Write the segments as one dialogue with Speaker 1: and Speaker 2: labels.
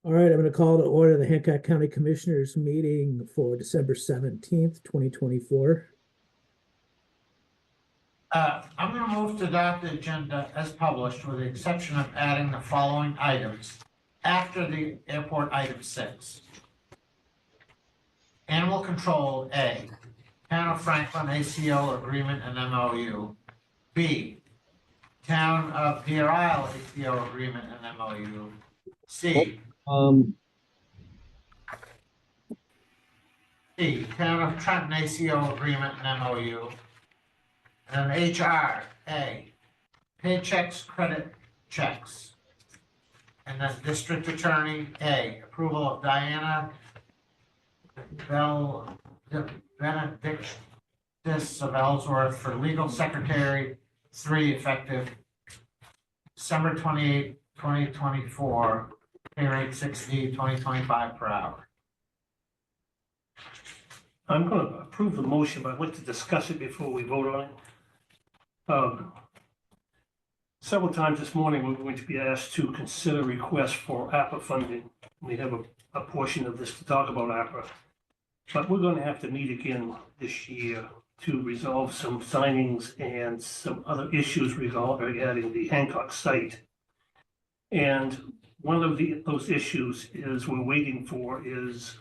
Speaker 1: All right, I'm going to call to order the Hancock County Commissioners meeting for December 17th, 2024.
Speaker 2: I'm going to move to adopt the agenda as published with the exception of adding the following items after the airport item 6. Animal control, A, Town of Franklin ACO agreement and MOU. B, Town of Deer Isle ACO agreement and MOU. C, Town of Trenton ACO agreement and MOU. And HR, A, paychecks, credit checks. And then District Attorney, A, approval of Diana Benedictus of Ellsworth for legal secretary, 3, effective December 28, 2024, pay rate $60, $20.25 per hour.
Speaker 3: I'm going to approve the motion, but I'd like to discuss it before we vote on it. Several times this morning, we're going to be asked to consider requests for APA funding. We have a portion of this to talk about APA, but we're going to have to meet again this year to resolve some signings and some other issues regarding the Hancock site. And one of those issues we're waiting for is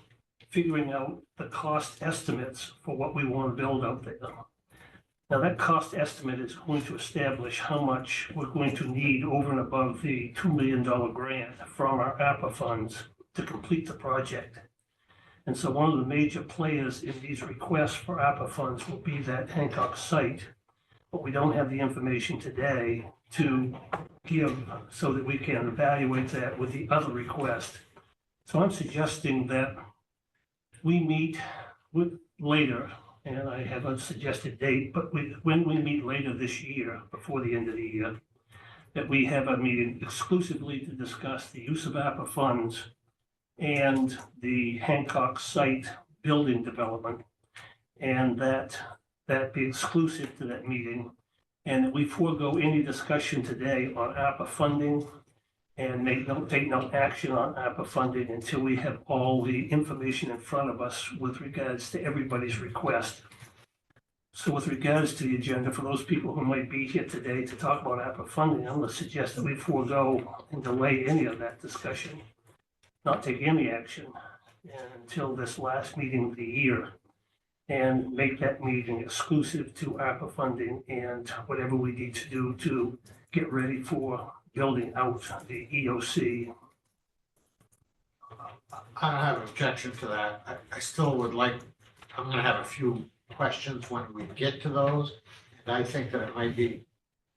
Speaker 3: figuring out the cost estimates for what we want to build out there. Now, that cost estimate is going to establish how much we're going to need over and above the $2 million grant from our APA funds to complete the project. And so one of the major players in these requests for APA funds will be that Hancock site, but we don't have the information today to give so that we can evaluate that with the other request. So I'm suggesting that we meet later, and I have a suggested date, but when we meet later this year, before the end of the year, that we have a meeting exclusively to discuss the use of APA funds and the Hancock site building development, and that be exclusive to that meeting, and that we forego any discussion today on APA funding and take no action on APA funding until we have all the information in front of us with regards to everybody's request. So with regards to the agenda, for those people who might be here today to talk about APA funding, I'm going to suggest that we forego and delay any of that discussion, not take any action until this last meeting of the year, and make that meeting exclusive to APA funding and whatever we need to do to get ready for building out the EOC.
Speaker 2: I don't have an objection to that. I still would like, I'm going to have a few questions when we get to those. And I think that it might be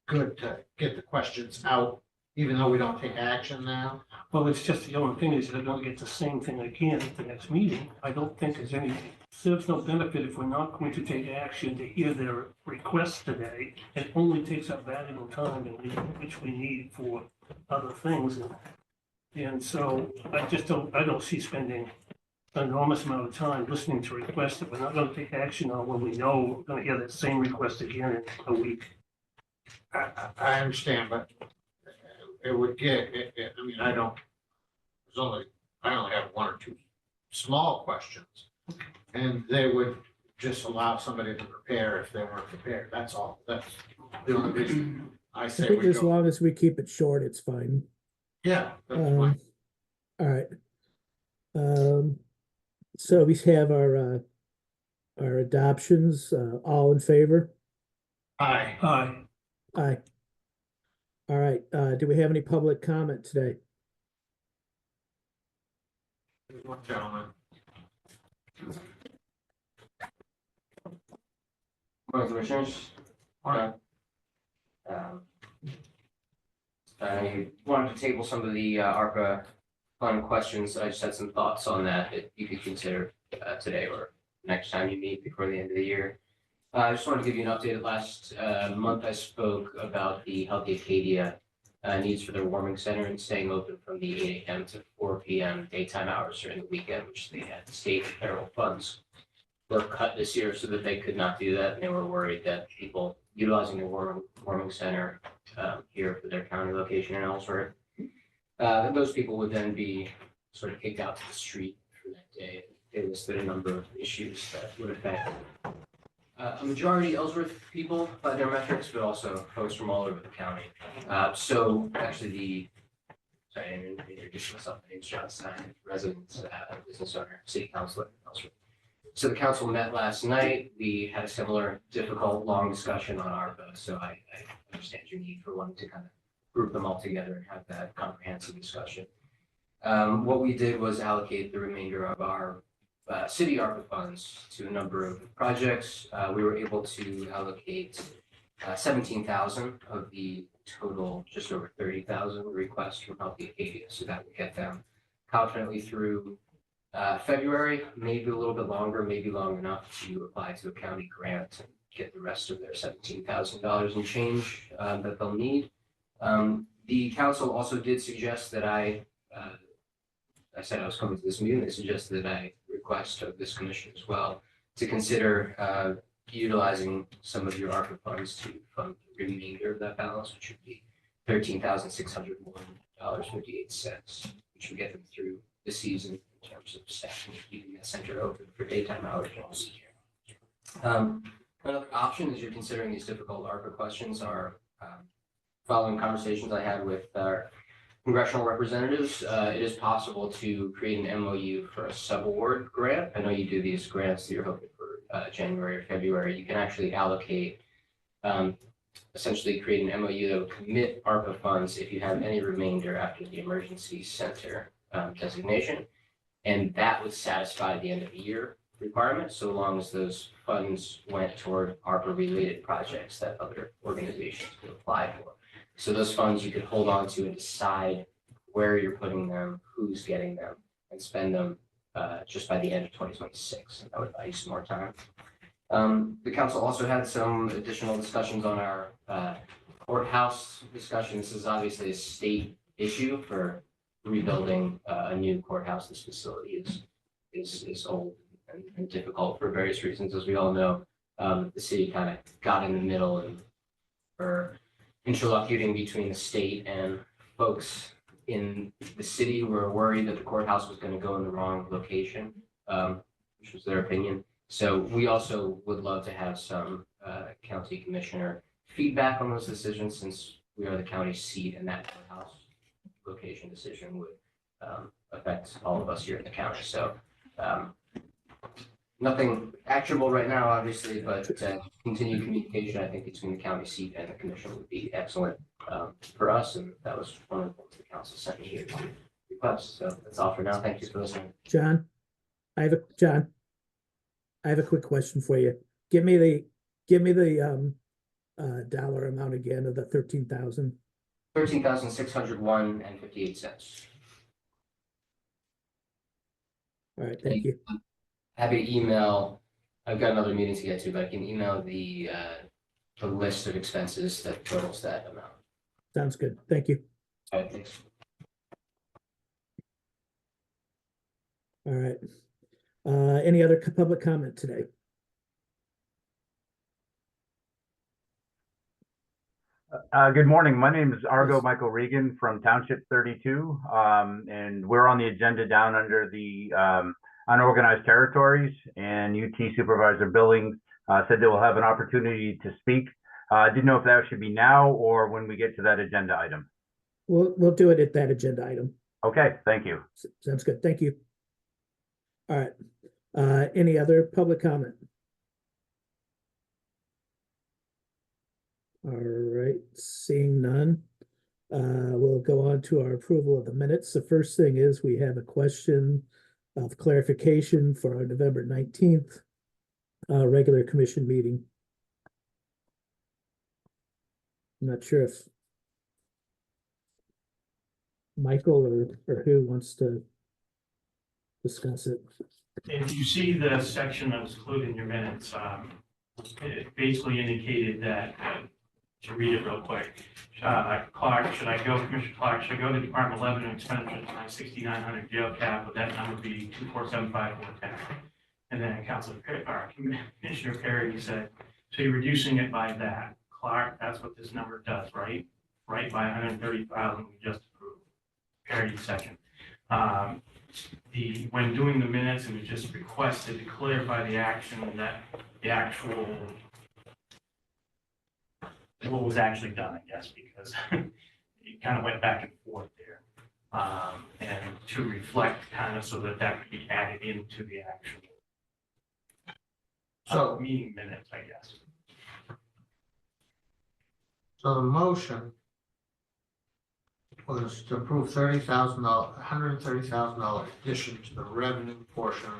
Speaker 2: good to get the questions out, even though we don't take action now.
Speaker 3: Well, it's just the only thing is that they're going to get the same thing again at the next meeting. I don't think serves no benefit if we're not going to take action to hear their requests today. It only takes up valuable time, which we need for other things. And so I don't see spending an enormous amount of time listening to requests that we're not going to take action on when we know we're going to hear that same request again in a week.
Speaker 2: I understand, but it would get, I mean, I only have one or two small questions. And they would just allow somebody to prepare if they weren't prepared. That's all. That's the only reason I say.
Speaker 1: I think as long as we keep it short, it's fine.
Speaker 2: Yeah, that's fine.
Speaker 1: All right. So we have our adoptions. All in favor?
Speaker 2: Aye.
Speaker 3: Aye.
Speaker 1: Aye. All right. Do we have any public comment today?
Speaker 2: There's one gentleman.
Speaker 4: Morning, Commissioners.
Speaker 2: Morning.
Speaker 4: I wanted to table some of the ARPA fund questions. I just had some thoughts on that you could consider today or next time you meet before the end of the year. I just wanted to give you an update. Last month I spoke about the Healthy Acadia needs for their warming center and staying open from the 8 a.m. to 4 p.m. daytime hours during the weekend, which they had state and federal funds were cut this year so that they could not do that. And they were worried that people utilizing the warming center here for their county location in Ellsworth, those people would then be sort of kicked out to the street for that day. They listed a number of issues that would affect a majority Ellsworth people by their metrics, but also folks from all over the county. So actually sorry, I didn't introduce myself. My name's John Stein, resident, business owner, city councilor in Ellsworth. So the council met last night. We had a similar difficult, long discussion on ARPA. So I understand your need for wanting to kind of group them all together and have that comprehensive discussion. What we did was allocate the remainder of our city ARPA funds to a number of projects. We were able to allocate 17,000 of the total, just over 30,000 requests from Healthy Acadia. So that would get them confidently through February, maybe a little bit longer, maybe long enough to apply to a county grant and get the rest of their $17,000 and change that they'll need. The council also did suggest that I said I was coming to this meeting. They suggested that I request of this commission as well to consider utilizing some of your ARPA funds to fund the remainder of that balance, which would be $13,601.58, which would get them through the season in terms of staffing, keeping that center open for daytime hours. Another option as you're considering these difficult ARPA questions are following conversations I had with our congressional representatives, it is possible to create an MOU for a subaward grant. I know you do these grants that you're hoping for January or February. You can actually allocate, essentially create an MOU that would commit ARPA funds if you have any remainder after the emergency center designation. And that would satisfy the end of the year requirement, so long as those funds went toward ARPA related projects that other organizations could apply for. So those funds you could hold on to and decide where you're putting them, who's getting them, and spend them just by the end of 2026. That would buy you some more time. The council also had some additional discussions on our courthouse discussion. This is obviously a state issue for rebuilding a new courthouse. This facility is old and difficult for various reasons, as we all know. The city kind of got in the middle and for interlocuting between the state and folks in the city who were worried that the courthouse was going to go in the wrong location, which was their opinion. So we also would love to have some county commissioner feedback on those decisions, since we are the county seat and that courthouse location decision would affect all of us here in the county. So nothing actionable right now, obviously, but continued communication, I think, between the county seat and the commission would be excellent for us. And that was one of the things the council sent me here to request. So that's all for now. Thank you for listening.
Speaker 1: John, I have a quick question for you. Give me the dollar amount again of the 13,000.
Speaker 4: 13,601.58.
Speaker 1: All right, thank you.
Speaker 4: Happy to email. I've got another meeting to get to, but I can email the list of expenses that totals that amount.
Speaker 1: Sounds good. Thank you.
Speaker 4: All right, thanks.
Speaker 1: All right. Any other public comment today?
Speaker 5: Good morning. My name is Argo Michael Regan from Township 32, and we're on the agenda down under the unorganized territories, and UT Supervisor Billings said they will have an opportunity to speak. I didn't know if that should be now or when we get to that agenda item.
Speaker 1: We'll do it at that agenda item.
Speaker 5: Okay, thank you.
Speaker 1: Sounds good. Thank you. All right. Any other public comment? All right, seeing none, we'll go on to our approval of the minutes. The first thing is we have a question of clarification for our November 19th regular commission meeting. I'm not sure if Michael or who wants to discuss it.
Speaker 6: If you see the section that was included in your minutes, it basically indicated that, to read it real quick, Commissioner Clark, should I go to Department 11 and expenditures line 6,900 jail cap, would that number be 2475410? And then Commissioner Perry said, so you're reducing it by that. Clark, that's what this number does, right? Right, by 130,000 we just approved. Perry second. when doing the minutes, it was just requested to clarify the action that the actual, what was actually done, I guess, because it kind of went back and forth there. And to reflect kind of so that that could be added into the actual
Speaker 2: So,
Speaker 6: meeting minutes, I guess.
Speaker 2: so the motion was to approve $130,000 addition to the revenue portion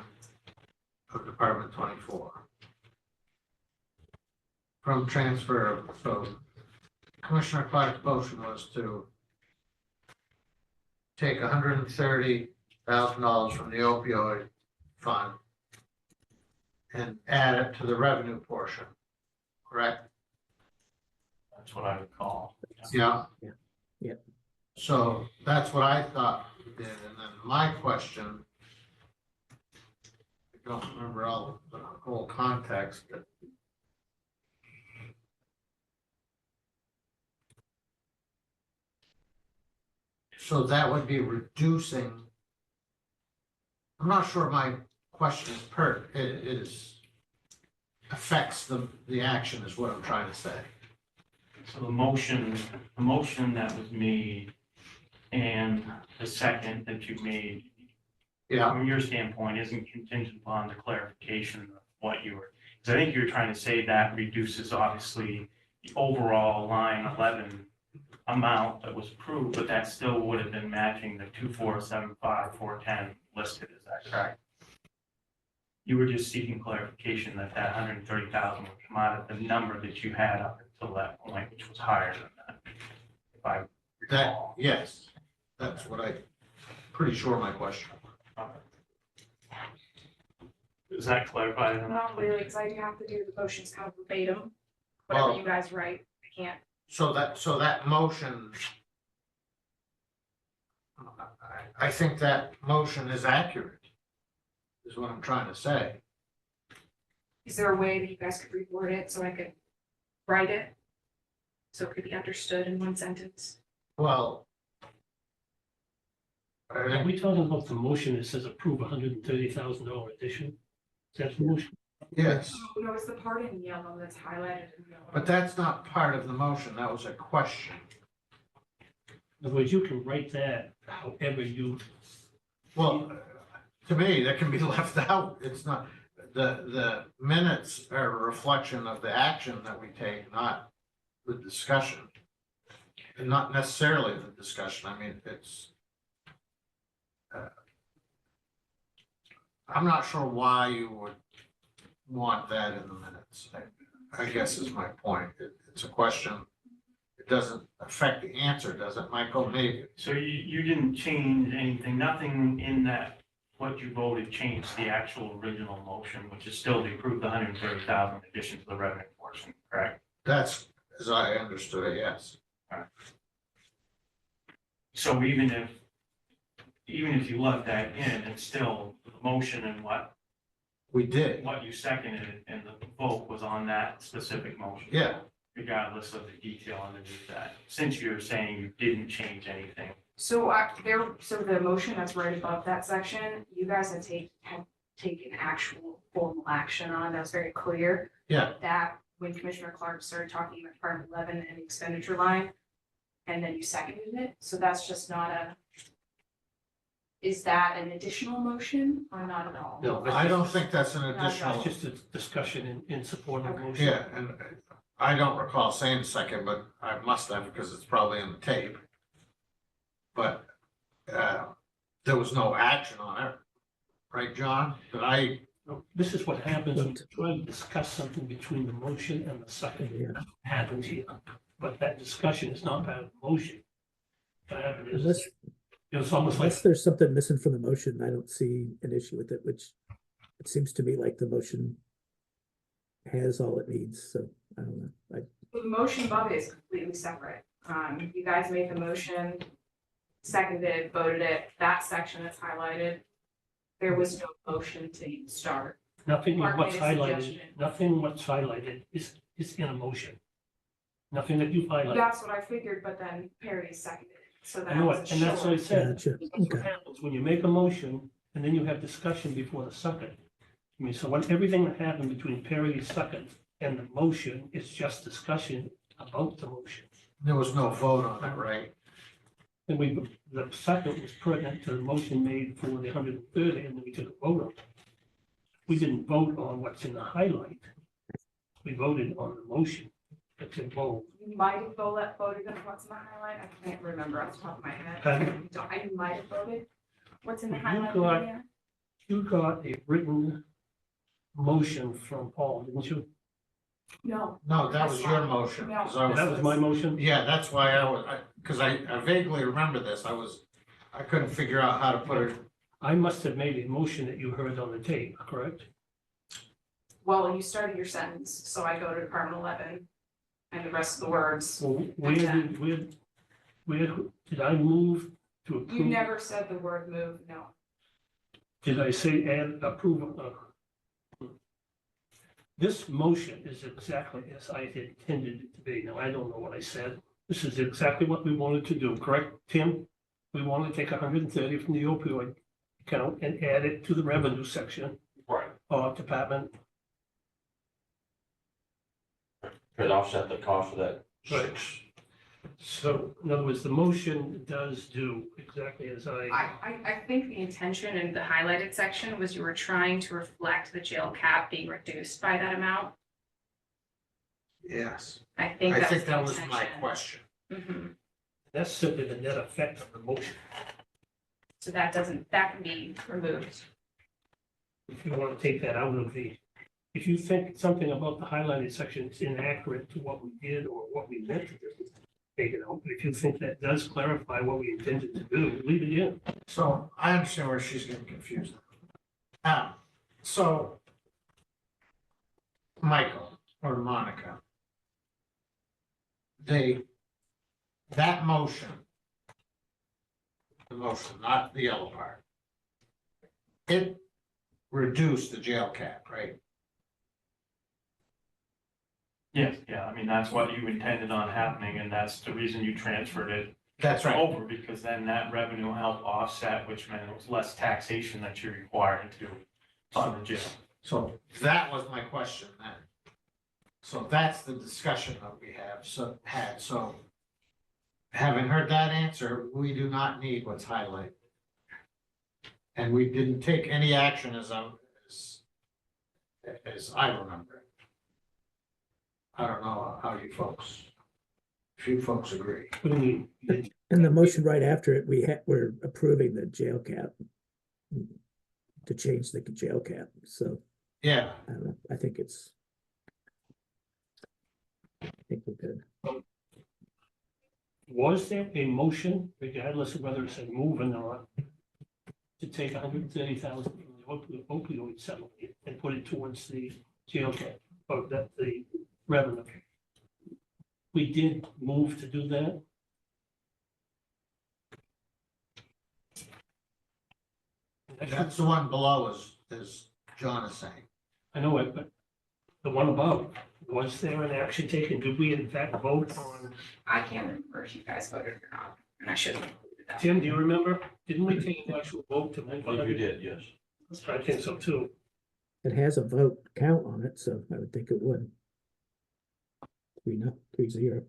Speaker 2: of Department 24. From transfer, so Commissioner Clark's motion was to take $130,000 from the opioid fund and add it to the revenue portion, correct?
Speaker 6: That's what I would call.
Speaker 2: Yeah.
Speaker 1: Yeah.
Speaker 2: So that's what I thought we did, and then my question, I don't remember all the whole context, but so that would be reducing. I'm not sure my question is it is affects the action is what I'm trying to say.
Speaker 6: So the motion that was made and the second that you made,
Speaker 2: Yeah,
Speaker 6: from your standpoint, isn't contingent upon the clarification of what you were, because I think you're trying to say that reduces obviously the overall line 11 amount that was approved, but that still would have been matching the 2,475,410 listed, is that correct? You were just seeking clarification that 130,000 would come out of the number that you had up until that point, which was higher than that. If I
Speaker 2: that,
Speaker 6: recall.
Speaker 2: yes, that's what pretty sure my question.
Speaker 6: Is that clarified?
Speaker 7: Not really, because I have to do the motions kind of verbatim, whatever
Speaker 2: Well-
Speaker 7: you guys write, I can't.
Speaker 2: So that motion, I think that motion is accurate, is what I'm trying to say.
Speaker 7: Is there a way that you guys could reword it so I could write it? So it could be understood in one sentence?
Speaker 2: Well, I
Speaker 3: Are
Speaker 2: think,
Speaker 3: we talking about the motion that says approve $130,000 addition? That's the motion.
Speaker 2: yes,
Speaker 7: No, it's the part in yellow that's highlighted in yellow.
Speaker 2: but that's not part of the motion. That was a question.
Speaker 3: In other words, you can write that however you,
Speaker 2: Well, to me, that can be left out. It's not, the minutes are a reflection of the action that we take, not the discussion. And not necessarily the discussion. I mean, it's, I'm not sure why you would want that in the minutes. I guess is my point. It's a question. It doesn't affect the answer, does it, Michael? Maybe.
Speaker 6: So you didn't change anything, nothing in that, what you voted changed the actual original motion, which is still to approve the 130,000 in addition to the revenue portion, correct?
Speaker 2: That's, as I understood it, yes.
Speaker 6: So even if you left that in, it's still the motion and what
Speaker 2: We did.
Speaker 6: you seconded and the vote was on that specific motion.
Speaker 2: Yeah,
Speaker 6: Regardless of the detail underneath that, since you're saying you didn't change anything.
Speaker 7: So so the motion that's right above that section, you guys have taken actual formal action on, that's very clear.
Speaker 2: yeah.
Speaker 7: That when Commissioner Clark started talking about Department 11 and the expenditure line, and then you seconded it, so that's just not is that an additional motion or not at all?
Speaker 3: no,
Speaker 2: I don't
Speaker 3: that's
Speaker 2: think that's an additional,
Speaker 3: just a discussion in support of the motion.
Speaker 2: yeah, and I don't recall saying second, but I must have because it's probably in the tape. But there was no action on it, right, John? Did I,
Speaker 3: No, this is what happens when you try to discuss something between the motion and the second.
Speaker 1: Yeah.
Speaker 3: Happens here, but that discussion is not part of the motion. What happened is,
Speaker 1: Unless,
Speaker 3: it's almost like,
Speaker 1: unless there's something missing from the motion, I don't see an issue with it, which it seems to me like the motion has all it needs, so I don't know.
Speaker 7: The motion above it is completely separate. You guys made the motion, seconded, voted it, that section that's highlighted. There was no motion to even start.
Speaker 3: nothing
Speaker 7: Mark
Speaker 3: what's
Speaker 7: made a
Speaker 3: highlighted,
Speaker 7: suggestion.
Speaker 3: nothing what's highlighted is in a motion. Nothing that you've highlighted.
Speaker 7: That's what I figured, but then Perry seconded. So that
Speaker 3: I know
Speaker 7: was
Speaker 3: it, and that's what I
Speaker 7: short.
Speaker 3: said.
Speaker 1: Gotcha.
Speaker 3: That's what
Speaker 1: Okay.
Speaker 3: happens when you make a motion and then you have discussion before the second. I mean, so when everything that happened between Perry's second and the motion is just discussion about the motion.
Speaker 2: There was no vote on it, right?
Speaker 3: And the second was pertinent to the motion made for the 130, and then we took a vote on it. We didn't vote on what's in the highlight. We voted on the motion that's involved.
Speaker 7: You might have voted on what's in the highlight. I can't remember off the top of my head.
Speaker 3: Pardon?
Speaker 7: I might have voted. What's in the
Speaker 3: You
Speaker 7: highlight?
Speaker 3: got-
Speaker 7: Lydia?
Speaker 3: You got a written motion from Paul, didn't you?
Speaker 7: No.
Speaker 2: No, that was your motion. 'Cause I
Speaker 3: That was my motion?
Speaker 2: Yeah, that's why because I vaguely remember this. I couldn't figure out how to put it.
Speaker 3: I must have made a motion that you heard on the tape, correct?
Speaker 7: Well, you started your sentence, so I go to Department 11 and the rest of the words.
Speaker 3: Well, where did I move to approve?
Speaker 7: You never said the word move, no.
Speaker 3: Did I say add approval? This motion is exactly as I intended it to be. Now, I don't know what I said. This is exactly what we wanted to do, correct, Tim? We wanted to take 130 from the opioid account and add it to the revenue section
Speaker 8: Right,
Speaker 3: of department.
Speaker 8: could offset the cost of that
Speaker 3: Right.
Speaker 8: six.
Speaker 3: So in other words, the motion does do exactly as
Speaker 7: I think the intention in the highlighted section was you were trying to reflect the jail cap being reduced by that amount.
Speaker 2: Yes,
Speaker 7: I think
Speaker 2: I
Speaker 7: that's
Speaker 2: think
Speaker 7: the
Speaker 2: that was my
Speaker 7: intention.
Speaker 2: question.
Speaker 7: Mhm.
Speaker 3: That's simply the net effect of the motion.
Speaker 7: So that can be removed.
Speaker 3: If you want to take that out of if you think something about the highlighted section is inaccurate to what we did or what we meant to do, take it out. But if you think that does clarify what we intended to do, leave it in.
Speaker 2: So I understand where she's getting confused. So Michael or Monica, that motion, the motion, not the yellow part, it reduced the jail cap, right?
Speaker 6: Yes, yeah, I mean, that's what you intended on happening, and that's the reason you transferred it
Speaker 2: That's right.
Speaker 6: over, because then that revenue will help offset, which meant it was less taxation that you're required to fund the jail.
Speaker 2: So that was my question then. So that's the discussion that we had, so having heard that answer, we do not need what's highlighted. And we didn't take any action as I remember it. I don't know how you folks, if you folks agree.
Speaker 3: What do you mean?
Speaker 1: And the motion right after it, we're approving the jail cap. To change the jail cap, so
Speaker 2: Yeah,
Speaker 1: I don't know, I think we're good.
Speaker 3: Was there a motion, regardless of whether it's a move or not, to take 130,000 from the opioid settlement and put it towards the jail cap, or the revenue? We did move to do that.
Speaker 2: that's the one below as John is saying.
Speaker 3: I know it, but the one above, was there an action taken? Did we in fact vote on?
Speaker 7: I can't remember if you guys voted or not, and I should have included that.
Speaker 3: Tim, do you remember? Didn't we take an actual vote to make?
Speaker 8: I believe you did, yes.
Speaker 3: I think so too.
Speaker 1: It has a vote count on it, so I would think it would. 3-0.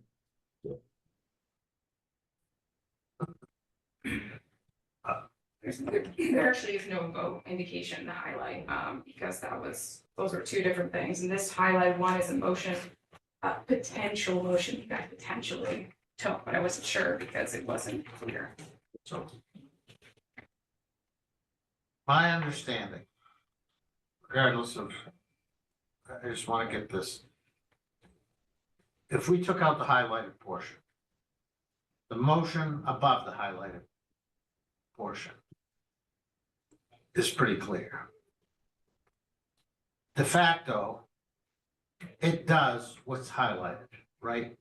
Speaker 7: There actually is no vote indication in the highlight, because those were two different things, and this highlight one is a motion, a potential motion you guys potentially took, but I wasn't sure because it wasn't clear.
Speaker 2: So my understanding, regardless of, I just want to get this. If we took out the highlighted portion, the motion above the highlighted portion is pretty clear. De facto, it does what's highlighted, right?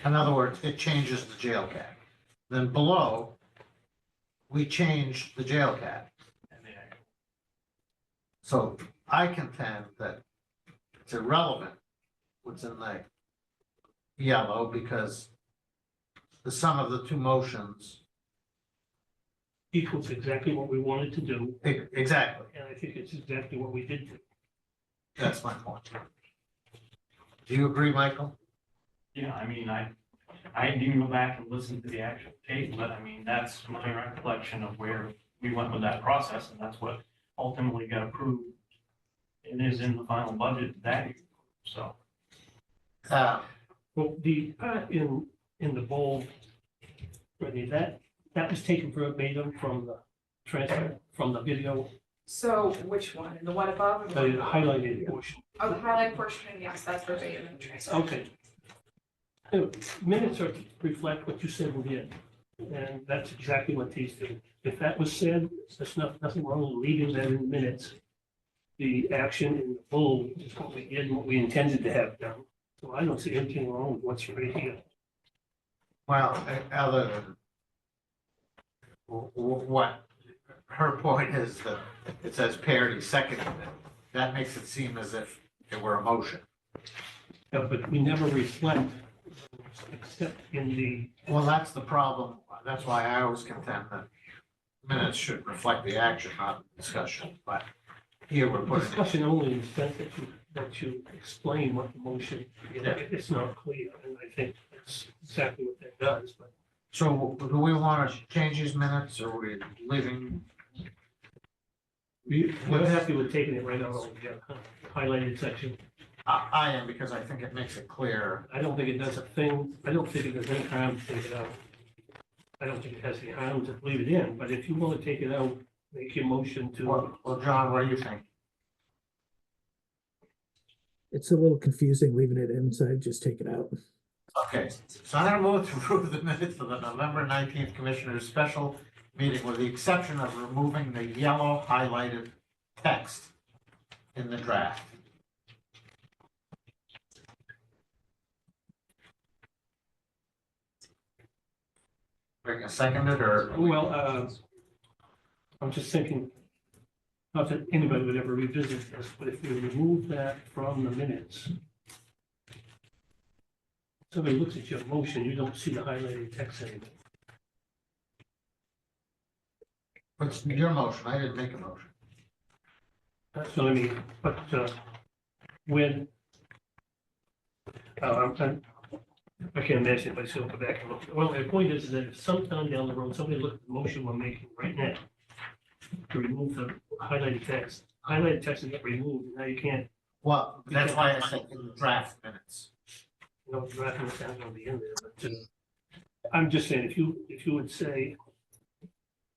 Speaker 2: In other words, it changes the jail cap. Then below, we change the jail cap. So I contend that it's irrelevant what's in the yellow because the sum of the two motions.
Speaker 3: Equals exactly what we wanted to do,
Speaker 2: Exactly,
Speaker 3: and I think it's exactly what we did do.
Speaker 2: that's my point. Do you agree, Michael?
Speaker 6: Yeah, I mean, I didn't even go back and listen to the actual tape, but I mean, that's my recollection of where we went with that process, and that's what ultimately got approved. It is in the final budget that year, so.
Speaker 3: Well, the, in the bold, Brittany, that was taken verbatim from the transfer, from the video,
Speaker 7: So which one? The one above?
Speaker 3: the highlighted portion.
Speaker 7: Oh, the highlight portion, yes, that's verbatim in the transcript.
Speaker 3: Okay. Minutes are to reflect what you said we did, and that's exactly what these do. If that was said, there's nothing wrong with leaving that in the minutes. The action in the bold is what we did and what we intended to have done. So I don't see anything wrong with what's right here.
Speaker 2: Well, other than what her point is that it says parity seconded it. That makes it seem as if it were a motion.
Speaker 3: Yeah, but we never reflect, except in the,
Speaker 2: Well, that's the problem. That's why I always contend that minutes should reflect the action, not the discussion, but here we're putting.
Speaker 3: discussion only in the sense that you explain what the motion, it's not clear, and I think that's exactly what that does, but.
Speaker 2: So do we want to change these minutes or are we leaving?
Speaker 3: We're happy with taking it right out of the highlighted section.
Speaker 2: I am, because I think it makes it clear.
Speaker 3: I don't think it does a thing, I don't think it does any harm to take it out. I don't think it has any harm to leave it in, but if you want to take it out, make your motion to,
Speaker 2: Well, John, what do you think?
Speaker 1: It's a little confusing leaving it in, so I'd just take it out.
Speaker 2: Okay, so I'm gonna move to approve the minutes of the November 19th Commissioners' Special Meeting with the exception of removing the yellow highlighted text in the draft. Bring a seconded or?
Speaker 3: well, I'm just thinking, not that anybody would ever revisit this, but if we remove that from the minutes, somebody looks at your motion, you don't see the highlighted text anymore.
Speaker 2: What's your motion? I didn't make a motion.
Speaker 3: That's what I mean, but, when, I can't imagine if I still go back and look. Well, the point is that if sometime down the road, somebody looked at the motion we're making right now to remove the highlighted text will get removed, now you can't,
Speaker 2: Well, that's why I said in the draft minutes.
Speaker 3: you know, drafting it down will be in there, but, I'm just saying, if you would say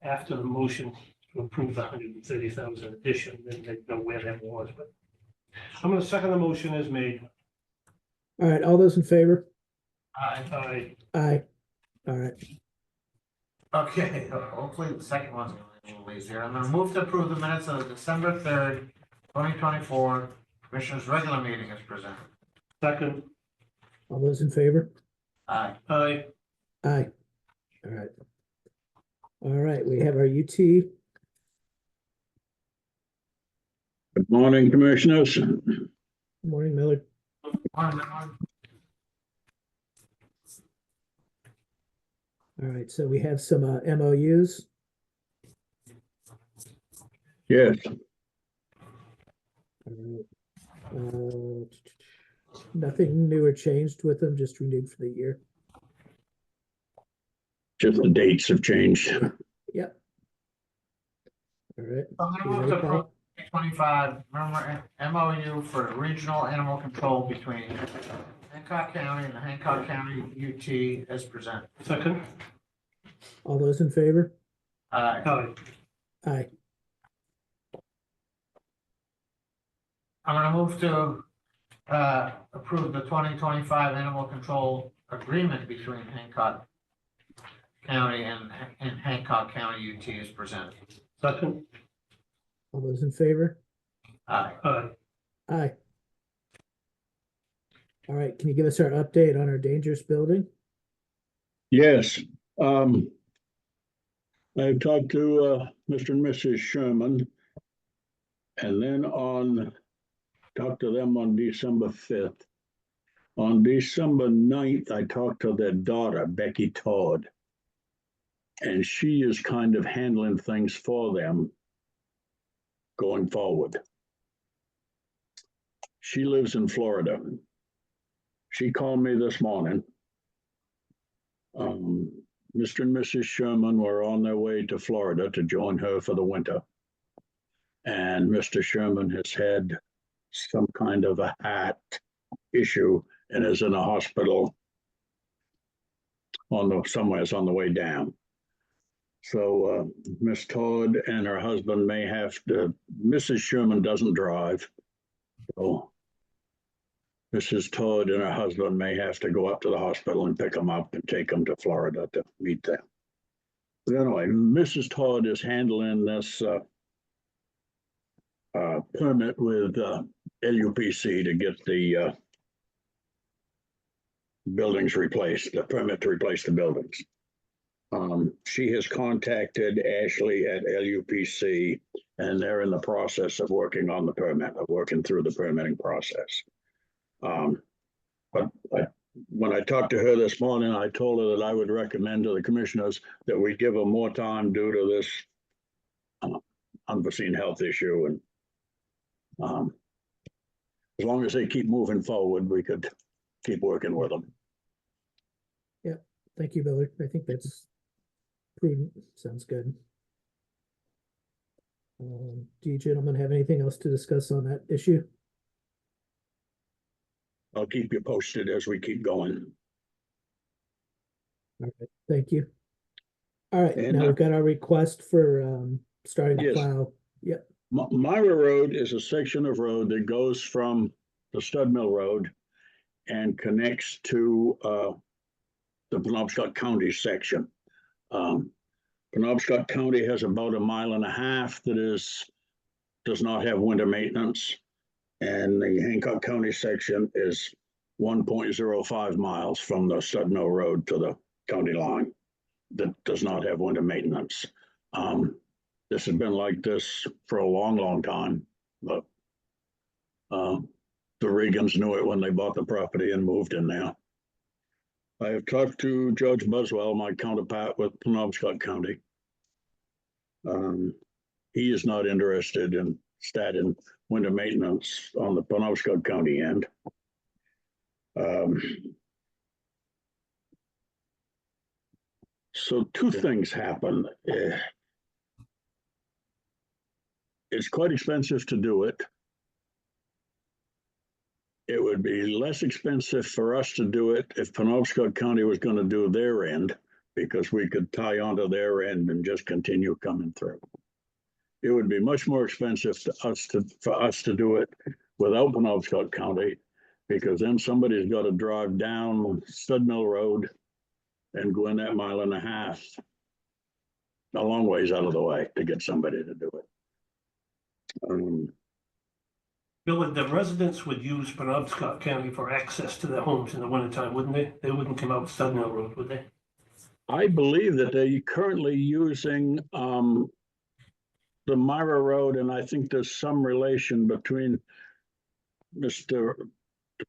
Speaker 3: after the motion to approve the 130,000 addition, then they'd know where that was, but I'm gonna second the motion as made.
Speaker 1: All right, all those in favor?
Speaker 3: I,
Speaker 1: Aye. All right,
Speaker 2: Okay, hopefully the second one's gonna be a little easier. I'm gonna move to approve the minutes of the December 3rd, 2024 Commissioners' regular meeting as presented.
Speaker 3: second,
Speaker 1: all those in favor?
Speaker 2: Aye.
Speaker 3: I,
Speaker 1: Aye. All right. All right, we have our UT.
Speaker 9: Good morning, Commissioners.
Speaker 1: Morning, Miller. All right, so we have some MOUs.
Speaker 9: Yes,
Speaker 1: All right. Nothing new or changed with them, just renewed for the year.
Speaker 9: just the dates have changed.
Speaker 1: Yep. All right.
Speaker 2: I'm
Speaker 1: You
Speaker 2: gonna move
Speaker 1: ready,
Speaker 2: to approve
Speaker 1: Paul?
Speaker 2: 25 MOU for regional animal control between Hancock County and the Hancock County UT as presented.
Speaker 3: second,
Speaker 1: All those in favor?
Speaker 2: Aye.
Speaker 3: I,
Speaker 1: Aye.
Speaker 2: I'm gonna move to approve the 2025 animal control agreement between Hancock County and Hancock County UT as presented.
Speaker 3: second,
Speaker 1: All those in favor?
Speaker 2: Aye.
Speaker 3: I,
Speaker 1: Aye. All right, can you give us our update on our dangerous building?
Speaker 9: Yes, I've talked to Mr. and Mrs. Sherman. And then talked to them on December 5th. On December 9th, I talked to their daughter, Becky Todd. And she is kind of handling things for them going forward. She lives in Florida. She called me this morning. Mr. and Mrs. Sherman were on their way to Florida to join her for the winter. And Mr. Sherman has had some kind of a heart issue and is in a hospital somewhere's on the way down. So Miss Todd and her husband may have to, Mrs. Sherman doesn't drive. So Mrs. Todd and her husband may have to go up to the hospital and pick them up and take them to Florida to meet them. But anyway, Mrs. Todd is handling this permit with LUPC to get the buildings replaced, the permit to replace the buildings. She has contacted Ashley at LUPC, and they're in the process of working on the permit, working through the permitting process. But when I talked to her this morning, I told her that I would recommend to the commissioners that we give her more time due to this unforeseen health issue. And as long as they keep moving forward, we could keep working with them.
Speaker 1: Yeah, thank you, Billy. I think that's prudent. Sounds good. Do you gentlemen have anything else to discuss on that issue?
Speaker 9: I'll keep you posted as we keep going.
Speaker 1: All right, thank you. All right,
Speaker 9: And,
Speaker 1: now we've got our request for starting to
Speaker 9: Yes.
Speaker 1: plow. Yep.
Speaker 9: Myra Road is a section of road that goes from the Stud Mill Road and connects to the Penobscot County section. Penobscot County has about 1.5 miles that does not have winter maintenance, and the Hancock County section is 1.05 miles from the Stud Mill Road to the county line that does not have winter maintenance. This has been like this for a long, long time, but the Regans knew it when they bought the property and moved in there. I have talked to Judge Buswell, my counterpart with Penobscot County. He is not interested in starting winter maintenance on the Penobscot County end. So two things happen. It's quite expensive to do it. It would be less expensive for us to do it if Penobscot County was going to do their end, because we could tie onto their end and just continue coming through. It would be much more expensive for us to do it without Penobscot County, because then somebody's got to drive down Stud Mill Road and go in that 1.5 miles, a long ways out of the way to get somebody to do it.
Speaker 3: Bill, the residents would use Penobscot County for access to their homes in the wintertime, wouldn't they? They wouldn't come out Stud Mill Road, would they?
Speaker 9: I believe that they're currently using the Myra Road, and I think there's some relation between the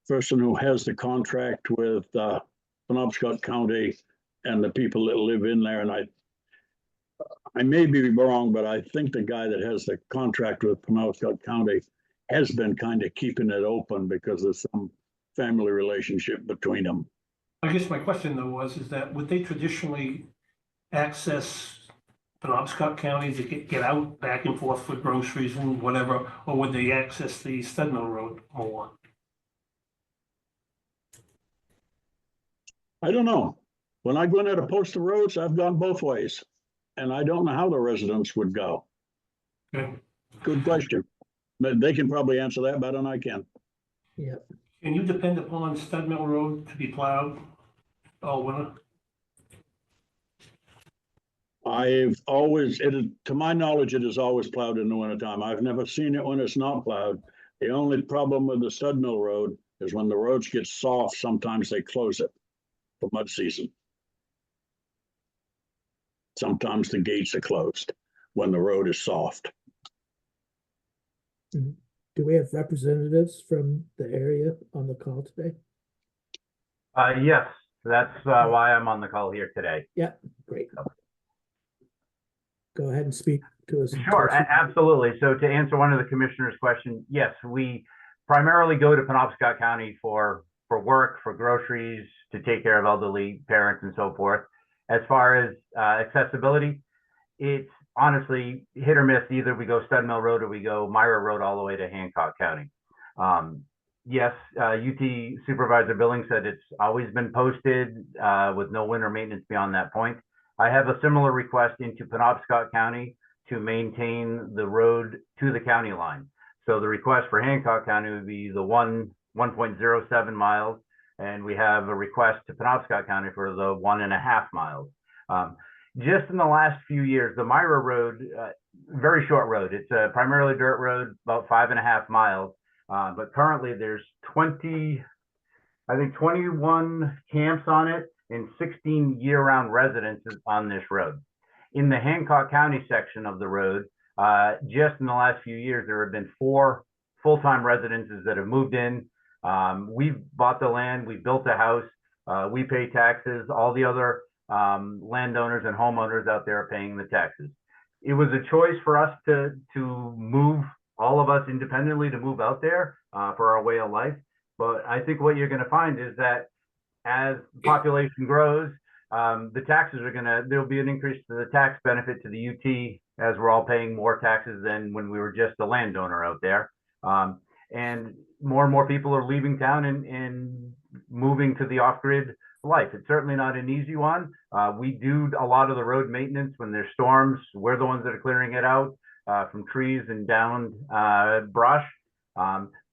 Speaker 9: person who has the contract with Penobscot County and the people that live in there. And I may be wrong, but I think the guy that has the contract with Penobscot County has been kind of keeping it open because there's some family relationship between them.
Speaker 3: I guess my question though is that would they traditionally access Penobscot County to get out back and forth for groceries and whatever, or would they access the Stud Mill Road more?
Speaker 9: I don't know. When I go in there to post the roads, I've gone both ways, and I don't know how the residents would go.
Speaker 3: Okay.
Speaker 9: Good question. But they can probably answer that better than I can.
Speaker 1: Yep.
Speaker 3: Can you depend upon Stud Mill Road to be plowed all winter?
Speaker 9: To my knowledge, it is always plowed in the wintertime. I've never seen it when it's not plowed. The only problem with the Stud Mill Road is when the roads get soft, sometimes they close it for mud season. Sometimes the gates are closed when the road is soft.
Speaker 1: Do we have representatives from the area on the call today?
Speaker 5: Yes, that's why I'm on the call here today.
Speaker 1: Great. Go ahead and speak to us.
Speaker 5: Sure, absolutely. So to answer one of the commissioner's questions, yes, we primarily go to Penobscot County for work, for groceries, to take care of elderly parents and so forth. As far as accessibility, it's honestly hit or miss. Either we go Stud Mill Road or we go Myra Road all the way to Hancock County. Yes, UT Supervisor Billings said it's always been posted with no winter maintenance beyond that point. I have a similar request into Penobscot County to maintain the road to the county line. So the request for Hancock County would be the 1.07 miles, and we have a request to Penobscot County for the 1.5 miles. Just in the last few years, the Myra Road, very short road. It's a primarily dirt road, about 5.5 miles. But currently there's 21 camps on it and 16 year-round residences on this road. In the Hancock County section of the road, just in the last few years, there have been 4 full-time residences that have moved in. We've bought the land, we built a house, we pay taxes, all the other landowners and homeowners out there are paying the taxes. It was a choice for us to move, all of us independently, to move out there for our way of life. But I think what you're going to find is that as the population grows, the taxes are there'll be an increase to the tax benefit to the UT, as we're all paying more taxes than when we were just a landowner out there. And more people are leaving town and moving to the off-grid life. It's certainly not an easy one. We do a lot of the road maintenance when there's storms. We're the ones that are clearing it out from trees and downed brush.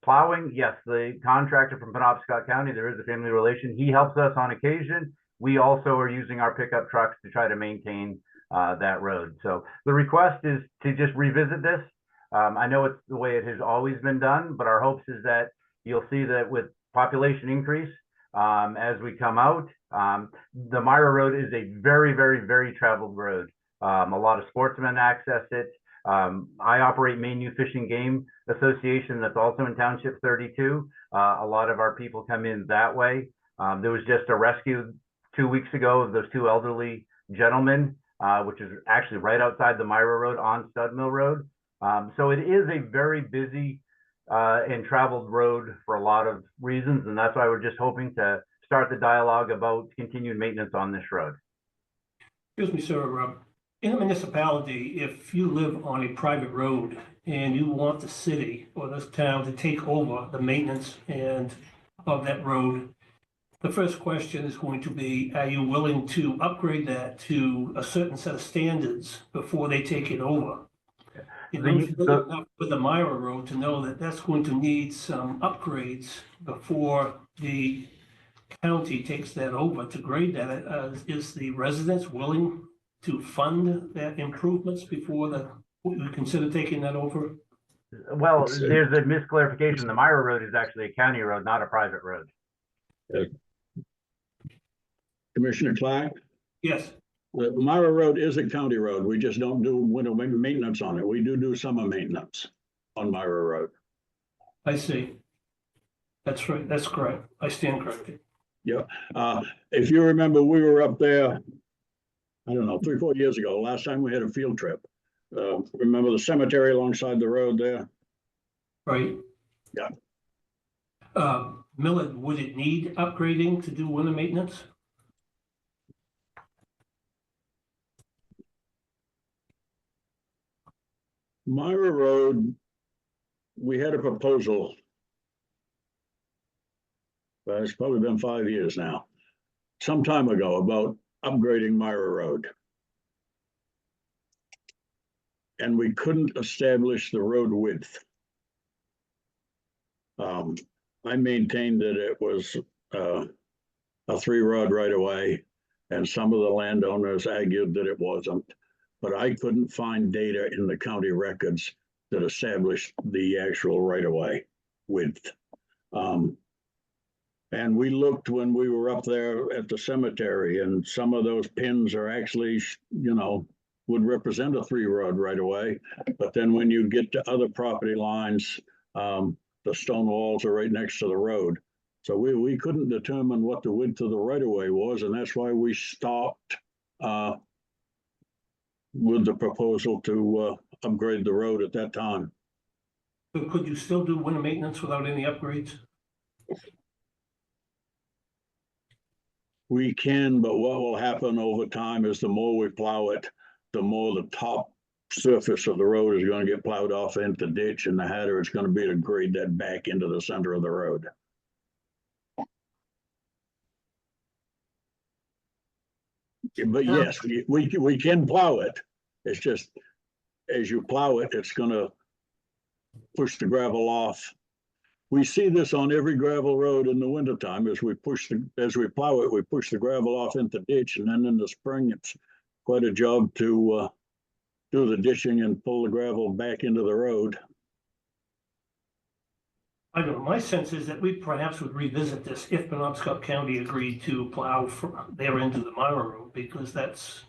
Speaker 5: Plowing, yes, the contractor from Penobscot County, there is a family relation. He helps us on occasion. We also are using our pickup trucks to try to maintain that road. So the request is to just revisit this. I know it's the way it has always been done, but our hopes is that you'll see that with population increase, as we come out, the Myra Road is a very, very, very traveled road. A lot of sportsmen access it. I operate Maine Youth Fishing Game Association, that's also in Township 32. A lot of our people come in that way. There was just a rescue 2 weeks ago of those 2 elderly gentlemen, which is actually right outside the Myra Road on Stud Mill Road. So it is a very busy and traveled road for a lot of reasons, and that's why we're just hoping to start the dialogue about continued maintenance on this road.
Speaker 3: Excuse me, sir. In a municipality, if you live on a private road and you want the city or this town to take over the maintenance of that road, the first question is going to be, are you willing to upgrade that to a certain set of standards before they take it over? You know, you live enough with the Myra Road to know that that's going to need some upgrades before the county takes that over to grade that. Is the residents willing to fund that improvements before we consider taking that over?
Speaker 5: Well, there's a misclarification. The Myra Road is actually a county road, not a private road.
Speaker 9: Commissioner Clark,
Speaker 3: Yes.
Speaker 9: the Myra Road is a county road. We just don't do winter maintenance on it. We do summer maintenance on Myra Road.
Speaker 3: I see. That's right. That's correct. I stand corrected.
Speaker 9: Yeah. If you remember, we were up there, I don't know, 3 or 4 years ago, last time we had a field trip. Remember the cemetery alongside the road there?
Speaker 3: Right.
Speaker 9: Yeah.
Speaker 3: Millard, would it need upgrading to do winter maintenance?
Speaker 9: Myra Road, we had a proposal. Well, it's probably been 5 years now, some time ago, about upgrading Myra Road. And we couldn't establish the road width. I maintained that it was a 3-rod right away, and some of the landowners argued that it wasn't. But I couldn't find data in the county records that established the actual right-of-way width. And we looked when we were up there at the cemetery, and some of those pins are actually, would represent a 3-rod right-of-way. But then when you get to other property lines, the stone walls are right next to the road. So we couldn't determine what the width of the right of way was, and that's why we stopped with the proposal to upgrade the road at that time.
Speaker 3: But could you still do winter maintenance without any upgrades?
Speaker 9: We can, but what will happen over time is the more we plow it, the more the top surface of the road is going to get plowed off into the ditch, and the harder it's going to be to grade that back into the center of the road. But yes, we can plow it. It's just, as you plow it, it's gonna push the gravel off. We see this on every gravel road in the wintertime. As we plow it, we push the gravel off into the ditch, and then in the spring, it's quite a job to do the ditching and pull the gravel back into the road.
Speaker 3: I don't know, my sense is that we perhaps would revisit this if Penobscot County agreed to plow from their end of the Myra Road, because that's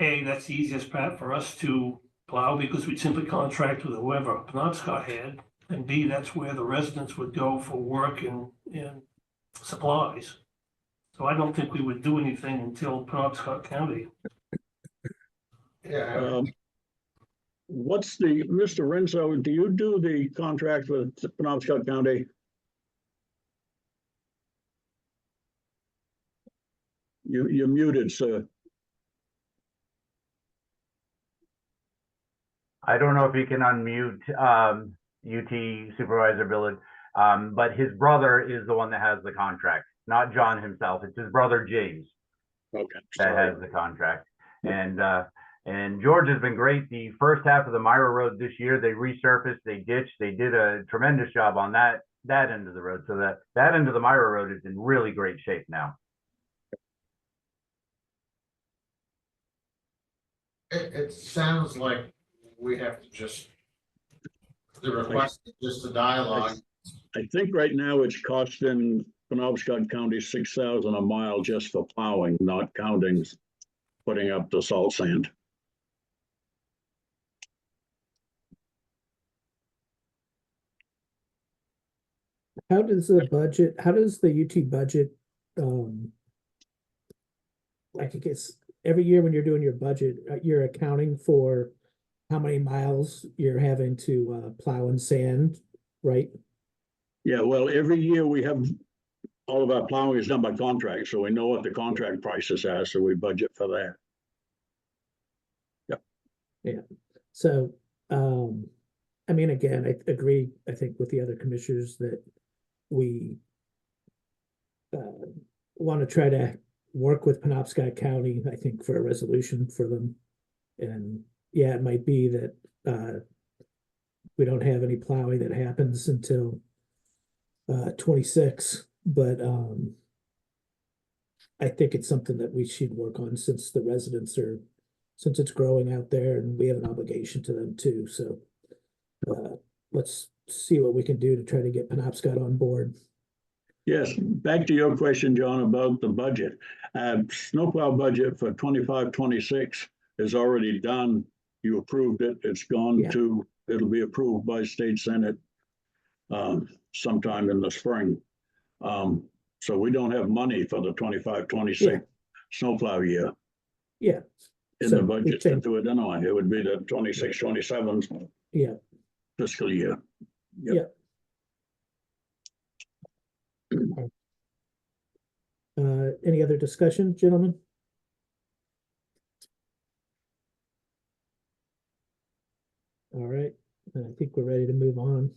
Speaker 3: the easiest path for us to plow, because we'd simply contract with whoever Penobscot had, and B, that's where the residents would go for work and supplies. So I don't think we would do anything until Penobscot County.
Speaker 2: Yeah,
Speaker 9: Mr. Renzo, do you do the contract with Penobscot County? You're muted, sir.
Speaker 5: I don't know if you can unmute UT Supervisor Village, but his brother is the one that has the contract, not John himself. It's his brother James
Speaker 9: Okay.
Speaker 5: that has the contract. And George has been great. The first half of the Myra Road this year, they resurfaced, they ditched, they did a tremendous job on that end of the road. So that end of the Myra Road is in really great shape now.
Speaker 2: it sounds like we have to the request is just a dialogue.
Speaker 9: I think right now it's costing Penobscot County $6,000 a mile just for plowing, not counting putting up the salt sand.
Speaker 1: How does the UT budget, like I guess every year when you're doing your budget, you're accounting for how many miles you're having to plow and sand, right?
Speaker 9: Yeah, well, every year we have, all of our plowing is done by contract, so we know what the contract prices are, so we budget for that. Yep.
Speaker 1: Yeah, so, I mean, again, I agree, I think, with the other commissioners that we want to try to work with Penobscot County, I think, for a resolution for them. And yeah, it might be that we don't have any plowing that happens until 26, but I think it's something that we should work on since it's growing out there and we have an obligation to them too. So let's see what we can do to try to get Penobscot on board.
Speaker 9: Yes, back to your question, John, about the budget. Snowplow budget for 25-26 is already done. You approved it. It's gone to, it'll be approved by state senate sometime in the spring. So we don't have money for the 25-26 snowplow year.
Speaker 1: Yeah.
Speaker 9: In the budget to do it anyway. It would be the 26-27 fiscal year. Yep.
Speaker 1: Any other discussion, gentlemen? All right, and I think we're ready to move on.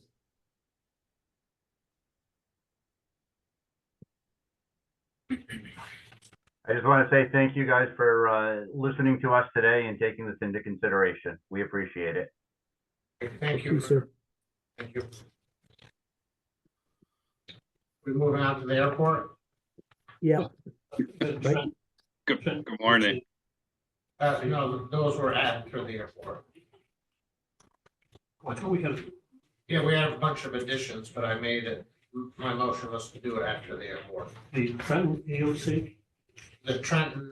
Speaker 5: I just want to say thank you guys for listening to us today and taking this into consideration. We appreciate it.
Speaker 2: Thank you,
Speaker 1: sir.
Speaker 2: Thank you. We moving on to the airport?
Speaker 1: Yeah.
Speaker 3: Right.
Speaker 10: Good morning.
Speaker 2: No, those were after the airport.
Speaker 3: I thought we had,
Speaker 2: Yeah, we had a bunch of additions, but I made it, my motion was to do it after the airport.
Speaker 3: the Trenton AOC
Speaker 2: The Trenton,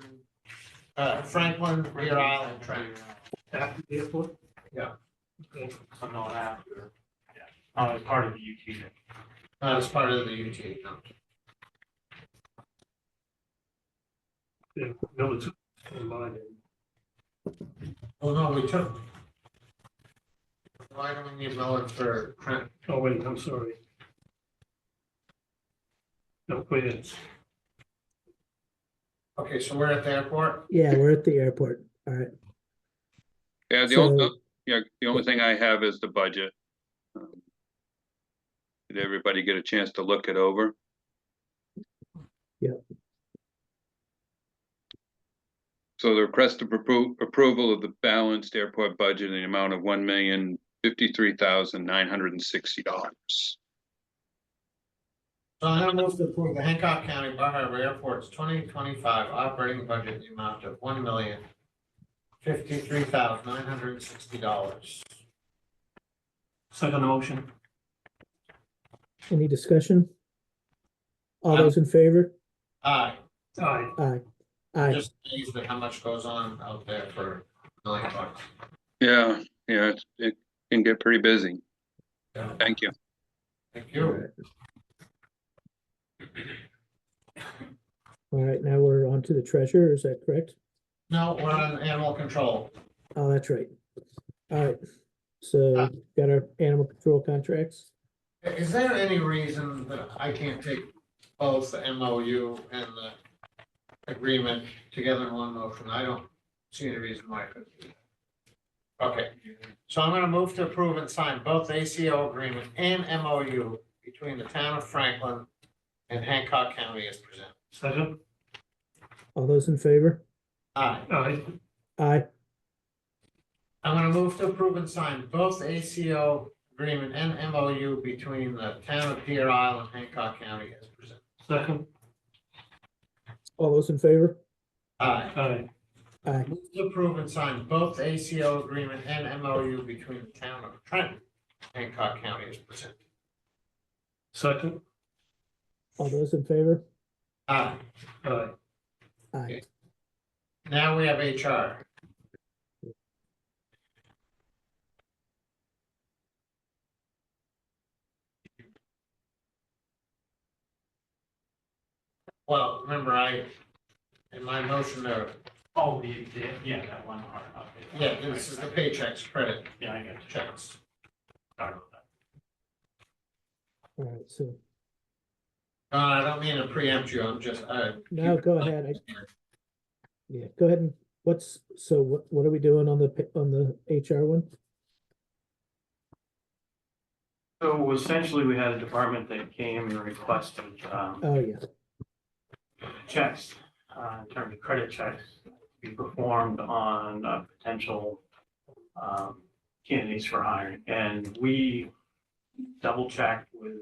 Speaker 2: Franklin, Rear Island, Trenton.
Speaker 3: after the airport?
Speaker 2: Yeah.
Speaker 3: Okay.
Speaker 6: So not after, yeah, as part of the UT.
Speaker 2: As part of the UT account.
Speaker 3: Yeah, no, it's combined.
Speaker 2: Oh, no, we took. Why do we need Miller for Trent?
Speaker 3: Oh, wait, I'm sorry. No, wait, it's,
Speaker 2: Okay, so we're at the airport.
Speaker 1: Yeah, we're at the airport. All right.
Speaker 10: Yeah,
Speaker 1: So,
Speaker 10: the only thing I have is the budget. Did everybody get a chance to look it over?
Speaker 1: Yeah.
Speaker 10: So the request of approval of the balanced airport budget in the amount of $1,053,960.
Speaker 2: So I'm gonna move to approve the Hancock County Bar Harbor Airport's 2025 operating budget in the amount of $1,053,960.
Speaker 3: second motion.
Speaker 1: any discussion? All
Speaker 2: Um,
Speaker 1: those in favor?
Speaker 2: Aye.
Speaker 3: Aye.
Speaker 1: Aye.
Speaker 2: I'm
Speaker 1: Aye.
Speaker 2: just amazed at how much goes on out there for $1 million.
Speaker 10: Yeah, it can get pretty busy.
Speaker 2: Yeah.
Speaker 10: Thank you.
Speaker 2: Thank
Speaker 1: All
Speaker 2: you.
Speaker 1: right. All right, now we're on to the treasurer, is that correct?
Speaker 2: No, we're on animal control.
Speaker 1: Oh, that's right. All right, so got our animal control contracts?
Speaker 2: Is there any reason that I can't take both the MOU and the agreement together in one motion? I don't see any reason why I couldn't do that. Okay, so I'm gonna move to approve and sign both the ACO agreement and MOU between the town of Franklin and Hancock County as presented.
Speaker 3: Second.
Speaker 1: All those in favor?
Speaker 2: Aye.
Speaker 3: Aye.
Speaker 1: Aye.
Speaker 2: I'm gonna move to approve and sign both the ACO agreement and MOU between the town of Deer Isle and Hancock County as presented.
Speaker 3: Second.
Speaker 1: All those in favor?
Speaker 2: Aye.
Speaker 3: Aye.
Speaker 1: Aye.
Speaker 2: Move to approve and sign both the ACO agreement and MOU between the town of Trenton, Hancock County as presented.
Speaker 3: Second.
Speaker 1: All those in favor?
Speaker 2: Aye.
Speaker 3: Aye.
Speaker 1: Aye.
Speaker 2: Now we have HR. Well, remember in my motion there,
Speaker 6: Oh, yeah, that one part of it.
Speaker 2: yeah, this is the paychecks credit
Speaker 6: Yeah, I got you.
Speaker 2: checks.
Speaker 6: Sorry about that.
Speaker 1: All right, so
Speaker 2: I don't mean to preempt you, I'm just,
Speaker 1: now go ahead. Yeah, go ahead and what are we doing on the HR one?
Speaker 6: So essentially, we had a department that came and requested,
Speaker 1: Oh, yeah.
Speaker 6: checks, in terms of credit checks, to be performed on potential candidates for hiring. And we double checked with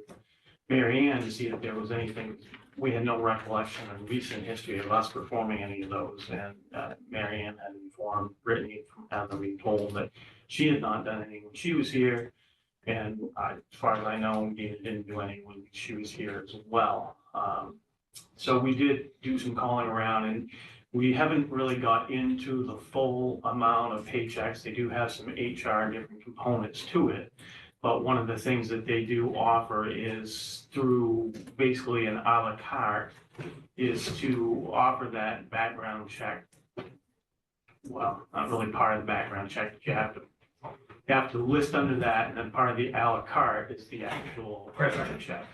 Speaker 6: Mary Ann to see if there was anything. We had no recollection in recent history of us performing any of those. And Mary Ann had informed Brittany from having been told that she had not done anything when she was here. And as far as I know, Dina didn't do any when she was here as well. So we did do some calling around, and we haven't really got into the full amount of paychecks. They do have some HR different components to it. But one of the things that they do offer is through basically an a la carte is to offer that background check. Well, not really part of the background check, but you have to list under that, and then part of the a la carte is the actual credit checks.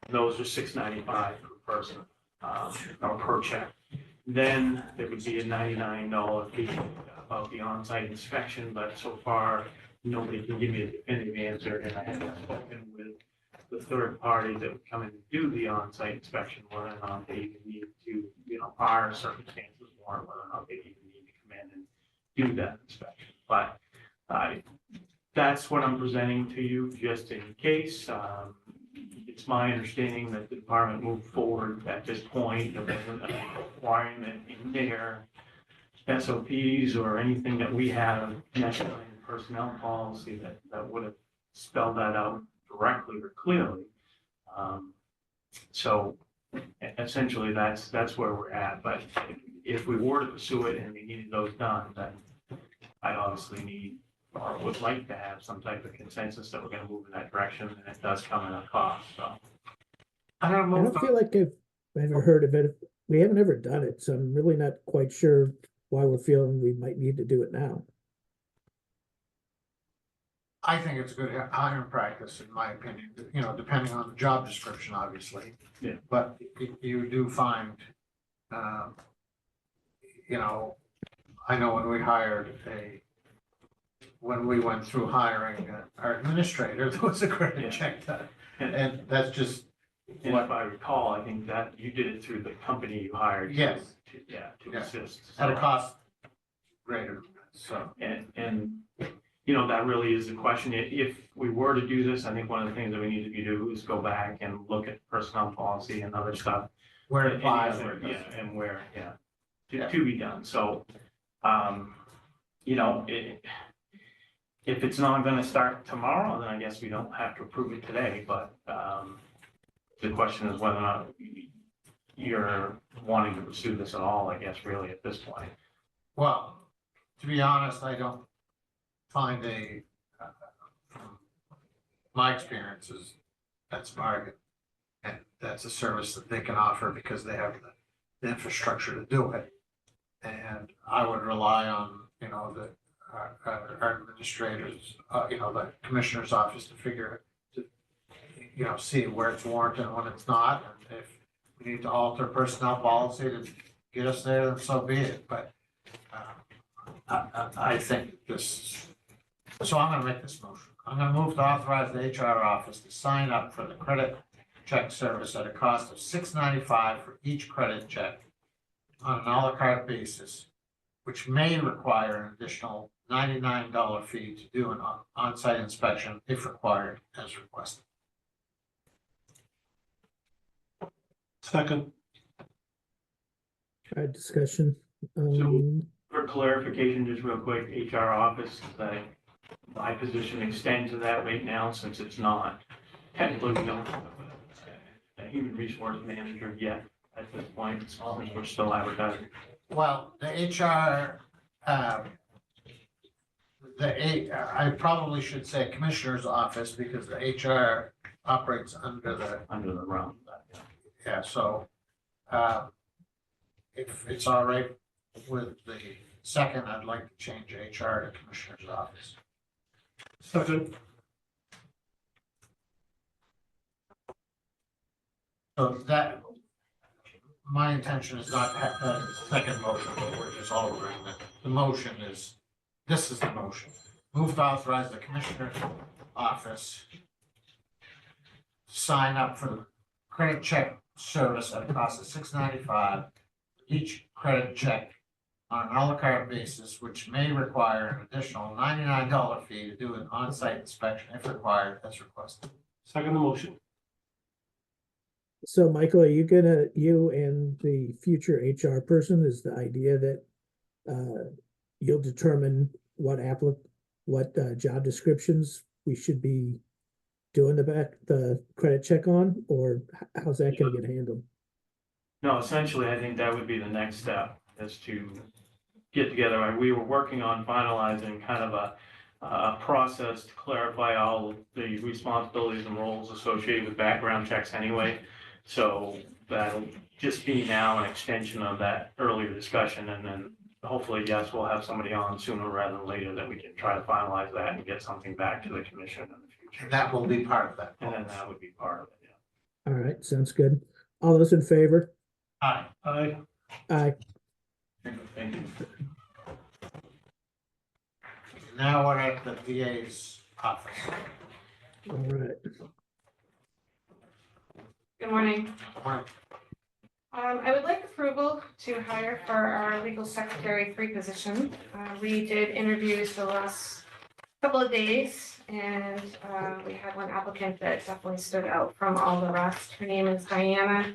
Speaker 6: Those are $6.95 per person, or per check. Then there would be a $99 fee about the on-site inspection, but so far, nobody can give me a definitive answer, and I haven't spoken with the third party that would come in and do the on-site inspection, whether or not they even need to, our circumstances warrant whether or not they even need to come in and do that inspection. But that's what I'm presenting to you, just in case. It's my understanding that the department moved forward at this point. There wasn't a requirement in their SOPs or anything that we have necessarily in personnel policy that would have spelled that out directly or clearly. So essentially, that's where we're at. But if we were to pursue it and we needed those done, then I obviously need or would like to have some type of consensus that we're going to move in that direction, and it does come at a cost. So
Speaker 2: I'm gonna
Speaker 1: I
Speaker 2: move
Speaker 1: don't feel like I've ever heard of it. We haven't ever done it, so I'm really not quite sure why we're feeling we might need to do it now.
Speaker 2: I think it's a good hiring practice, in my opinion, you know, depending on the job description, obviously.
Speaker 6: Yeah.
Speaker 2: But you do find, you know, I know when we hired when we went through hiring our administrator, there was a
Speaker 6: Yeah.
Speaker 2: credit check done.
Speaker 6: And
Speaker 2: And that's just
Speaker 6: and
Speaker 2: what,
Speaker 6: if I recall, I think that you did it through the company you hired.
Speaker 2: Yes.
Speaker 6: To
Speaker 2: Yeah.
Speaker 6: assist.
Speaker 2: at a
Speaker 6: So-
Speaker 2: cost greater, so.
Speaker 6: And, you know, that really is the question. If we were to do this, I think one of the things that we need to do is go back and look at personnel policy and other stuff.
Speaker 2: Where it
Speaker 6: And
Speaker 2: applies,
Speaker 6: yeah,
Speaker 2: where it doesn't.
Speaker 6: Yeah, and where, yeah,
Speaker 2: Yeah.
Speaker 6: to be done. So, you know, if it's not gonna start tomorrow, then I guess we don't have to approve it today, but, the question is whether or not you're wanting to pursue this at all, I guess, really, at this point.
Speaker 2: Well, to be honest, I don't find from my experiences, that's a bargain. And that's a service that they can offer because they have the infrastructure to do it. And I would rely on, you know, our administrators, you know, the commissioner's office to figure, you know, see where it's warranted and when it's not. And if we need to alter personnel policy to get us there, then so be it. But I think this, so I'm gonna make this motion. I'm gonna move to authorize the HR office to sign up for the credit check service at a cost of $6.95 for each credit check on an à la carte basis, which may require an additional $99 fee to do an on-site inspection if required as requested.
Speaker 3: Second,
Speaker 1: All right, discussion.
Speaker 6: For clarification, just real quick, HR office, that my position extends to that right now, since it's not technically, we don't have a human resource manager yet at this point, since we're still advertising.
Speaker 2: Well, the HR, I probably should say Commissioner's Office because the HR operates under the,
Speaker 6: Under the realm of that, yeah.
Speaker 2: yeah, so if it's all right with the second, I'd like to change HR to Commissioner's Office.
Speaker 3: second,
Speaker 2: So that, my intention is not to have a second motion, but we're just all agreeing that the motion is, this is the motion. Move to authorize the Commissioner's Office to sign up for the credit check service at a cost of $6.95 each credit check on an à la carte basis, which may require an additional $99 fee to do an on-site inspection if required as requested.
Speaker 3: second the motion.
Speaker 1: So Michael, are you and the future HR person, is the idea that you'll determine what job descriptions we should be doing the credit check on, or how's that gonna get handled?
Speaker 6: No, essentially, I think that would be the next step, is to get together. We were working on finalizing kind of a process to clarify all the responsibilities and roles associated with background checks anyway. So that'll just be now an extension of that earlier discussion, and then hopefully, yes, we'll have somebody on sooner rather than later that we can try to finalize that and get something back to the commission in the future.
Speaker 2: And that will be part of that.
Speaker 6: And then that would be part of it, yeah.
Speaker 1: All right, sounds good. All those in favor?
Speaker 2: Aye.
Speaker 3: Aye,
Speaker 1: Aye.
Speaker 6: Thank you.
Speaker 2: Now we're at the VA's office.
Speaker 1: All right.
Speaker 7: Good morning.
Speaker 2: Morning.
Speaker 7: I would like approval to hire for our legal secretary 3 position. We did interviews the last couple of days, and we had one applicant that definitely stood out from all the rest. Her name is Diana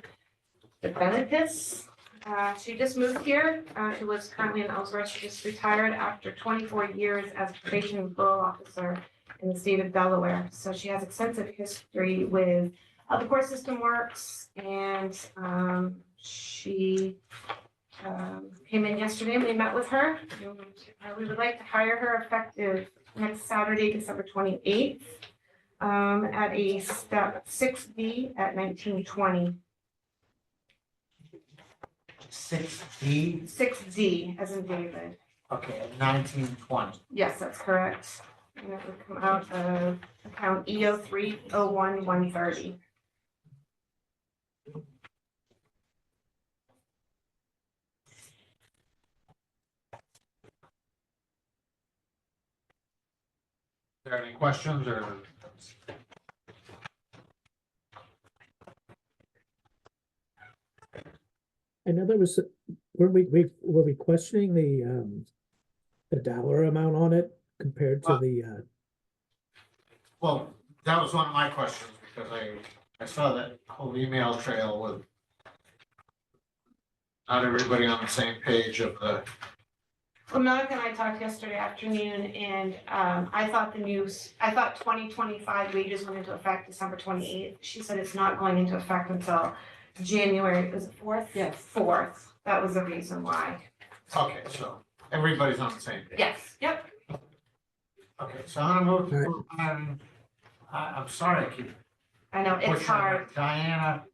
Speaker 7: DeBenitis. She just moved here. She was currently in Ellsworth. She just retired after 24 years as a probation and parole officer in the state of Delaware. So she has extensive history with how the court system works, and she came in yesterday and we met with her. And we would like to hire her effective next Saturday, December 28th.
Speaker 11: at a step 6D at 1920.
Speaker 2: 6D,
Speaker 11: 6D as in David.
Speaker 2: okay, 1920.
Speaker 11: Yes, that's correct. And it would come out of account EO301-130.
Speaker 2: Are there any questions or?
Speaker 1: I know there was, were we questioning the dollar amount on it compared to
Speaker 2: Well-
Speaker 1: the,
Speaker 2: Well, that was one of my questions, because I saw that whole email trail with not everybody on the same page of the,
Speaker 11: Well, Monica and I talked yesterday afternoon, and I thought 2025 wages went into effect December 28th. She said it's not going into effect until January, is it 4th?
Speaker 12: Yes.
Speaker 11: 4th. That was the reason why.
Speaker 2: okay, so everybody's on the same page.
Speaker 11: Yes, yep.
Speaker 2: Okay, so I'm gonna move to,
Speaker 1: Right.
Speaker 2: I'm sorry, I keep
Speaker 11: I know, it's
Speaker 2: pushing
Speaker 11: hard.
Speaker 2: it. Diana,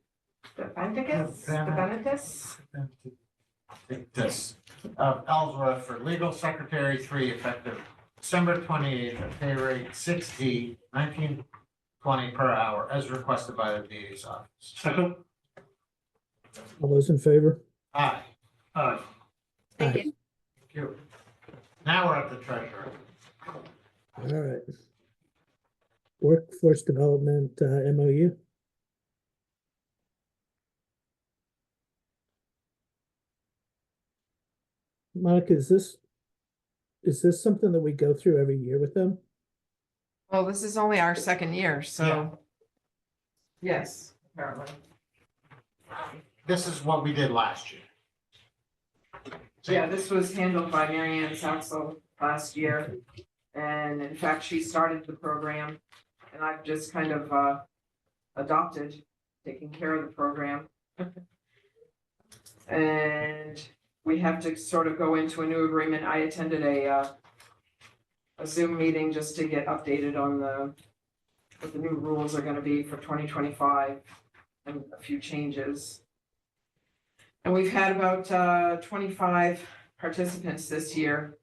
Speaker 11: The Benedictus.
Speaker 2: this, Ellsworth for legal secretary 3, effective December 28th, at pay rate 6D, 1920 per hour, as requested by the DA's office.
Speaker 3: Second?
Speaker 1: all those in favor?
Speaker 2: Aye,
Speaker 3: Aye.
Speaker 11: Thank
Speaker 1: Aye.
Speaker 11: you.
Speaker 2: thank you. Now we're at the treasurer.
Speaker 1: All right. Workforce Development, MOU. Monica, is this something that we go through every year with them?
Speaker 12: Well, this is only our second year,
Speaker 2: Yeah.
Speaker 12: so. Yes, apparently.
Speaker 2: This is what we did last year.
Speaker 12: Yeah, this was handled by Mary Ann Saxel last year. And in fact, she started the program and I've just kind of adopted, taking care of the program. And we have to sort of go into a new agreement. I attended a Zoom meeting just to get updated on what the new rules are gonna be for 2025 and a few changes. And we've had about 25 participants this year.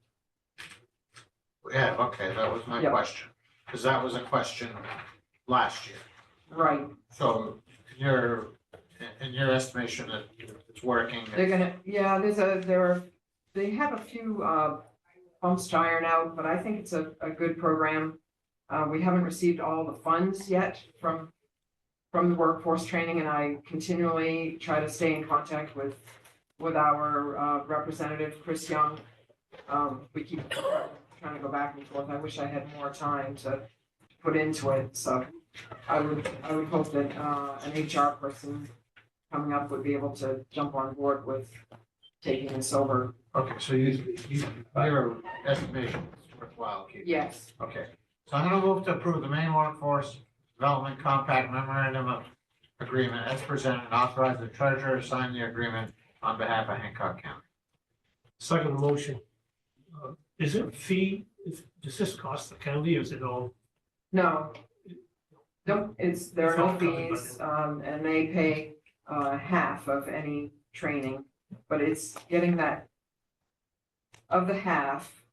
Speaker 2: Yeah, okay, that was my
Speaker 12: Yep.
Speaker 2: question, because that was a question last year.
Speaker 12: Right,
Speaker 2: So in your estimation, that it's working.
Speaker 12: they're gonna, yeah, they have a few bumps to iron out, but I think it's a good program. We haven't received all the funds yet from the workforce training, and I continually try to stay in contact with our representative, Chris Young. We keep trying to go back and forth. I wish I had more time to put into it, so I would hope that an HR person coming up would be able to jump on board with taking this over.
Speaker 2: Okay, so your estimation is worthwhile, Keith.
Speaker 12: Yes,
Speaker 2: Okay, so I'm gonna move to approve the Maine Workforce Development Compact Memorandum of Agreement as presented, and authorize the treasurer to sign the agreement on behalf of Hancock County.
Speaker 3: Second motion. Is it a fee? Does this cost the county or is it all?
Speaker 12: no. Nope, there are no
Speaker 3: It's not covered by
Speaker 12: fees, and they pay half of any training, but it's getting that. Of the half,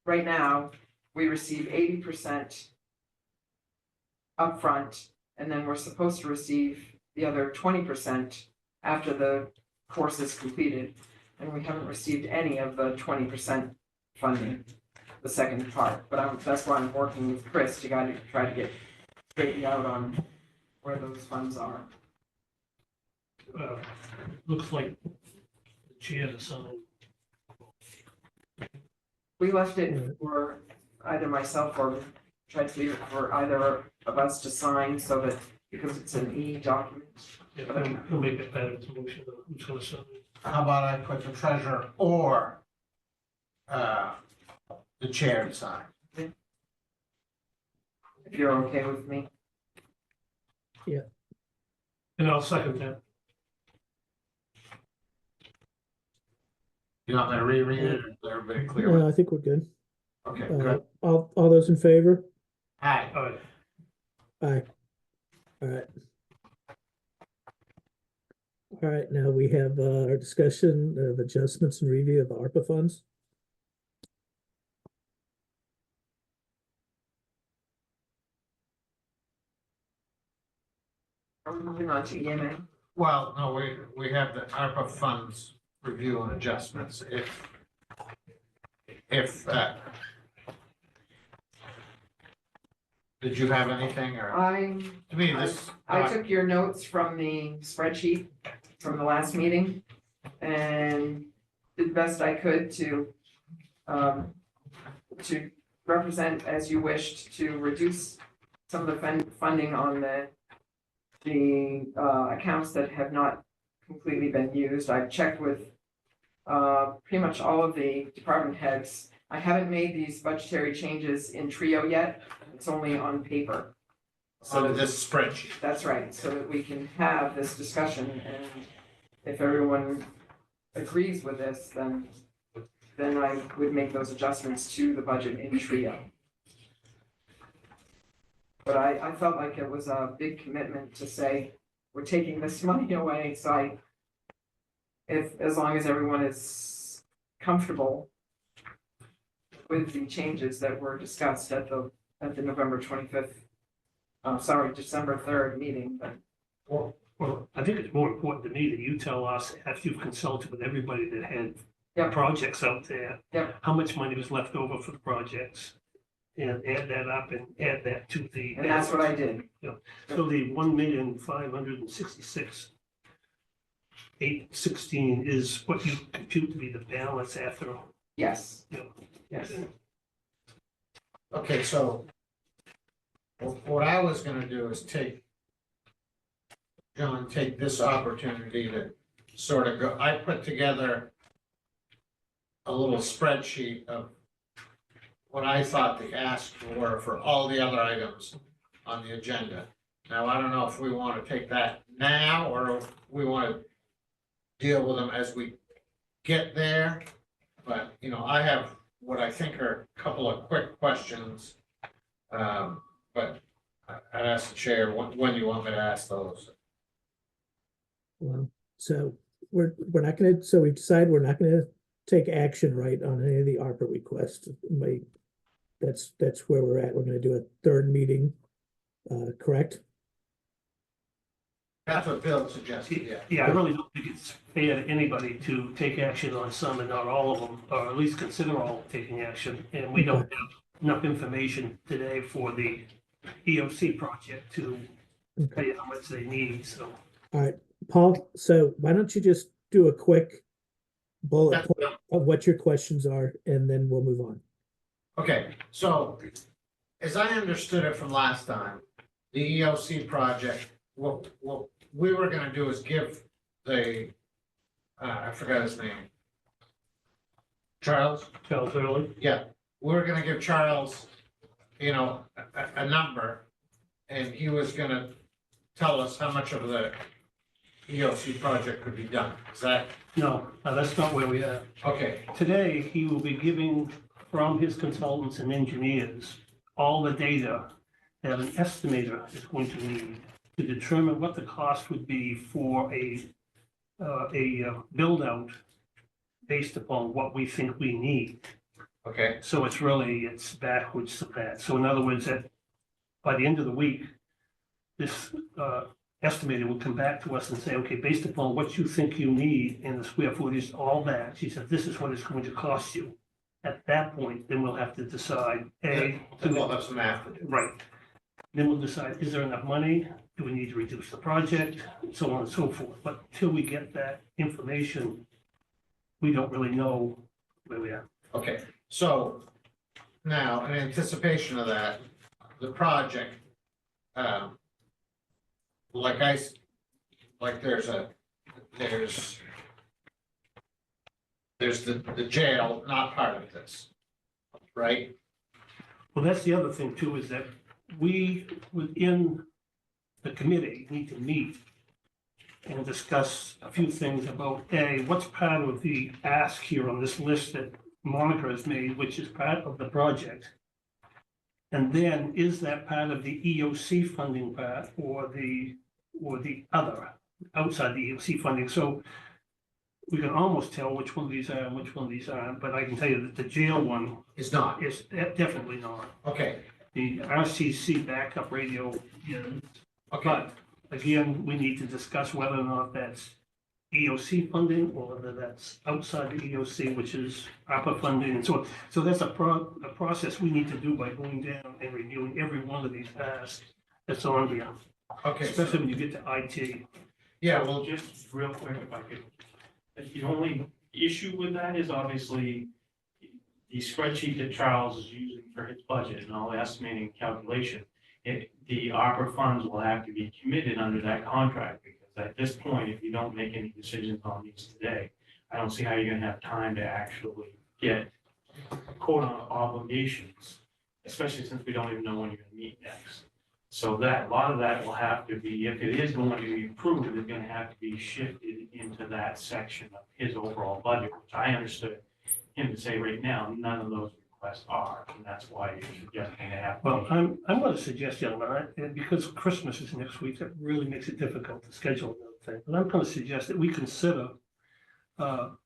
Speaker 12: right now, we receive 80% upfront, and then we're supposed to receive the other 20% after the course is completed. And we haven't received any of the 20% funding, the second part, but that's why I'm working with Chris to try to get straightened out on where those funds are.
Speaker 3: Looks like the chair to sign.
Speaker 12: We left it for either myself or tried to leave it for either of us to sign so that, because it's an e-document.
Speaker 3: Yeah, we'll make it better to motion. Who's gonna sign it?
Speaker 2: How about I put the treasurer or the chair to sign?
Speaker 12: If you're okay with me.
Speaker 3: And I'll second that.
Speaker 2: You want me to reread it, or is everybody clear?
Speaker 1: No,
Speaker 2: with
Speaker 1: I think we're good.
Speaker 2: it? Okay, good.
Speaker 1: All those in favor?
Speaker 2: Aye.
Speaker 3: All right,
Speaker 1: Aye. All right. All right, now we have our discussion of adjustments and review of the ARPA funds.
Speaker 12: Are we moving on to EMA?
Speaker 2: Well, no, we have the ARPA funds review and adjustments. If, did you have anything or, to me, this.
Speaker 12: I took your notes from the spreadsheet from the last meeting and did the best I could to represent as you wished to reduce some of the funding on the accounts that have not completely been used. I've checked with pretty much all of the department heads. I haven't made these budgetary changes in Trio yet. It's only on paper.
Speaker 2: On this spreadsheet.
Speaker 12: That's right, so that we can have this discussion, and if everyone agrees with this, then I would make those adjustments to the budget in Trio. But I felt like it was a big commitment to say, we're taking this money away, so as long as everyone is comfortable with the changes that were discussed at the November 25th, December 3rd meeting, but.
Speaker 3: Well, I think it's more important to me that you tell us, after you've consulted with everybody that had
Speaker 12: Yep.
Speaker 3: projects out there,
Speaker 12: Yep.
Speaker 3: how much money was left over for the projects, and add that up and add that to the.
Speaker 12: And that's what I did.
Speaker 3: So the 1,566,816 is what you compute to be the balance after.
Speaker 12: Yes.
Speaker 3: You know,
Speaker 12: Yes.
Speaker 2: Okay, so what I was gonna do is take this opportunity to sort of go, I put together a little spreadsheet of what I thought the asks were for all the other items on the agenda. Now, I don't know if we want to take that now or if we want to deal with them as we get there. But, you know, I have what I think are a couple of quick questions. But I'd ask the chair, when do you want me to ask those?
Speaker 1: Well, so we're not gonna, so we decide we're not gonna take action right on any of the ARPA requests. That's where we're at. We're gonna do a third meeting, correct?
Speaker 2: That's what Bill suggested, yeah.
Speaker 3: Yeah, I really don't think it's fair to anybody to take action on some and not all of them, or at least consider all taking action. And we don't have enough information today for the EOC project to tell you how much they need, so.
Speaker 1: All right, Paul, so why don't you just do a quick bullet point of what your questions are, and then we'll move on.
Speaker 2: Okay, so as I understood it from last time, the EOC project, what we were gonna do is give the, I forgot his name. Charles?
Speaker 3: Charles Early?
Speaker 2: Yeah, we were gonna give Charles, you know, a number, and he was gonna tell us how much of the EOC project could be done. Is that,
Speaker 3: No, that's not where we are.
Speaker 2: okay,
Speaker 3: Today, he will be giving from his consultants and engineers all the data that an estimator is going to need to determine what the cost would be for a build out based upon what we think we need.
Speaker 2: okay,
Speaker 3: So it's backwards to that. So in other words, that by the end of the week, this estimator will come back to us and say, okay, based upon what you think you need in the square footage, all that, she said, this is what it's going to cost you. At that point, then we'll have to decide,
Speaker 2: we'll have some math to do.
Speaker 3: right. Then we'll decide, is there enough money? Do we need to reduce the project? So on and so forth. But until we get that information, we don't really know where we are.
Speaker 2: Okay, so now in anticipation of that, the project, there's the jail, not part of this, right?
Speaker 3: Well, that's the other thing too, is that we, within the committee, need to meet and discuss a few things about, what's part of the ask here on this list that Monica has made, which is part of the project. And then is that part of the EOC funding part or the other, outside the EOC funding? So we can almost tell which one of these are and which one of these aren't, but I can tell you that the jail one
Speaker 2: It's not,
Speaker 3: is definitely not.
Speaker 2: okay,
Speaker 3: The RCC backup radio, yeah,
Speaker 2: okay,
Speaker 3: but again, we need to discuss whether or not that's EOC funding or whether that's outside the EOC, which is ARPA funding and so on. So that's a process we need to do by going down and reviewing every one of these tasks that's on here,
Speaker 2: okay.
Speaker 3: especially when you get to IT.
Speaker 2: Yeah,
Speaker 6: Well,
Speaker 2: well,
Speaker 6: just real quick, if I could, the only issue with that is obviously the spreadsheet that Charles is using for his budget and all the estimating calculation. The ARPA funds will have to be committed under that contract, because at this point, if you don't make any decisions on these today, I don't see how you're gonna have time to actually get quote on obligations, especially since we don't even know when you're gonna meet next. So that, a lot of that will have to be, if it is going to be approved, it's gonna have to be shifted into that section of his overall budget, which I understood him to say right now, none of those requests are, and that's why you're suggesting they have.
Speaker 3: Well, I'm going to suggest, gentlemen, because Christmas is next week, that really makes it difficult to schedule another thing. But I'm going to suggest that we consider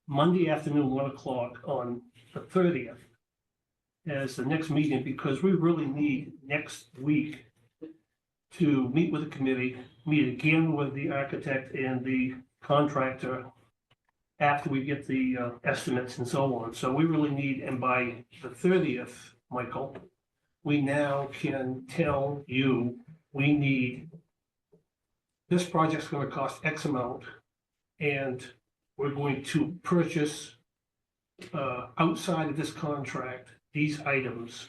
Speaker 3: Monday afternoon, 1 o'clock on the 30th as the next meeting, because we really need next week to meet with the committee, meet again with the architect and the contractor after we get the estimates and so on. So we really need, and by the 30th, Michael, we now can tell you, we need, this project's gonna cost X amount, and we're going to purchase outside of this contract, these items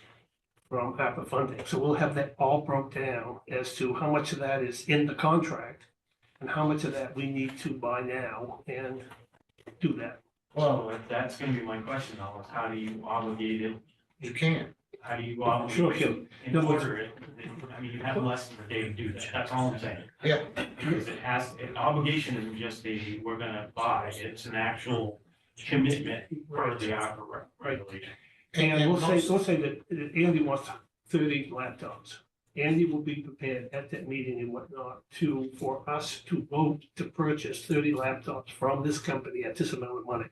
Speaker 3: from ARPA funding. So we'll have that all broke down as to how much of that is in the contract and how much of that we need to buy now and do that.
Speaker 6: Well, that's gonna be my question, though, is how do you obligate it?
Speaker 2: you can't.
Speaker 6: How do you
Speaker 3: Sure,
Speaker 6: obligate
Speaker 3: sure.
Speaker 6: it and
Speaker 3: No, but-
Speaker 6: order it? I mean, you have less than a day to do that, that's all I'm saying.
Speaker 2: Yeah,
Speaker 6: Because it has, an obligation isn't just a, we're gonna buy, it's an actual commitment for the ARPA regulation.
Speaker 3: And we'll
Speaker 2: most-
Speaker 3: say that Andy wants 30 laptops. Andy will be prepared at that meeting and whatnot for us to vote to purchase 30 laptops from this company at this amount of money.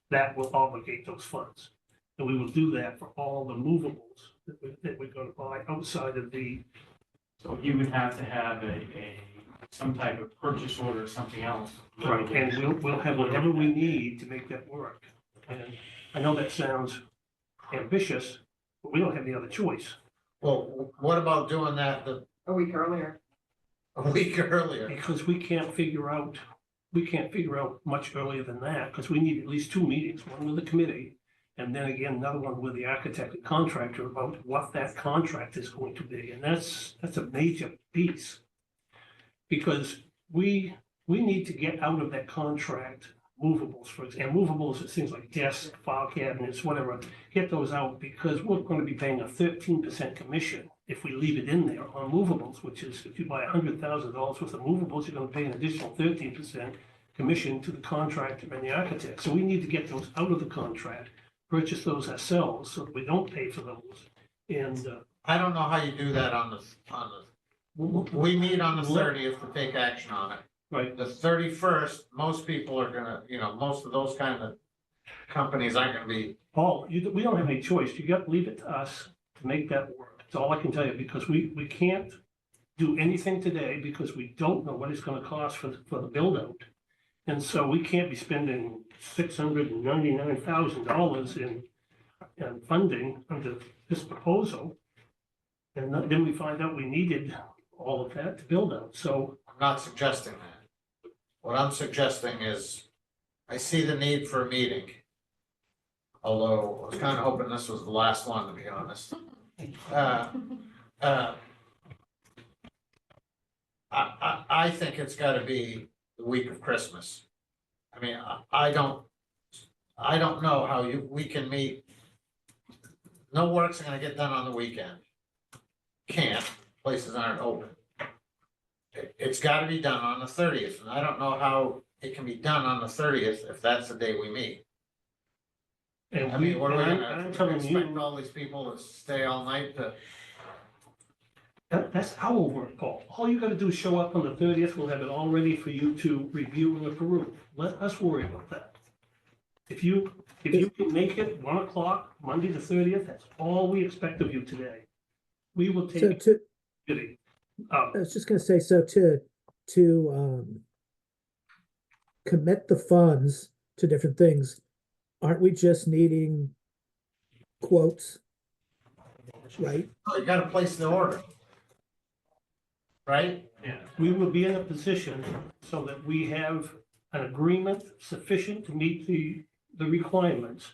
Speaker 3: That will obligate those funds. And we will do that for all the movables that we're gonna buy outside of the,
Speaker 6: So you would have to have some type of purchase order or something else.
Speaker 3: right, and we'll have whatever we need to make that work. And I know that sounds ambitious, but we don't have any other choice.
Speaker 2: well, what about doing that
Speaker 12: A week earlier.
Speaker 2: a week earlier?
Speaker 3: Because we can't figure out much earlier than that, because we need at least 2 meetings, one with the committee, and then again, another one with the architect and contractor about what that contract is going to be, and that's a major piece. Because we need to get out of that contract movables, for example, movables, it seems like desks, file cabinets, whatever, get those out, because we're gonna be paying a 13% commission if we leave it in there on movables, which is, if you buy $100,000 worth of movables, you're gonna pay an additional 13% commission to the contractor and the architect. So we need to get those out of the contract, purchase those ourselves, so that we don't pay for those. And
Speaker 2: I don't know how you do that on we meet on the 30th to take action on it.
Speaker 3: right,
Speaker 2: The 31st, most people are gonna, most of those kind of companies aren't gonna be,
Speaker 3: Paul, we don't have any choice. You got to leave it to us to make that work. That's all I can tell you, because we can't do anything today because we don't know what it's gonna cost for the build out. And so we can't be spending $699,000 in funding under this proposal. And then we find out we needed all of that to build out. So,
Speaker 2: I'm not suggesting that. What I'm suggesting is, I see the need for a meeting. Although I was kind of hoping this was the last one, to be honest. I think it's gotta be the week of Christmas. I mean, I don't know how we can meet. No work's gonna get done on the weekend. Can't, places aren't open. It's gotta be done on the 30th, and I don't know how it can be done on the 30th if that's the day we meet.
Speaker 3: and
Speaker 2: I mean, what are we
Speaker 3: I'm
Speaker 2: gonna
Speaker 3: telling
Speaker 2: expect
Speaker 3: you,
Speaker 2: all these people to stay all night to?
Speaker 3: That's our work, Paul. All you gotta do is show up on the 30th, we'll have it all ready for you to review and approve. Let us worry about that. If you can make it 1 o'clock, Monday the 30th, that's all we expect of you today. We will
Speaker 1: So
Speaker 3: take
Speaker 1: to,
Speaker 3: it.
Speaker 1: I was just gonna say, so to commit the funds to different things, aren't we just needing quotes? Right?
Speaker 2: Oh, you gotta place the order. Right?
Speaker 3: Yeah, we will be in a position so that we have an agreement sufficient to meet the requirements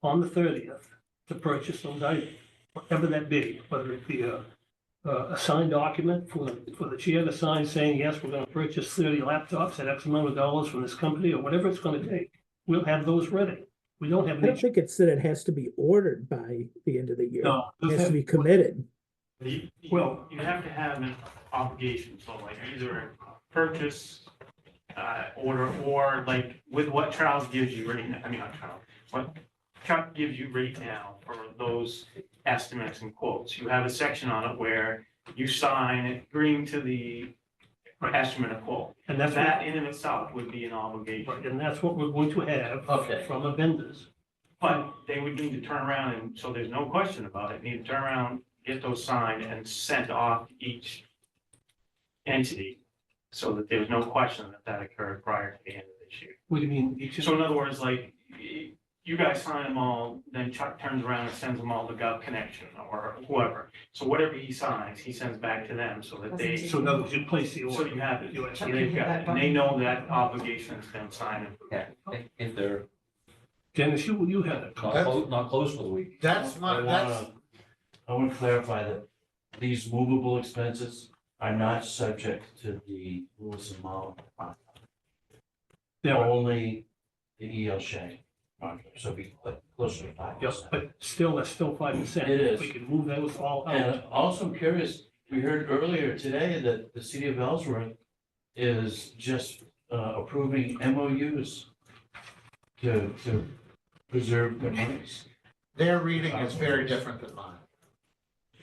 Speaker 3: on the 30th to purchase those items, whatever that be, whether it be a signed document for the chair to sign saying, yes, we're gonna purchase 30 laptops at X amount of dollars from this company, or whatever it's gonna take. We'll have those ready. We don't have
Speaker 1: I don't
Speaker 3: any.
Speaker 1: think it's that it has to be ordered by the end of the year.
Speaker 3: No,
Speaker 1: It has to be committed.
Speaker 3: Well-
Speaker 6: You have to have an obligation, so like either a purchase, order, or like with what Charles gives you right now, I mean, not Charles, what Chuck gives you right now for those estimates and quotes. You have a section on it where you sign agreeing to the estimate of quote.
Speaker 3: And that's
Speaker 6: That
Speaker 3: what,
Speaker 6: in and itself would be an obligation.
Speaker 3: and that's what we're going to have
Speaker 2: Okay.
Speaker 3: from the vendors.
Speaker 6: But they would need to turn around, and so there's no question about it, need to turn around, get those signed and sent off to each entity so that there's no question that that occurred prior to the end of this year.
Speaker 3: What do you mean? Each of
Speaker 6: So in other words, like, you guys sign them all, then Chuck turns around and sends them all to Gov Connection or whoever. So whatever he signs, he sends back to them so that they,
Speaker 3: So in other words, you place the
Speaker 6: so
Speaker 3: order.
Speaker 6: you have it,
Speaker 3: You
Speaker 6: so
Speaker 3: actually-
Speaker 6: they've got it, and they know that obligation's been signed.
Speaker 4: Yeah,
Speaker 8: If they're
Speaker 3: Dennis, you had a
Speaker 8: not
Speaker 3: comment.
Speaker 8: closed, not closed for the week.
Speaker 2: That's my, that's,
Speaker 8: I want to clarify that these movable expenses are not subject to the rules of amount.
Speaker 3: Yeah,
Speaker 8: Only the EL Shank contract, so be like closer to 5%.
Speaker 3: yeah, but still, that's still 5%.
Speaker 8: It is.
Speaker 3: We can move those all
Speaker 8: And
Speaker 3: out.
Speaker 8: also I'm curious, we heard earlier today that the city of Ellsworth is just approving MOUs to preserve their monies.
Speaker 2: their reading is very different than mine.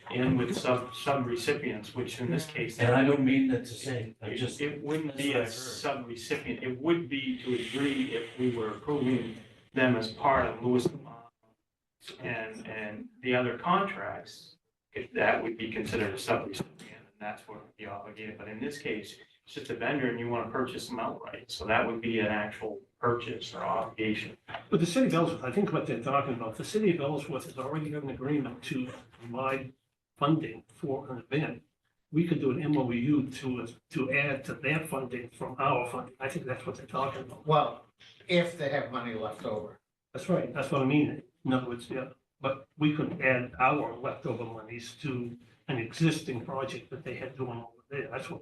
Speaker 6: And with sub-recipients, which in this case.
Speaker 8: And I don't mean that to say, I just,
Speaker 6: It wouldn't
Speaker 8: that's
Speaker 6: be
Speaker 8: what I
Speaker 6: a
Speaker 8: heard.
Speaker 6: sub-recipient, it would be to a degree if we were approving them as part of Lewis and the other contracts, if that would be considered a sub-recipient, and that's what would be obligated, but in this case, it's just a vendor and you want to purchase them outright, so that would be an actual purchase or obligation.
Speaker 3: But the city of Ellsworth, I think what they're talking about, the city of Ellsworth has already got an agreement to provide funding for an event. We could do an MOU to add to their funding from our funding. I think that's what they're talking about.
Speaker 2: Well, if they have money left over.
Speaker 3: That's right, that's what I mean. In other words, yeah, but we could add our leftover monies to an existing project that they had doing over there. That's what,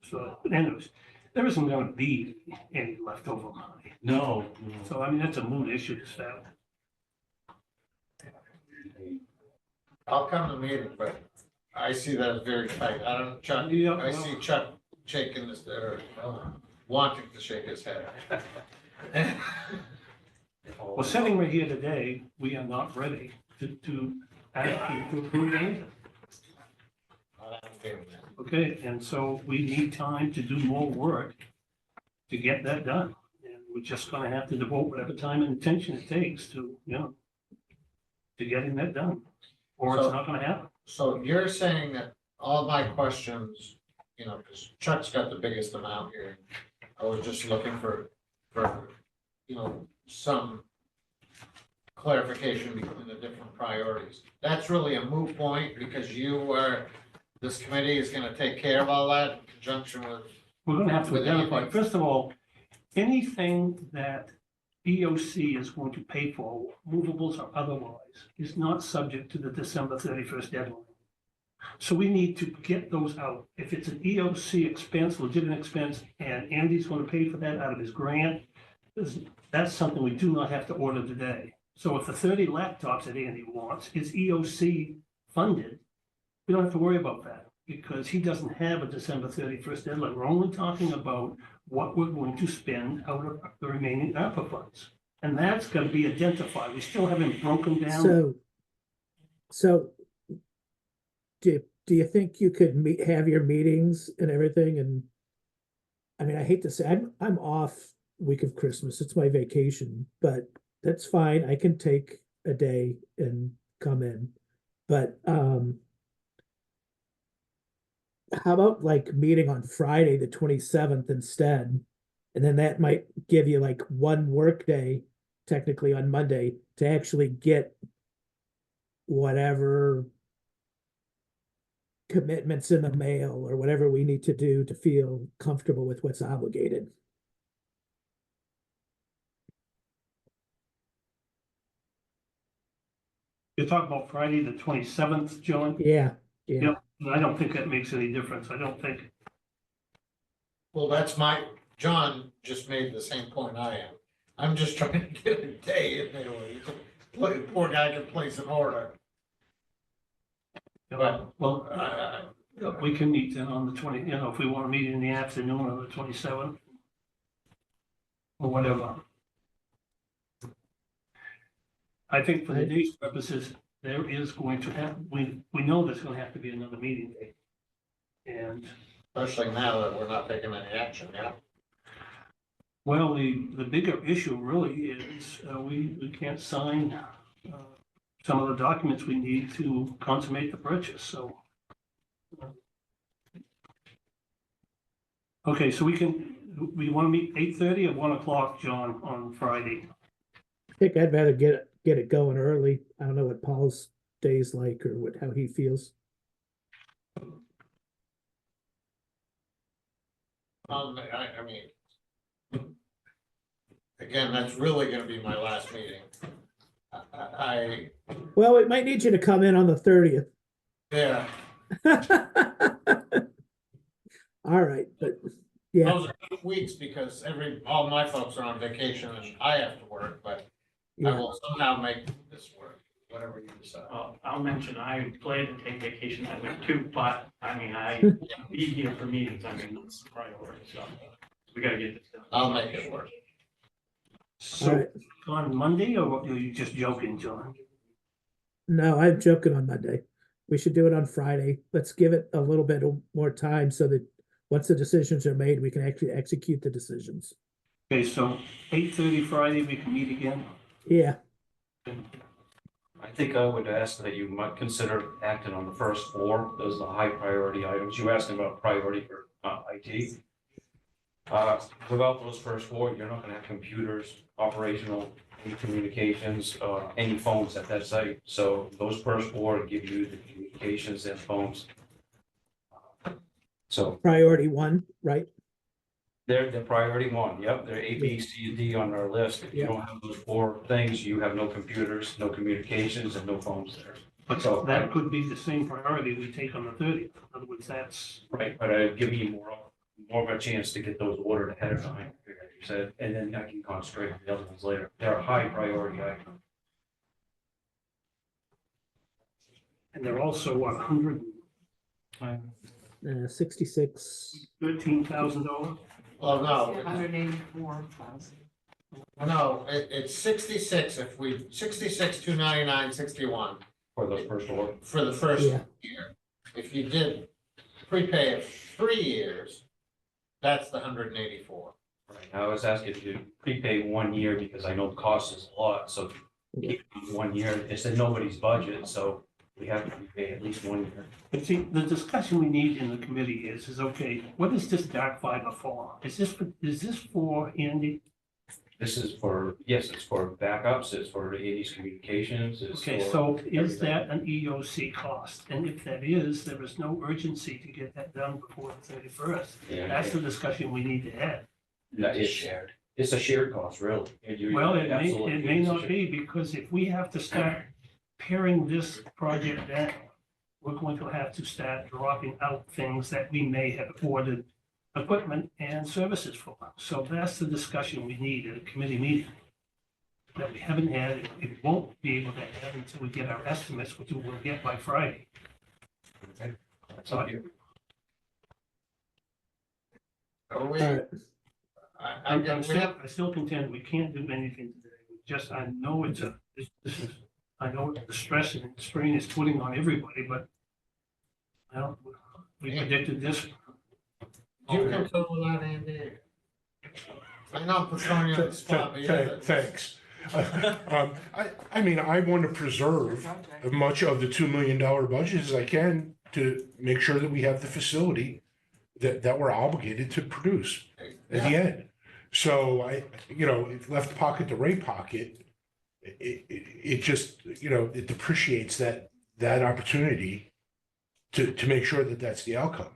Speaker 3: so anyways, there isn't gonna be any leftover money.
Speaker 8: no.
Speaker 3: So I mean, that's a moot issue to start.
Speaker 2: I'll come to the meeting, but I see that as very tight. I don't, Chuck,
Speaker 3: Yeah,
Speaker 2: I see Chuck shaking his, or wanting to shake his head.
Speaker 3: Well, sitting right here today, we are not ready to ask you to approve anything. Okay, and so we need time to do more work to get that done. And we're just gonna have to devote whatever time and attention it takes to, to getting that done. Or it's
Speaker 2: So-
Speaker 3: not gonna happen.
Speaker 2: So you're saying that all my questions, because Chuck's got the biggest amount here. I was just looking for, some clarification between the different priorities. That's really a moot point because this committee is gonna take care of all that in conjunction with.
Speaker 3: We're gonna have to
Speaker 2: With
Speaker 3: identify,
Speaker 2: anything.
Speaker 3: first of all, anything that EOC is going to pay for, movables or otherwise, is not subject to the December 31st deadline. So we need to get those out. If it's an EOC expense, legitimate expense, and Andy's gonna pay for that out of his grant, that's something we do not have to order today. So if the 30 laptops that Andy wants is EOC funded, we don't have to worry about that because he doesn't have a December 31st deadline. We're only talking about what we're going to spend out of the remaining ARPA funds. And that's gonna be identified. We still haven't broken down.
Speaker 1: So do you think you could have your meetings and everything? And I mean, I hate to say, I'm off week of Christmas. It's my vacation, but that's fine. I can take a day and come in. But how about like meeting on Friday, the 27th instead? And then that might give you like one work day, technically on Monday, to actually get whatever commitments in the mail or whatever we need to do to feel comfortable with what's obligated.
Speaker 3: You're talking about Friday, the 27th, John?
Speaker 1: Yeah, yeah.
Speaker 3: Yep, I don't think that makes any difference. I don't think.
Speaker 2: Well, John just made the same point I am. I'm just trying to get a day in there where you can poor guy can place an order. But,
Speaker 3: Well, we can meet then on the 20, if we want to meet in the afternoon on the 27th. Or whatever. I think for the day's purposes, there is going to have, we know there's going to have to be another meeting day. And,
Speaker 2: especially now that we're not taking any action, yeah.
Speaker 3: well, the bigger issue really is, we can't sign, some of the documents we need to consummate the purchase, so. Okay, so we want to meet 8:30 or 1 o'clock, John, on Friday?
Speaker 1: I think I'd rather get it going early. I don't know what Paul's day's like or how he feels.
Speaker 2: I mean, again, that's really gonna be my last meeting.
Speaker 1: Well, we might need you to come in on the 30th.
Speaker 2: Yeah,
Speaker 1: All right, but yeah,
Speaker 2: those are 2 weeks because all my folks are on vacation and I have to work, but I
Speaker 1: yeah.
Speaker 2: will somehow make this work, whatever you decide.
Speaker 6: Well, I'll mention, I plan to take vacation that week too, but I mean, I be here for meetings, I mean, it's a priority, so we gotta get this done.
Speaker 2: I'll make it work.
Speaker 1: All
Speaker 3: So
Speaker 1: right.
Speaker 3: on Monday, or are you just joking, John?
Speaker 1: No, I'm joking on Monday. We should do it on Friday. Let's give it a little bit more time so that once the decisions are made, we can actually execute the decisions.
Speaker 3: Okay, so 8:30 Friday, we can meet again.
Speaker 1: Yeah,
Speaker 13: I think I would ask that you might consider acting on the first 4. Those are the high priority items. You asked about priority for IT. Without those first 4, you're not gonna have computers, operational, any communications, any phones at that site. So those first 4 give you the communications and phones. So
Speaker 1: priority 1, right?
Speaker 13: they're the priority 1. Yep, they're A, B, C, and D on our list. If you
Speaker 1: Yeah.
Speaker 13: don't have those 4 things, you have no computers, no communications, and no phones there.
Speaker 3: But
Speaker 13: So
Speaker 3: that could be the same priority we take on the 30th. In other words, that's,
Speaker 13: right, but I'd give you more of a chance to get those ordered ahead of time, like you said, and then I can concentrate on the other ones later. They're a high priority item.
Speaker 3: and they're also what,
Speaker 1: $66.
Speaker 3: $113,000?
Speaker 2: Well, no,
Speaker 12: 184,000.
Speaker 2: no, it's 66 if 299, 61
Speaker 13: For those first 4.
Speaker 2: for the first
Speaker 1: Yeah.
Speaker 2: year. If you did prepay it 3 years, that's the 184.
Speaker 13: Right, I was asking if you prepay 1 year because I know the cost is a lot, so keep it 1 year. It's in nobody's budget, so we have to prepay at least 1 year.
Speaker 3: But see, the discussion we need in the committee is okay, what is this dark fiber for? Is this for Andy?
Speaker 13: This is for, yes, it's for backups, it's for 80s communications, it's
Speaker 3: Okay,
Speaker 13: for
Speaker 3: so is
Speaker 13: everything.
Speaker 3: that an EOC cost? And if that is, there is no urgency to get that done before the 31st.
Speaker 13: Yeah,
Speaker 3: That's the discussion we need to have.
Speaker 13: it's shared. It's a shared cost, really.
Speaker 3: Well, it
Speaker 13: Absolutely,
Speaker 3: may
Speaker 13: it's a
Speaker 3: not
Speaker 13: shared-
Speaker 3: be, because if we have to start paring this project down, we're going to have to start dropping out things that we may have ordered equipment and services for. So that's the discussion we need at a committee meeting that we haven't had, and we won't be able to have until we get our estimates, which we will get by Friday.
Speaker 13: That's all you.
Speaker 2: Are we,
Speaker 1: All right.
Speaker 3: I still contend we can't do anything today. I know I know the stress and strain is putting on everybody, but Well, we predicted this.
Speaker 2: You can go with that, Andy. I know I'm throwing you on the spot, but yeah.
Speaker 14: Thanks. I mean, I want to preserve as much of the $2 million budget as I can to make sure that we have the facility that we're obligated to produce at the end. So if left pocket to right pocket, it just, it depreciates that opportunity to make sure that that's the outcome.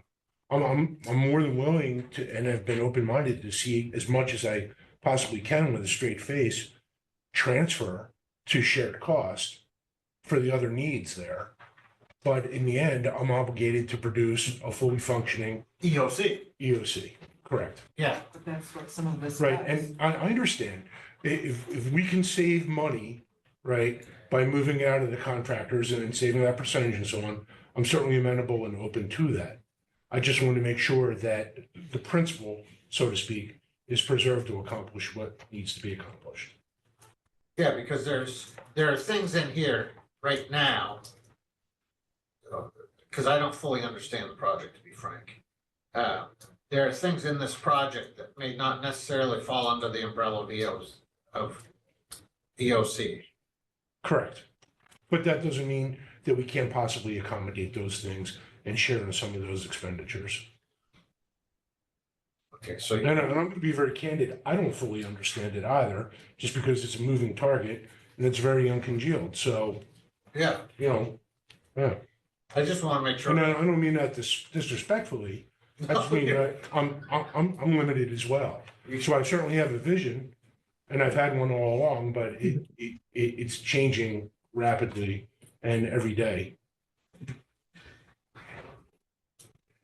Speaker 14: I'm more than willing to, and I've been open-minded to see as much as I possibly can with a straight face, transfer to shared cost for the other needs there. But in the end, I'm obligated to produce a fully functioning EOC, correct?
Speaker 2: Yeah,
Speaker 12: But that's what some of this
Speaker 14: Right,
Speaker 12: does.
Speaker 14: and I understand, if we can save money, right, by moving it out of the contractors and then saving that percentage and so on, I'm certainly amenable and open to that. I just want to make sure that the principle, so to speak, is preserved to accomplish what needs to be accomplished.
Speaker 2: yeah, because there are things in here right now. Because I don't fully understand the project, to be frank. There are things in this project that may not necessarily fall under the umbrella of EOC.
Speaker 14: Correct. But that doesn't mean that we can't possibly accommodate those things and share in some of those expenditures.
Speaker 2: Okay, so
Speaker 14: And I'm going to be very candid, I don't fully understand it either, just because it's a moving target and it's very uncongealed. So,
Speaker 2: yeah,
Speaker 14: yeah.
Speaker 2: I just want to make sure.
Speaker 14: And I don't mean that disrespectfully. I just mean that I'm limited as well. So I certainly have a vision, and I've had one all along, but it's changing rapidly and every day.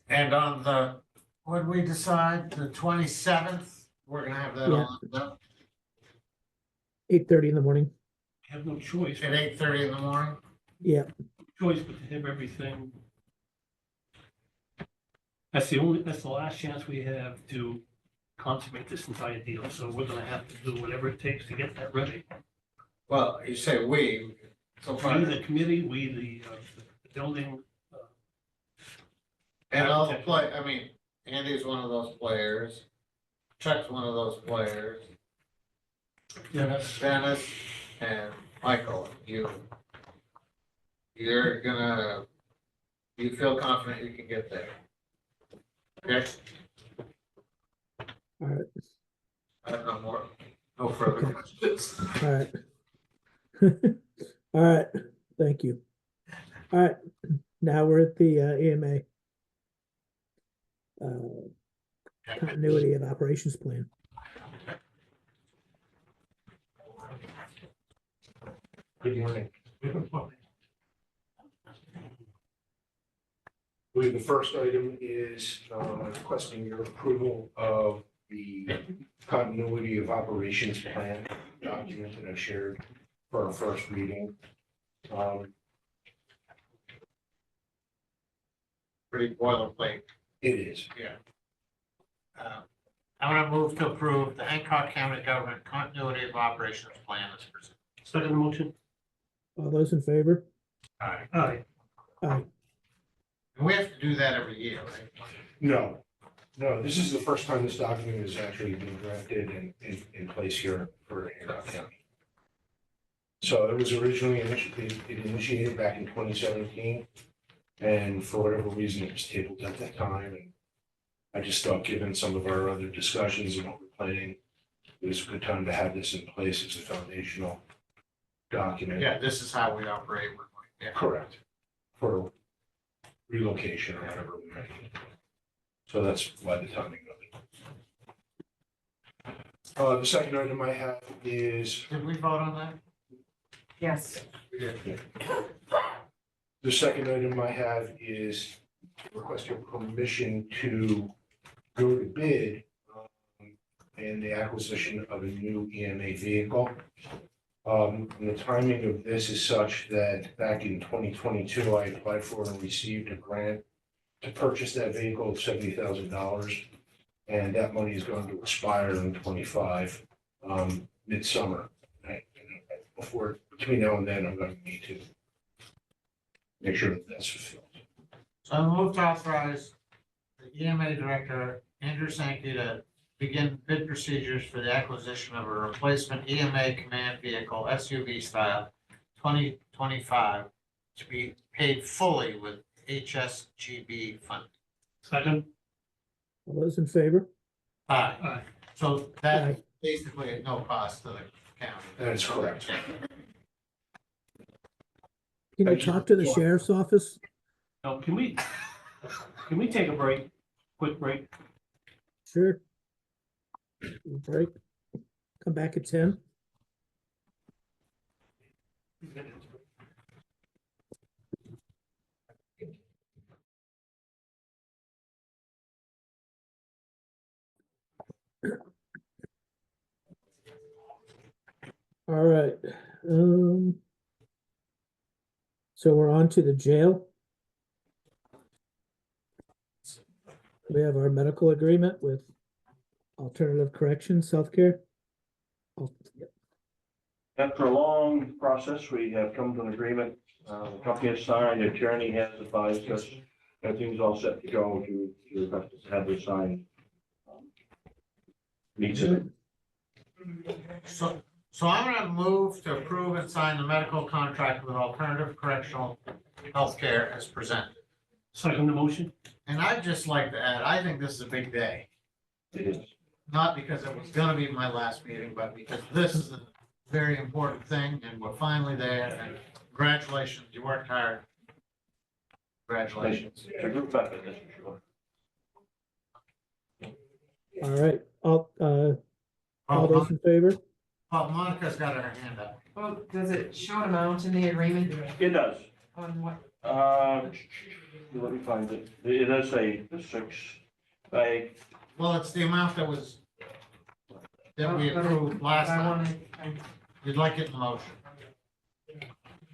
Speaker 2: And on the, what did we decide, the 27th, we're gonna have that
Speaker 1: Yeah.
Speaker 2: on
Speaker 1: 8:30 in the morning.
Speaker 3: Have no choice,
Speaker 2: at 8:30 in the morning.
Speaker 1: Yeah,
Speaker 3: choice but to have everything. That's the last chance we have to consummate this entire deal, so we're gonna have to do whatever it takes to get that ready.
Speaker 2: Well, you say we, so far,
Speaker 3: We, the committee, we, the building,
Speaker 2: and all the I mean, Andy's one of those players. Chuck's one of those players. Dennis and Michael, you feel confident you can get there. Okay?
Speaker 1: all right,
Speaker 2: I have no further
Speaker 1: Okay.
Speaker 2: questions.
Speaker 1: all right. All right, thank you. All right, now we're at the EMA. Continuity of operations plan.
Speaker 14: Good morning. I believe the first item is requesting your approval of the continuity of operations plan document that I shared for our first reading.
Speaker 2: Pretty boilerplate.
Speaker 14: It is.
Speaker 2: Yeah. I'm gonna move to approve the Hancock County Government Continuity of Operations Plan as presented.
Speaker 3: second motion.
Speaker 1: All those in favor?
Speaker 2: All right.
Speaker 3: Aye.
Speaker 1: Aye.
Speaker 2: And we have to do that every year, right?
Speaker 14: No, this is the first time this document has actually been drafted and in place here for Hancock County. So it was originally initiated back in 2017. And for whatever reason, it was tabled at that time. And I just thought, given some of our other discussions and what we're planning, it was a good time to have this in place as a foundational document.
Speaker 2: Yeah, this is how we operate. Yeah.
Speaker 14: Correct. For relocation or whatever we might need. So that's why the timing of it. The second item I have is,
Speaker 2: Did we vote on that?
Speaker 12: Yes.
Speaker 2: We did.
Speaker 14: the second item I have is requesting permission to go to bid and the acquisition of a new EMA vehicle. And the timing of this is such that back in 2022, I applied for and received a grant to purchase that vehicle of $70,000. And that money is going to expire in 25, midsummer. Right? Between now and then, I'm going to need to make sure that that's fulfilled.
Speaker 2: So I move to authorize the EMA director, Andrew Sankey, to begin bid procedures for the acquisition of a replacement EMA command vehicle SUV style 2025 to be paid fully with HSGB funding.
Speaker 3: Second?
Speaker 1: All those in favor?
Speaker 2: Aye.
Speaker 3: Aye.
Speaker 2: So that basically at no cost to the county.
Speaker 14: That is correct.
Speaker 1: Can you talk to the sheriff's office?
Speaker 3: Now, can we take a break, quick break?
Speaker 1: Sure. We'll break. Come back at 10. All right. So we're on to the jail. We have our medical agreement with Alternative Corrections Healthcare.
Speaker 13: After a long process, we have come to an agreement. The company has signed, the attorney has advised us, everything's all set to go to have this signed. Needs it.
Speaker 2: So I'm gonna move to approve and sign the medical contract with Alternative Correctional Healthcare as presented.
Speaker 3: Second the motion?
Speaker 2: And I'd just like to add, I think this is a big day.
Speaker 13: It is.
Speaker 2: Not because it was gonna be my last meeting, but because this is a very important thing and we're finally there, and congratulations, you worked hard. Congratulations.
Speaker 13: It's a group effort, that's for sure.
Speaker 1: All right, all those in favor?
Speaker 2: Well, Monica's got her hand up.
Speaker 12: Well, does it show an amount in the agreement
Speaker 13: It does.
Speaker 12: on what?
Speaker 13: Let me find it. It does say the 6.
Speaker 2: Well, it's the amount that was, that we approved last time. You'd like it in motion.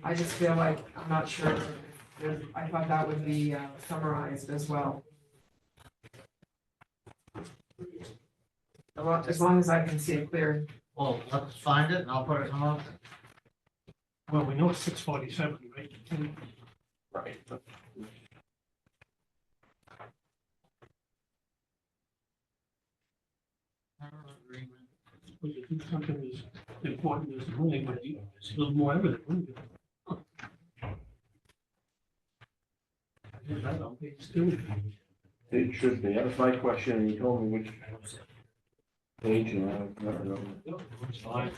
Speaker 12: I just feel like, I'm not sure, I thought that would be summarized as well. As long as I can see it clear.
Speaker 2: Well, let's find it and I'll put it in motion.
Speaker 3: Well, we know it's 647, right?
Speaker 13: Right.
Speaker 3: Well, you do something as important as money, but it's a little more evident, wouldn't it? Yeah, I don't think it's doing it.
Speaker 13: It should be. That was my question, and you told me which page, and I don't know.
Speaker 3: It's fine.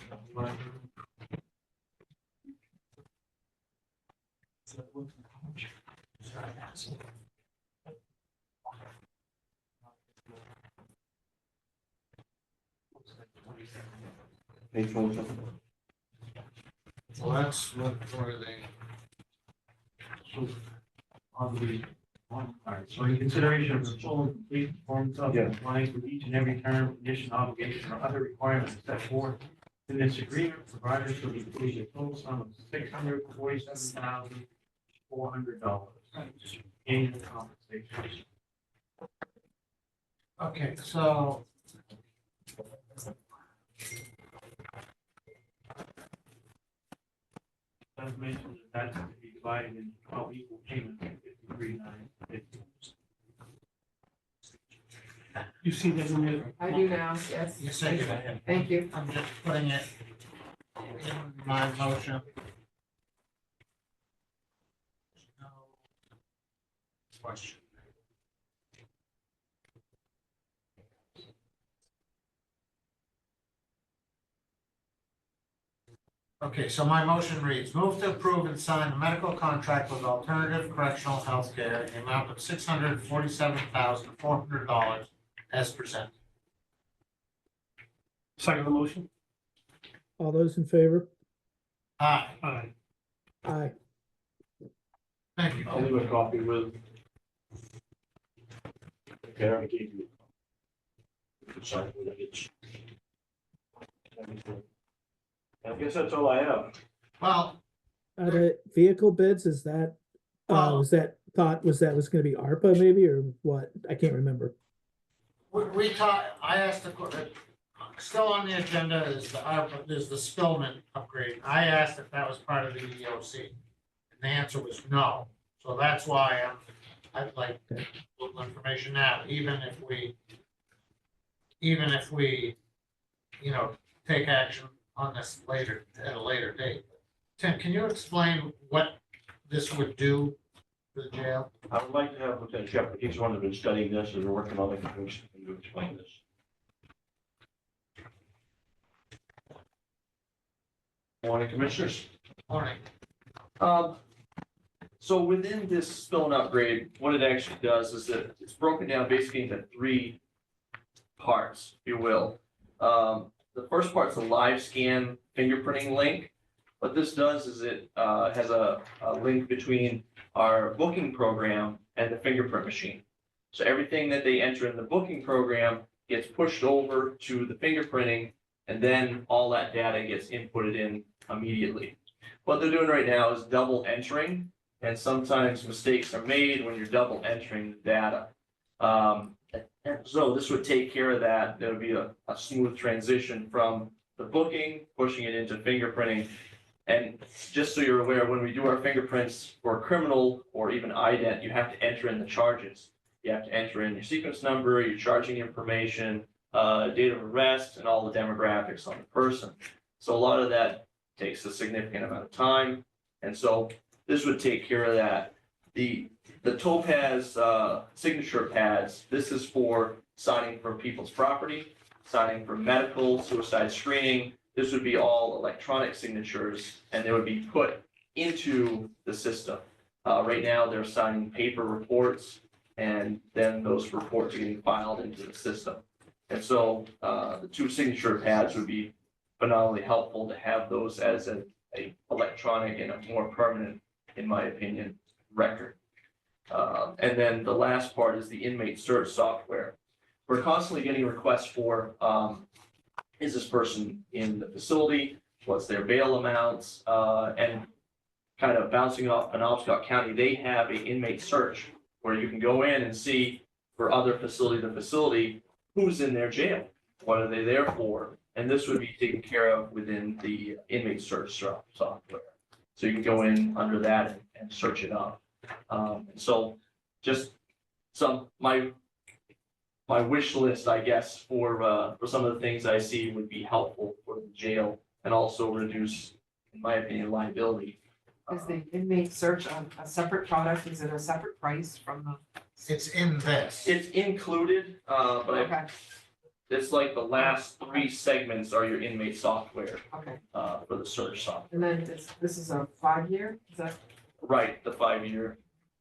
Speaker 13: Page 1.
Speaker 2: Well, that's what, where they.
Speaker 6: On the, alright, so in consideration of the full and complete performance of
Speaker 13: Yeah.
Speaker 6: compliance with each and every term, condition, obligation, or other requirements set forth in this agreement, providers shall be paid a total sum of $647,400 annual compensation.
Speaker 2: Okay, so.
Speaker 6: As mentioned, that's to be divided into 12 equal payments, 53,950.
Speaker 3: You see that in there?
Speaker 12: I do now, yes.
Speaker 2: You say it.
Speaker 12: Thank you.
Speaker 2: I'm just putting it in my motion. No question. Okay, so my motion reads, move to approve and sign the medical contract with Alternative Correctional Healthcare in the amount of $647,400 as presented.
Speaker 3: Second the motion?
Speaker 1: All those in favor?
Speaker 2: Aye,
Speaker 3: Aye.
Speaker 1: Aye.
Speaker 2: thank you.
Speaker 13: I'll leave a copy with. Karen gave you. You can sign when it gets. I guess that's all I have.
Speaker 2: Well,
Speaker 1: The vehicle bids, is that,
Speaker 2: Well-
Speaker 1: was that was gonna be ARPA maybe, or what? I can't remember.
Speaker 2: we talked, I asked still on the agenda is the Spillman upgrade. I asked if that was part of the EOC. And the answer was no. So that's why I'd like a
Speaker 1: Okay.
Speaker 2: little information now, even if we, you know, take action on this later, at a later date. Tim, can you explain what this would do for the jail?
Speaker 13: I would like to have Lieutenant Shepard, he's the one that's been studying this and working on the conclusion to explain this. Morning, Commissioners.
Speaker 2: Morning.
Speaker 13: So within this spill and upgrade, what it actually does is that it's broken down basically into three parts, if you will. The first part's a live scan fingerprinting link. What this does is it has a link between our booking program and the fingerprint machine. So everything that they enter in the booking program gets pushed over to the fingerprinting, and then all that data gets inputted in immediately. What they're doing right now is double entering, and sometimes mistakes are made when you're double entering the data. And so this would take care of that. There would be a smooth transition from the booking, pushing it into fingerprinting. And just so you're aware, when we do our fingerprints for a criminal or even ident, you have to enter in the charges. You have to enter in your sequence number, your charging information, date of arrest, and all the demographics on the person. So a lot of that takes a significant amount of time. And so this would take care of that. The Topaz signature pads, this is for signing for people's property, signing for medical, suicide screening. This would be all electronic signatures, and they would be put into the system. Right now, they're signing paper reports, and then those reports are getting filed into the system. And so the two signature pads would be phenomenally helpful to have those as a electronic and a more permanent, in my opinion, record. And then the last part is the inmate search software. We're constantly getting requests for, is this person in the facility? What's their bail amounts? And kind of bouncing off Penobscot County, they have an inmate search where you can go in and see for other facility to facility, who's in their jail? What are they there for? And this would be taken care of within the inmate search software. So you can go in under that and search it up. So just my wish list, I guess, for some of the things I see would be helpful for the jail and also reduce, in my opinion, liability.
Speaker 12: Is the inmate search a separate product? Is it a separate price from the?
Speaker 2: It's in this.
Speaker 13: It's included, but
Speaker 12: Okay,
Speaker 13: it's like the last three segments are your inmate software
Speaker 12: okay.
Speaker 13: for the search software.
Speaker 12: And then this is a 5-year, is that?
Speaker 13: Right, the 5-year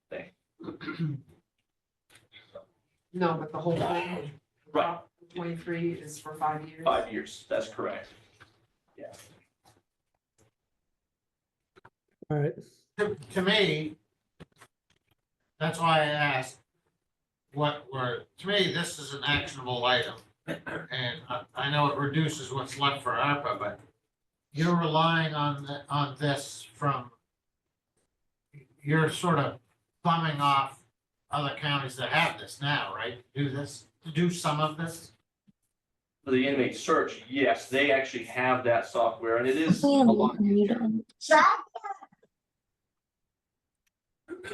Speaker 13: thing.
Speaker 12: No, but the whole thing.
Speaker 13: Right.
Speaker 12: 23 is for 5 years?
Speaker 13: 5 years, that's correct. Yeah.
Speaker 1: All right.
Speaker 2: To me, that's why I asked to me, this is an actionable item. And I know it reduces what's left for ARPA, but you're relying on this you're sort of bumming off other counties that have this now, right? To do some of this?
Speaker 13: For the inmate search, yes, they actually have that software, and it is a lot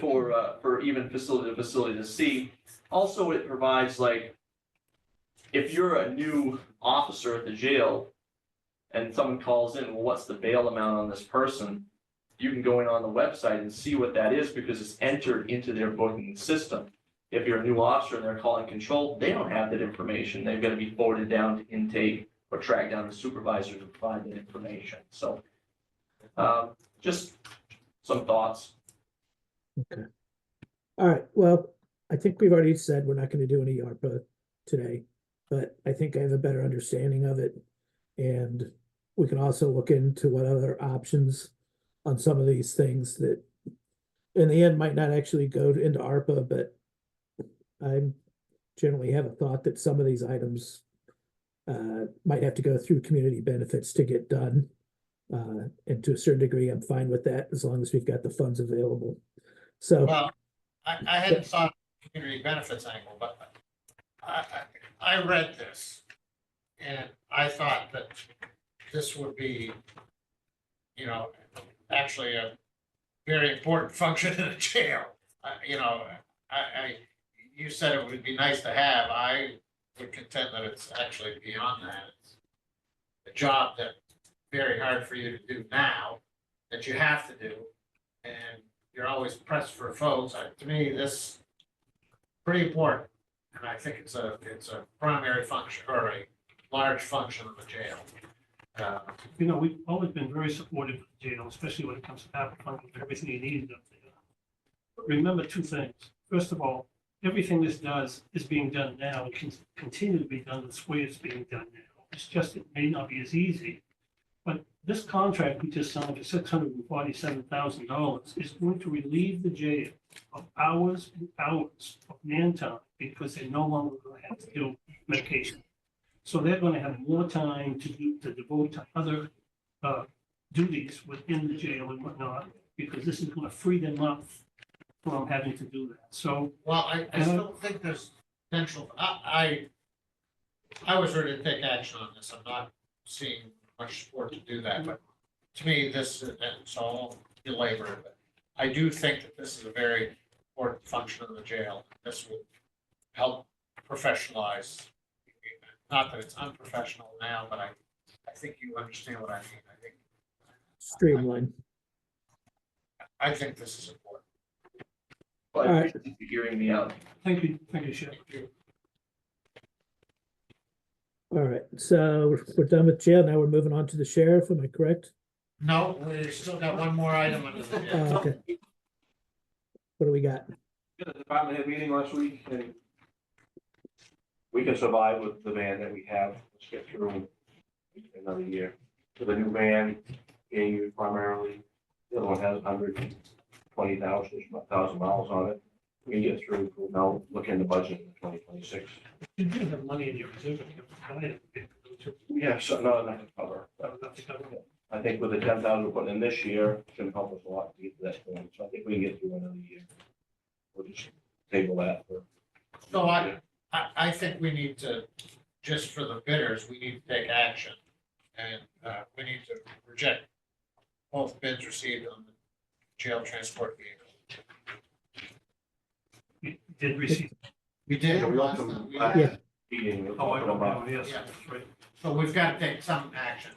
Speaker 13: for even facility to facility to see. Also, it provides, like, if you're a new officer at the jail and someone calls in, well, what's the bail amount on this person? You can go in on the website and see what that is because it's entered into their booking system. If you're a new officer and they're calling control, they don't have that information. They've got to be forwarded down to intake or track down the supervisor to provide that information. So just some thoughts.
Speaker 1: Okay. All right. Well, I think we've already said we're not going to do any ARPA today, but I think I have a better understanding of it. And we can also look into what other options on some of these things that in the end might not actually go into ARPA, but I generally have a thought that some of these items might have to go through community benefits to get done. And to a certain degree, I'm fine with that as long as we've got the funds available. So,
Speaker 2: Well, I hadn't thought of the community benefits angle, but I read this and I thought that this would be, actually a very important function in a jail. you said it would be nice to have, I would contend that it's actually beyond that. It's a job that very hard for you to do now, that you have to do, and you're always pressed for votes. To me, this pretty important, and I think it's a primary function or a large function of the jail.
Speaker 3: You know, we've always been very supportive of the jail, especially when it comes to ARPA funding and everything you need up there. But remember two things. First of all, everything this does is being done now and can continue to be done the way it's being done now. It's just, it may not be as easy. But this contract we just signed for $647,000 is going to relieve the jail of hours and hours of man time because they're no longer going to have to do medication. So they're going to have more time to devote to other duties within the jail and whatnot, because this is going to free them up from having to do that. So,
Speaker 2: well, I still think there's potential. I was ready to take action on this. I'm not seeing much support to do that, but to me, this, so I won't belabor it, but I do think that this is a very important function of the jail. This will help professionalize. Not that it's unprofessional now, but I think you understand what I mean. I think
Speaker 1: Streamline.
Speaker 2: I think this is important.
Speaker 13: Well,
Speaker 1: All
Speaker 13: I
Speaker 1: right.
Speaker 13: appreciate you hearing me out.
Speaker 3: thank you, Sheriff.
Speaker 1: All right, so we're done with jail. Now we're moving on to the sheriff. Am I correct?
Speaker 2: No, we still got one more item under the jail.
Speaker 1: Okay. What do we got?
Speaker 13: The department had a meeting last week and we can survive with the van that we have. Let's get through another year. So the new van being used primarily, the other one has 120,000 miles on it. We can get through, we'll now look in the budget in 2026.
Speaker 3: You do have money in your reserve account.
Speaker 13: Yeah, so no, not to cover. I think with the 10,000 we're putting in this year, it's gonna help us a lot to get to that point. So I think we can get through another year. We'll just table that for.
Speaker 2: So I think we need to, just for the bidders, we need to take action. And we need to reject both bids received on the jail transport vehicle.
Speaker 3: You did receive.
Speaker 2: We did.
Speaker 13: Yeah, we
Speaker 2: last
Speaker 13: also-
Speaker 2: time.
Speaker 1: Yeah.
Speaker 13: Meeting.
Speaker 3: Oh, I don't know, yes,
Speaker 2: Yeah.
Speaker 3: that's right.
Speaker 2: So we've got to take some action.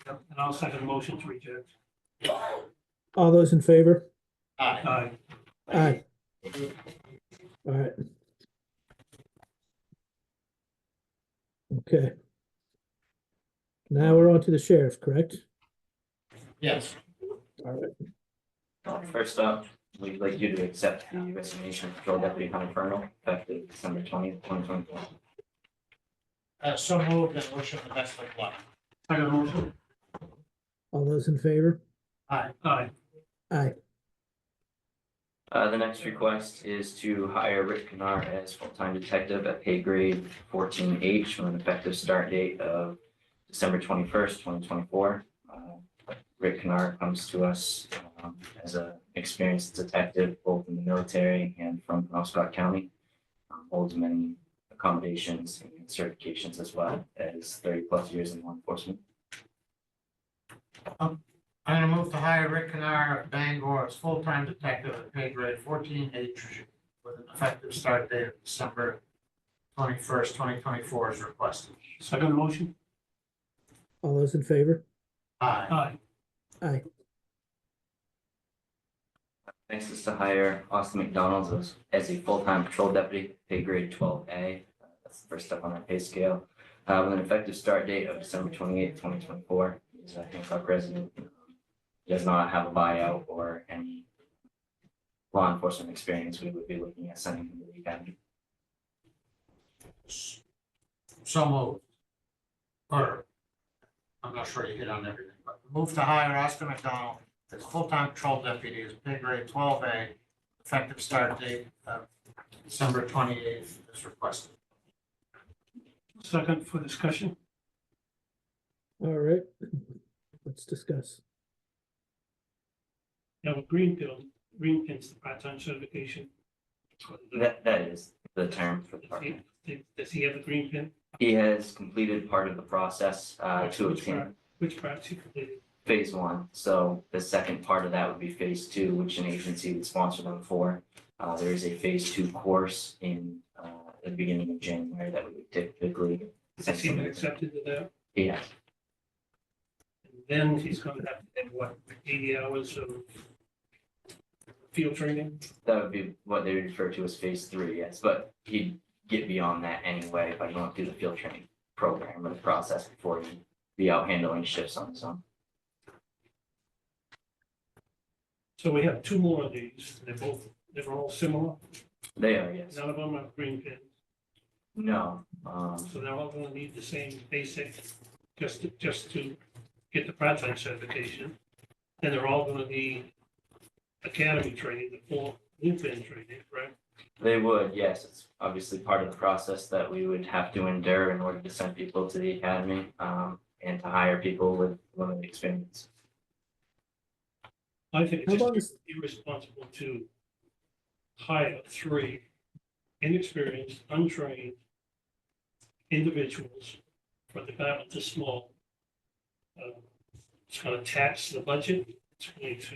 Speaker 3: Yep, and I'll second the motion to reject.
Speaker 1: All those in favor?
Speaker 2: Aye.
Speaker 3: Aye.
Speaker 1: Aye. All right. Okay. Now we're on to the sheriff, correct?
Speaker 2: Yes.
Speaker 1: All right.
Speaker 4: First up, we'd like you to accept the resignation of Patrol Deputy Hunter Fernal, effective December 20th, 2024.
Speaker 2: So moved and wish him the best of luck.
Speaker 3: Second motion.
Speaker 1: All those in favor?
Speaker 2: Aye.
Speaker 3: Aye.
Speaker 1: Aye.
Speaker 4: The next request is to hire Rick Kennard as full-time detective at pay grade 14H with an effective start date of December 21st, 2024. Rick Kennard comes to us as an experienced detective, both in the military and from Hancock County. Holds many accommodations and certifications as well as 30+ years in law enforcement.
Speaker 2: I'm gonna move to hire Rick Kennard of Bangor as full-time detective at pay grade 14H with an effective start date of December 21st, 2024 as requested.
Speaker 3: Second motion.
Speaker 1: All those in favor?
Speaker 2: Aye.
Speaker 3: Aye.
Speaker 1: Aye.
Speaker 4: Next is to hire Austin McDonald as a full-time patrol deputy, pay grade 12A. That's the first step on our pay scale. With an effective start date of December 28th, 2024. He's a Hancock resident. He does not have a buyout or any law enforcement experience. We would be looking at sending him to the academy.
Speaker 2: So moved. Or, I'm not sure you hit on everything, but move to hire Oscar McDonald as full-time patrol deputy as pay grade 12A, effective start date of December 28th as requested.
Speaker 3: Second for discussion.
Speaker 1: All right. Let's discuss.
Speaker 3: Now, a green pin's the part-time certification.
Speaker 4: That is the term for the department.
Speaker 3: Does he have a green pin?
Speaker 4: He has completed part of the process to obtain
Speaker 3: Which part's he completed?
Speaker 4: phase 1. So the second part of that would be phase 2, which an agency would sponsor them for.
Speaker 15: There is a phase 2 course in the beginning of January that we would typically.
Speaker 3: Has he been accepted to that?
Speaker 15: Yes,
Speaker 3: And then he's gonna have to have what, 80 hours of field training?
Speaker 15: that would be what they refer to as phase 3, yes, but he'd get beyond that anyway by going through the field training program or the process before he'd be out handling shifts on his own.
Speaker 3: So we have 2 more of these. They're all similar.
Speaker 15: They are, yes.
Speaker 3: None of them are green pins.
Speaker 15: No,
Speaker 3: So they're all gonna need the same basic, just to get the part-time certification. And they're all gonna need academy training, the 4 blue pin training, right?
Speaker 15: they would, yes, it's obviously part of the process that we would have to endure in order to send people to the academy, and to hire people with limited experience.
Speaker 3: I think
Speaker 1: How
Speaker 3: it's
Speaker 1: long
Speaker 3: just
Speaker 1: is,
Speaker 3: irresponsible to hire 3 inexperienced, untrained individuals for a department this small. It's gonna tax the budget, it's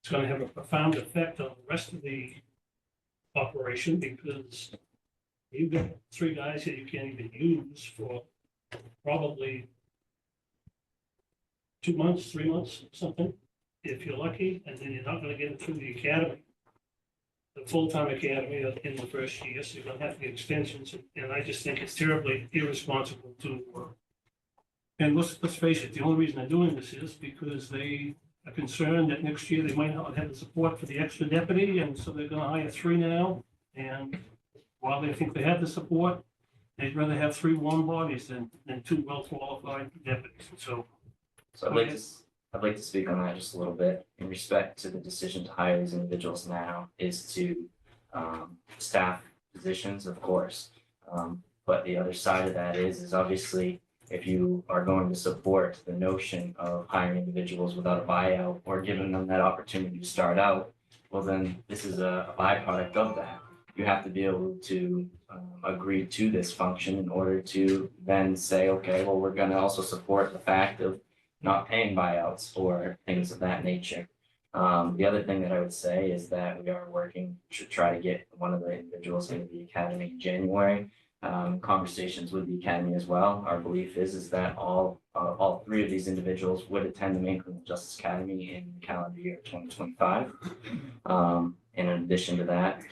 Speaker 3: gonna have a profound effect on the rest of the operation, because you've got 3 guys that you can't even use for probably 2 months, 3 months, something, if you're lucky, and then you're not gonna get them through the academy. The full-time academy in the first year, so you're gonna have to get extensions, and I just think it's terribly irresponsible to. And let's face it, the only reason they're doing this is because they are concerned that next year they might not have the support for the extra deputy, and so they're gonna hire 3 now. And while they think they have the support, they'd rather have 3 warm bodies than 2 well-qualified deputies, so.
Speaker 15: So I'd like to speak on that just a little bit. In respect to the decision to hire these individuals now is to staff positions, of course. But the other side of that is obviously if you are going to support the notion of hiring individuals without a buyout or giving them that opportunity to start out, well, then this is a byproduct of that. You have to be able to agree to this function in order to then say, okay, well, we're going to also support the fact of not paying buyouts or things of that nature. The other thing that I would say is that we are working to try to get one of the individuals into the academy in January. Conversations with the academy as well. Our belief is that all 3 of these individuals would attend the Maine Criminal Justice Academy in calendar year 2025. In addition to that,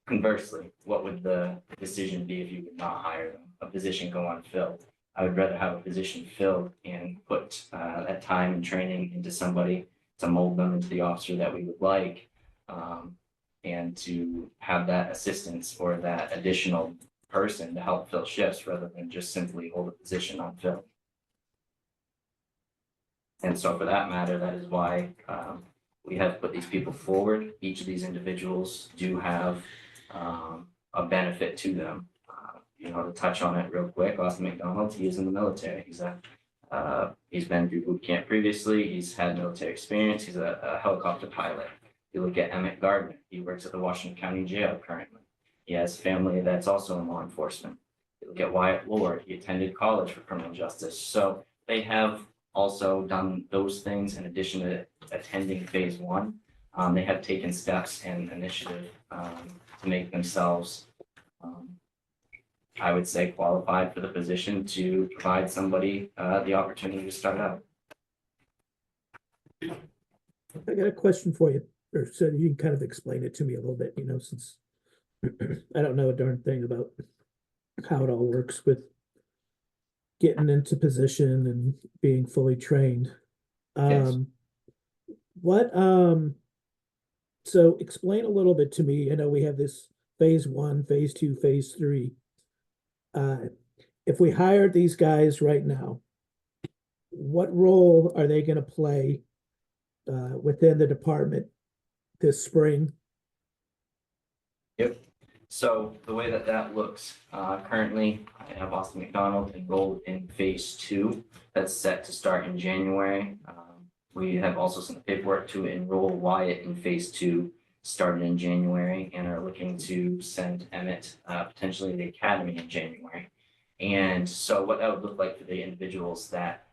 Speaker 15: conversely, what would the decision be if you would not hire them? A position go unfilled. I would rather have a position filled and put that time and training into somebody to mold them into the officer that we would like, and to have that assistance or that additional person to help fill shifts rather than just simply hold a position unfilled. And so for that matter, that is why we have put these people forward. Each of these individuals do have a benefit to them. To touch on it real quick, Austin McDonald, he is in the military. He's been through boot camp previously. He's had military experience. He's a helicopter pilot. You look at Emmett Gardner. He works at the Washington County Jail currently. He has family that's also in law enforcement. You look at Wyatt Lord. He attended college for criminal justice. So they have also done those things in addition to attending phase 1. They have taken steps and initiative to make themselves, I would say, qualified for the position to provide somebody the opportunity to start out.
Speaker 1: I got a question for you, or so you can kind of explain it to me a little bit, since I don't know a darn thing about how it all works with getting into position and being fully trained.
Speaker 15: Yes.
Speaker 1: So explain a little bit to me. I know we have this phase 1, phase 2, phase 3. If we hired these guys right now, what role are they going to play within the department this spring?
Speaker 15: Yep. So the way that looks, currently I have Austin McDonald enrolled in phase 2. That's set to start in January. We have also sent paperwork to enroll Wyatt in phase 2, started in January, and are looking to send Emmett potentially to the academy in January. And so what that would look like for the individuals that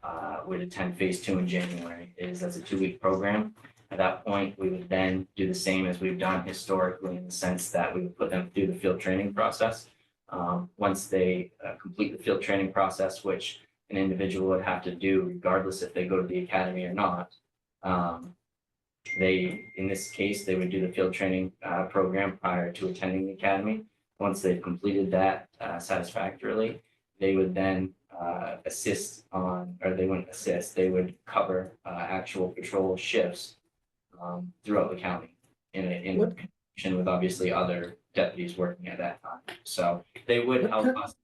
Speaker 15: would attend phase 2 in January is that's a 2-week program. At that point, we would then do the same as we've done historically in the sense that we would put them through the field training process. Once they complete the field training process, which an individual would have to do regardless if they go to the academy or not, in this case, they would do the field training program prior to attending the academy. Once they've completed that satisfactorily, they would then assist on, or they wouldn't assist, they would cover actual patrol shifts throughout the county in
Speaker 1: What-
Speaker 15: connection with obviously other deputies working at that time. So they would help us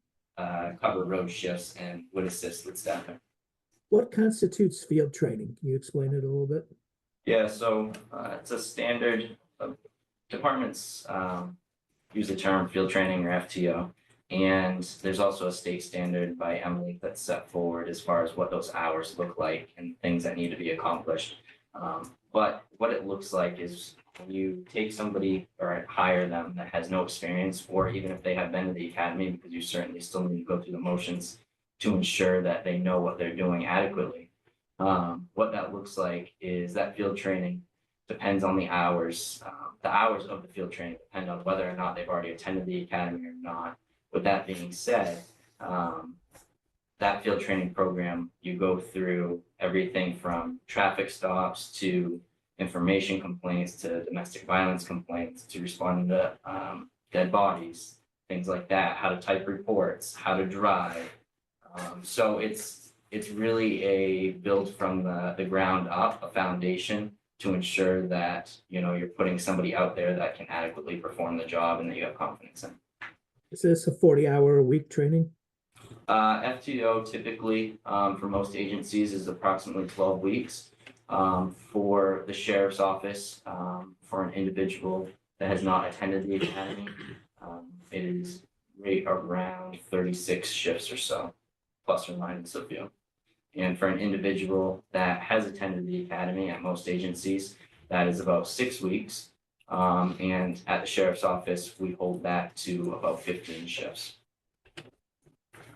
Speaker 15: cover road shifts and would assist with staffing.
Speaker 1: What constitutes field training? Can you explain it a little bit?
Speaker 15: Yeah, so it's a standard, departments use the term field training or FTO. And there's also a state standard by Emily that's set forward as far as what those hours look like and things that need to be accomplished. But what it looks like is when you take somebody or hire them that has no experience, or even if they have been to the academy, because you certainly still need to go through the motions to ensure that they know what they're doing adequately. What that looks like is that field training depends on the hours. The hours of the field training depend on whether or not they've already attended the academy or not. With that being said, that field training program, you go through everything from traffic stops to information complaints to domestic violence complaints to responding to dead bodies, things like that, how to type reports, how to drive. So it's really a build from the ground up, a foundation to ensure that, you know, you're putting somebody out there that can adequately perform the job and that you have confidence in.
Speaker 1: Is this a 40-hour-a-week training?
Speaker 15: FTO typically, for most agencies is approximately 12 weeks. For the sheriff's office, for an individual that has not attended the academy, it is right around 36 shifts or so, plus or minus a few. And for an individual that has attended the academy at most agencies, that is about 6 weeks. And at the sheriff's office, we hold that to about 15 shifts.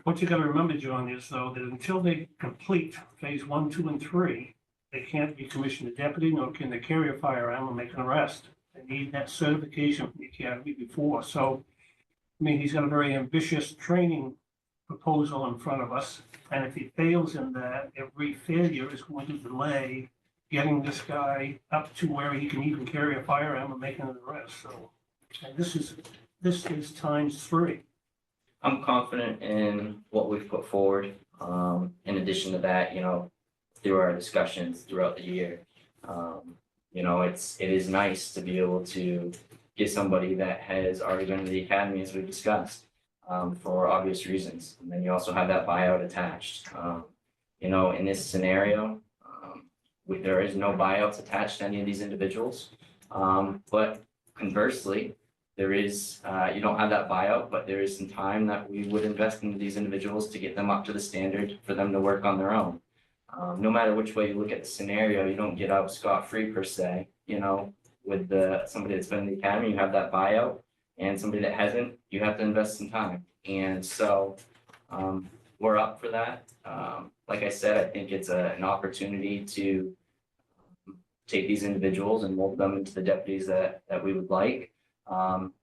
Speaker 3: What you gotta remember, John, is though that until they complete phase 1, 2, and 3, they can't be commissioned a deputy, nor can they carry a firearm or make an arrest. They need that certification from the academy before. So, I mean, he's got a very ambitious training proposal in front of us. And if he fails in that, every failure is going to delay getting this guy up to where he can even carry a firearm and make an arrest. So, and this is times 3.
Speaker 15: I'm confident in what we've put forward. In addition to that, you know, through our discussions throughout the year, you know, it is nice to be able to get somebody that has already been to the academy, as we've discussed, for obvious reasons. And then you also have that buyout attached. You know, in this scenario, there is no buyouts attached to any of these individuals. But conversely, there is, you don't have that buyout, but there is some time that we would invest into these individuals to get them up to the standard for them to work on their own. No matter which way you look at the scenario, you don't get out scot-free per se. You know, with somebody that's been in the academy, you have that buyout, and somebody that hasn't, you have to invest some time. And so we're up for that. Like I said, I think it's an opportunity to take these individuals and mold them into the deputies that we would like.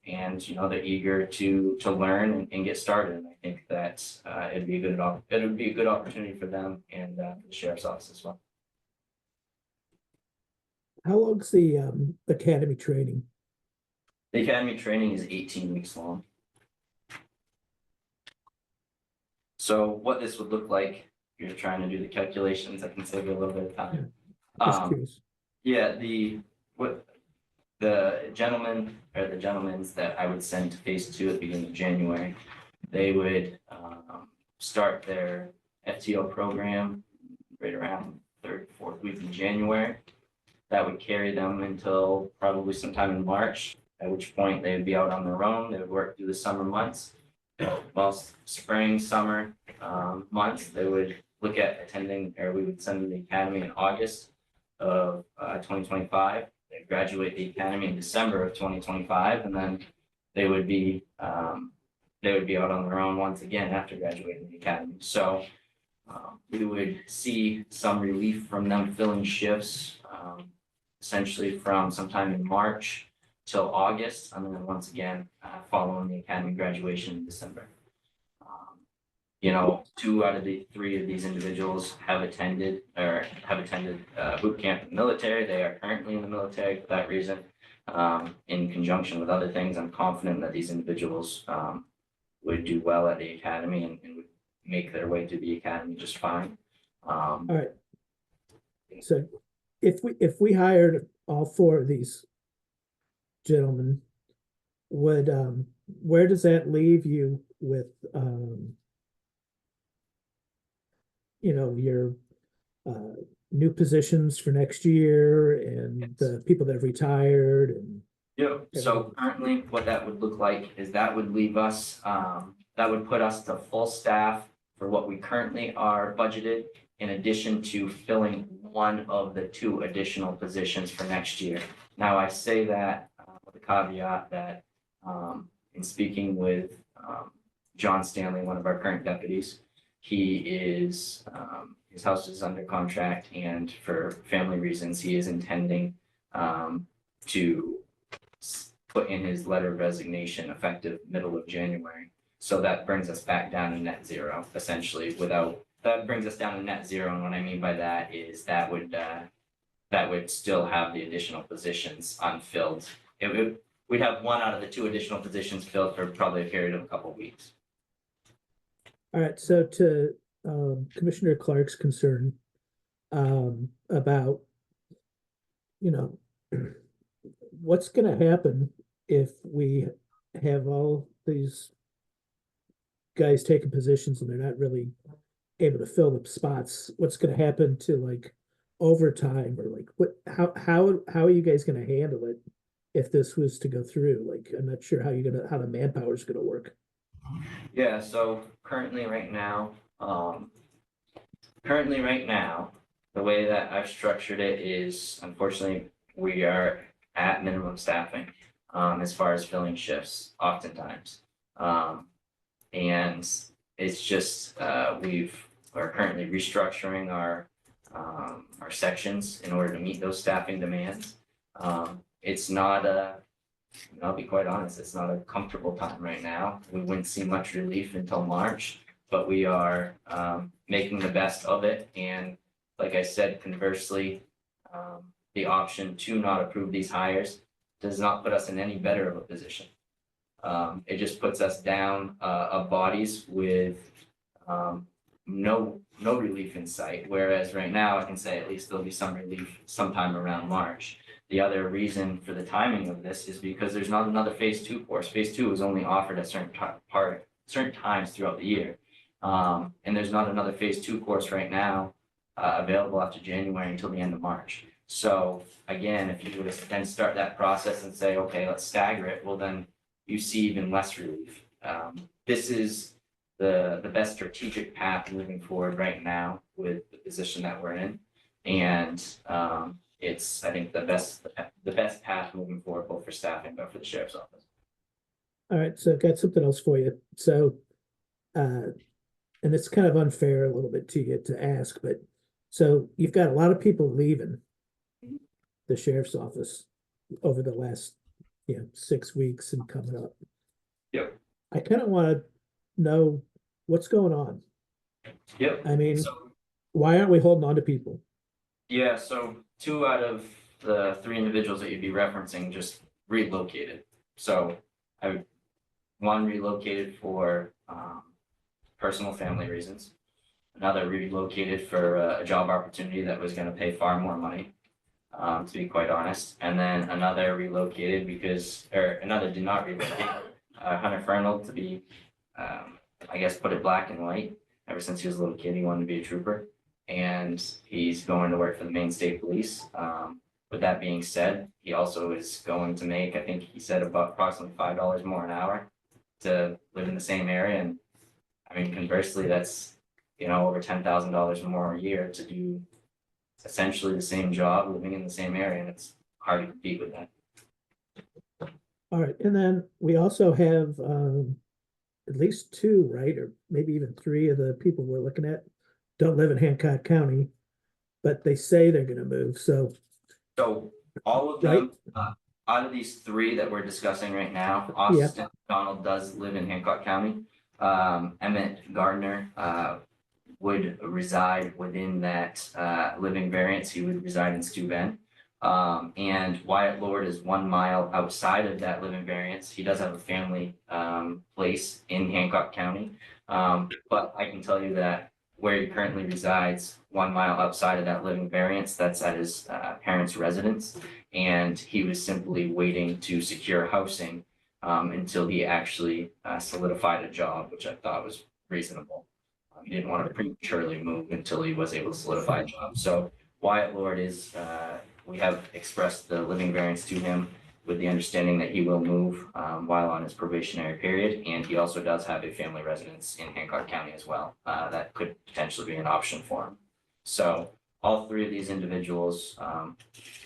Speaker 15: And you know, they're eager to learn and get started. And I think that it would be a good opportunity for them and the sheriff's office as well.
Speaker 1: How long's the academy training?
Speaker 15: The academy training is 18 weeks long. So what this would look like, if you're trying to do the calculations, I can save you a little bit of time.
Speaker 1: Just curious.
Speaker 15: Yeah, the gentlemen or the gentlemen's that I would send to phase 2 at the beginning of January, they would start their FTO program right around 3rd, 4th week in January. That would carry them until probably sometime in March, at which point they would be out on their own. They would work through the summer months. Well, spring, summer months, they would look at attending, or we would send them to the academy in August of 2025. They graduate the academy in December of 2025, and then they would be they would be out on their own once again after graduating the academy. So we would see some relief from them filling shifts, essentially from sometime in March till August, and then once again, following the academy graduation in December. You know, 2 out of the 3 of these individuals have attended boot camp in the military. They are currently in the military for that reason. In conjunction with other things, I'm confident that these individuals would do well at the academy and would make their way to the academy just fine.
Speaker 1: All right. So if we hired all 4 of these gentlemen, would where does that leave you with you know, your new positions for next year and the people that have retired and
Speaker 15: Yeah, so currently what that would look like is that would leave us, that would put us to full staff for what we currently are budgeted, in addition to filling 1 of the 2 additional positions for next year. Now, I say that with the caveat that in speaking with John Stanley, one of our current deputies, he is, his house is under contract, and for family reasons, he is intending to put in his letter of resignation effective middle of January. So that brings us back down to net zero, essentially, that brings us down to net zero. And what I mean by that is that would still have the additional positions unfilled. We'd have 1 out of the 2 additional positions filled for probably a period of a couple of weeks.
Speaker 1: all right, so to Commissioner Clark's concern about, you know, what's going to happen if we have all these guys taking positions and they're not really able to fill the spots? What's going to happen to like overtime, or like how are you guys going to handle it if this was to go through? Like, I'm not sure how the manpower is going to work.
Speaker 15: Yeah, so currently right now, the way that I've structured it is, unfortunately, we are at minimum staffing as far as filling shifts oftentimes. And it's just we're currently restructuring our sections in order to meet those staffing demands. It's not I'll be quite honest, it's not a comfortable time right now. We wouldn't see much relief until March, but we are making the best of it. And like I said, conversely, the option to not approve these hires does not put us in any better of a position. It just puts us down of bodies with no relief in sight. Whereas right now I can say at least there'll be some relief sometime around March. The other reason for the timing of this is because there's not another phase 2 course. Phase 2 is only offered at certain times throughout the year. And there's not another phase 2 course right now available after January until the end of March. So again, if you were to then start that process and say, okay, let's stagger it, well, then you see even less relief. This is the best strategic path moving forward right now with the position that we're in. And it's, I think, the best path moving forward, both for staffing, but for the sheriff's office.
Speaker 1: All right, so I've got something else for you. So, and it's kind of unfair a little bit to you to ask, but so you've got a lot of people leaving the sheriff's office over the last 6 weeks and coming up.
Speaker 15: Yep.
Speaker 1: I kind of want to know what's going on.
Speaker 15: Yep.
Speaker 1: I mean, why aren't we holding on to people?
Speaker 15: Yeah, so 2 out of the 3 individuals that you'd be referencing just relocated. So one relocated for personal family reasons. Another relocated for a job opportunity that was going to pay far more money, to be quite honest. And then another relocated another did not relocate. Hunter Fernald, to be, I guess, put it black and white. Ever since he was a little kid, he wanted to be a trooper. And he's going to work for the Maine State Police. With that being said, he also is going to make, I think he said, about approximately $5 more an hour to live in the same area. And I mean, conversely, that's, over $10,000 more a year to do essentially the same job, living in the same area. And it's hard to compete with that.
Speaker 1: All right, and then we also have at least two, right? Or maybe even three of the people we're looking at don't live in Hancock County, but they say they're gonna move, so,
Speaker 15: So all of them, out of these three that we're discussing right now, Austin McDonald does live in Hancock County. Emmett Gardner, would reside within that, living variance. He would reside in Steuben. And Wyatt Lord is 1 mile outside of that living variance. He does have a family, place in Hancock County. But I can tell you that where he currently resides, 1 mile outside of that living variance, that's at his, parents' residence. And he was simply waiting to secure housing, until he actually, solidified a job, which I thought was reasonable. He didn't want to prematurely move until he was able to solidify a job. So Wyatt Lord is, we have expressed the living variance to him with the understanding that he will move, while on his probationary period. And he also does have a family residence in Hancock County as well. That could potentially be an option for him. So all three of these individuals,